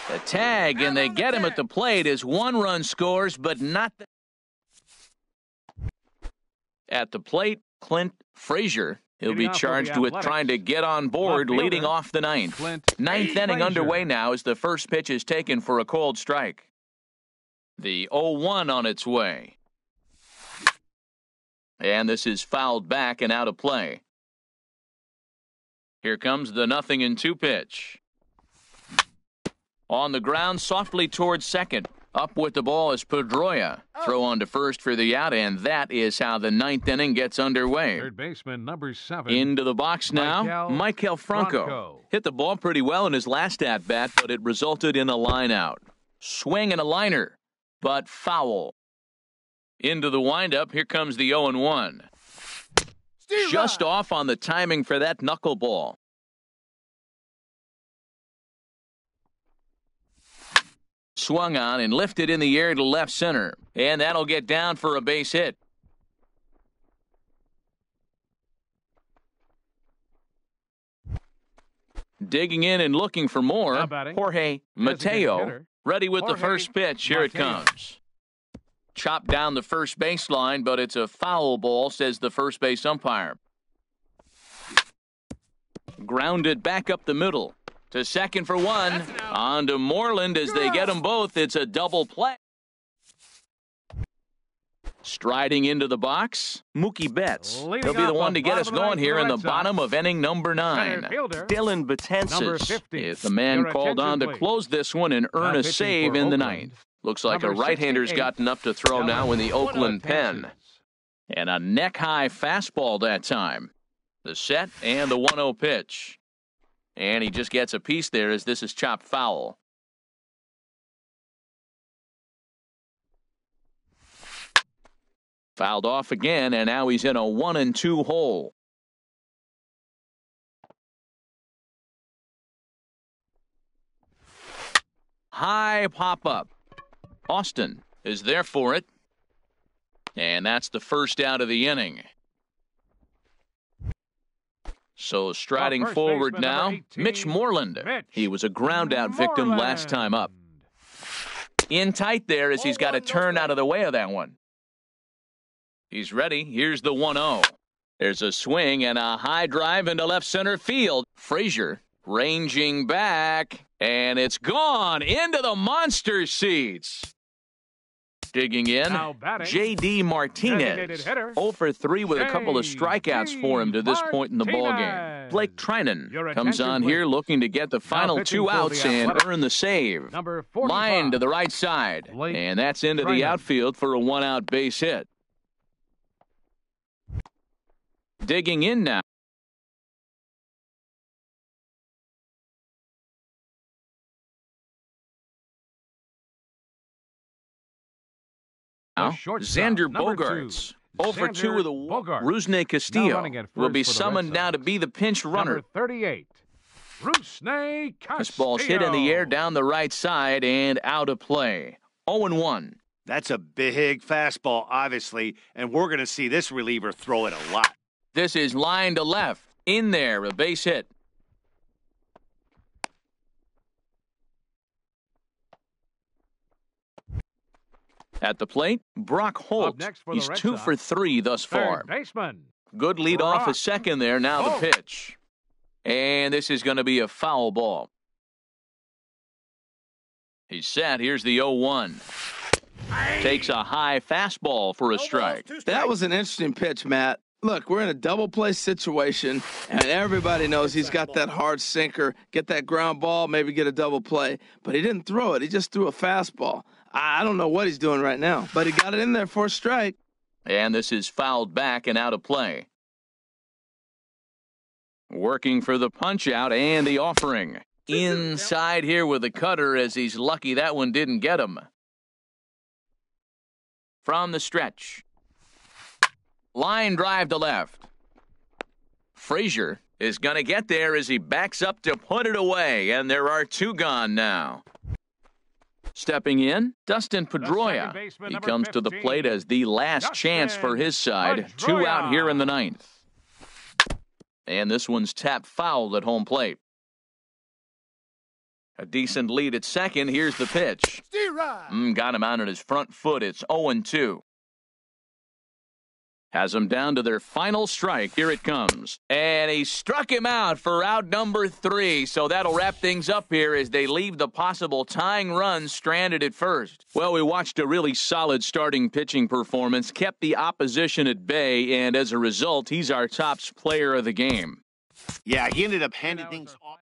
The tag, and they get him at the plate as 1 run scores, but not at the plate. Clint Frazier. He'll be Leading off for the charged with Athletics. trying to get on board, Left fielder, leading off the 9th. Clint 9th inning Frazier. underway now as the first pitch is taken for a cold strike. The 0-1 on its way. And this is fouled back and out of play. Here comes the 0-2 pitch. On the ground, softly towards second. Up with the ball is Pedroia. Throw on to first for the out, and that is how the 9th inning gets underway. Third baseman, number 7. Into the box now, Michael Franco. Hit the ball pretty well in his last at-bat, but it resulted in a line out. Swing and a liner, but foul. Into the windup, here comes the 0-1. Just off on the timing for that knuckleball. Swung on and lifted in the air to left center, and that'll get down for a base hit. Digging in and looking for more, Now batting, Jorge Mateo, hitter, ready with the Jorge first pitch. Here it Mateo. comes. Chopped down the first baseline, but it's a foul ball, says the first base umpire. Grounded back up the middle. To second for 1. On to Moreland as they get them both. It's a double play. Striding into the box, Mookie Betts. Leading He'll be the off one the to get bottom us of the going ninth here for in the the Red bottom Sox. of inning number 9. Center fielder, Dylan number Betances 50. is the man Your called on to attention, close this one and earn Now a pitching save for in the Oakland, 9th. Looks like a number right-hander's 68, gotten up to throw now in the Oakland pen. Betances. And a neck-high fastball that time. The set and the 1-0 pitch. And he just gets a piece there as this is chopped foul. Fouled off again, and now he's in a 1-2 hole. High pop-up. Austin is there for it. And that's the first out of the inning. So striding First forward baseman, now, number 18, Mitch Moreland. Mitch He was a ground-out victim last time up. In tight there as he's got to turn out of the way of that one. He's ready. Here's the 1-0. There's a swing and a high drive into left center field. Frazier ranging back, and it's gone into the monster seats. Digging in, Now batting, J.D. Martinez. designated hitter, 0 for 3 with a couple of strikeouts for him to this point in the ballgame. Martinez. Blake Trinan Your comes attention, on here please. looking to get the final pitching 2 for outs the and Athletics, earn the save. number 45. Line to the right side. Blake And that's into the Trinan. outfield for a 1-out base hit. Digging in now. The shortstop, Xander number Bogaerts. 2. 0 for 2 with a walk. Bogaerts. Rusney Now Castillo running at will first be for the Red summoned now to Sox. be the pinch runner. Number 38. Rusney Castillo. This ball's hit in the air down the right side and out of play. 0-1. That's a big fastball, obviously, and we're going to see this reliever throw it a lot. This is line to left. In there, a base hit. At the plate, Brock Holt. next for the He's Red 2 Sox, for 3 thus far. Third baseman. Good lead off Brock a second there. Now Holt. the pitch. And this is going to be a foul ball. He's set. Here's the 0-1. Takes a high fastball for a strike. That was an interesting pitch, Matt. Look, we're in a double play situation, and everybody knows he's got that hard sinker. Get that ground ball, maybe get a double play. But he didn't throw it. He just threw a fastball. I don't know what he's doing right now, but he got it in there for a strike. And this is fouled back and out of play. Working for the punch out and the offering. Inside here with the cutter as he's lucky that one didn't get him. From the stretch. Line drive to left. Frazier is going to get there as he backs up to put it away, and there are 2 gone now. Stepping in, Dustin Pedroia. baseman, He number comes to the 15, plate as the last chance for his side. 2 Pedroia. out here in the 9th. And this one's tapped foul at home plate. A decent lead at second. Here's the pitch. Got him out on his front foot. It's 0-2. Has them down to their final strike. Here it comes. And he struck him out for out number 3. So that'll wrap things up here as they leave the possible tying run stranded at first. Well, we watched a really solid starting pitching performance, kept the opposition at bay, and as a result, he's our top player of the game. Yeah, he ended up handing things off.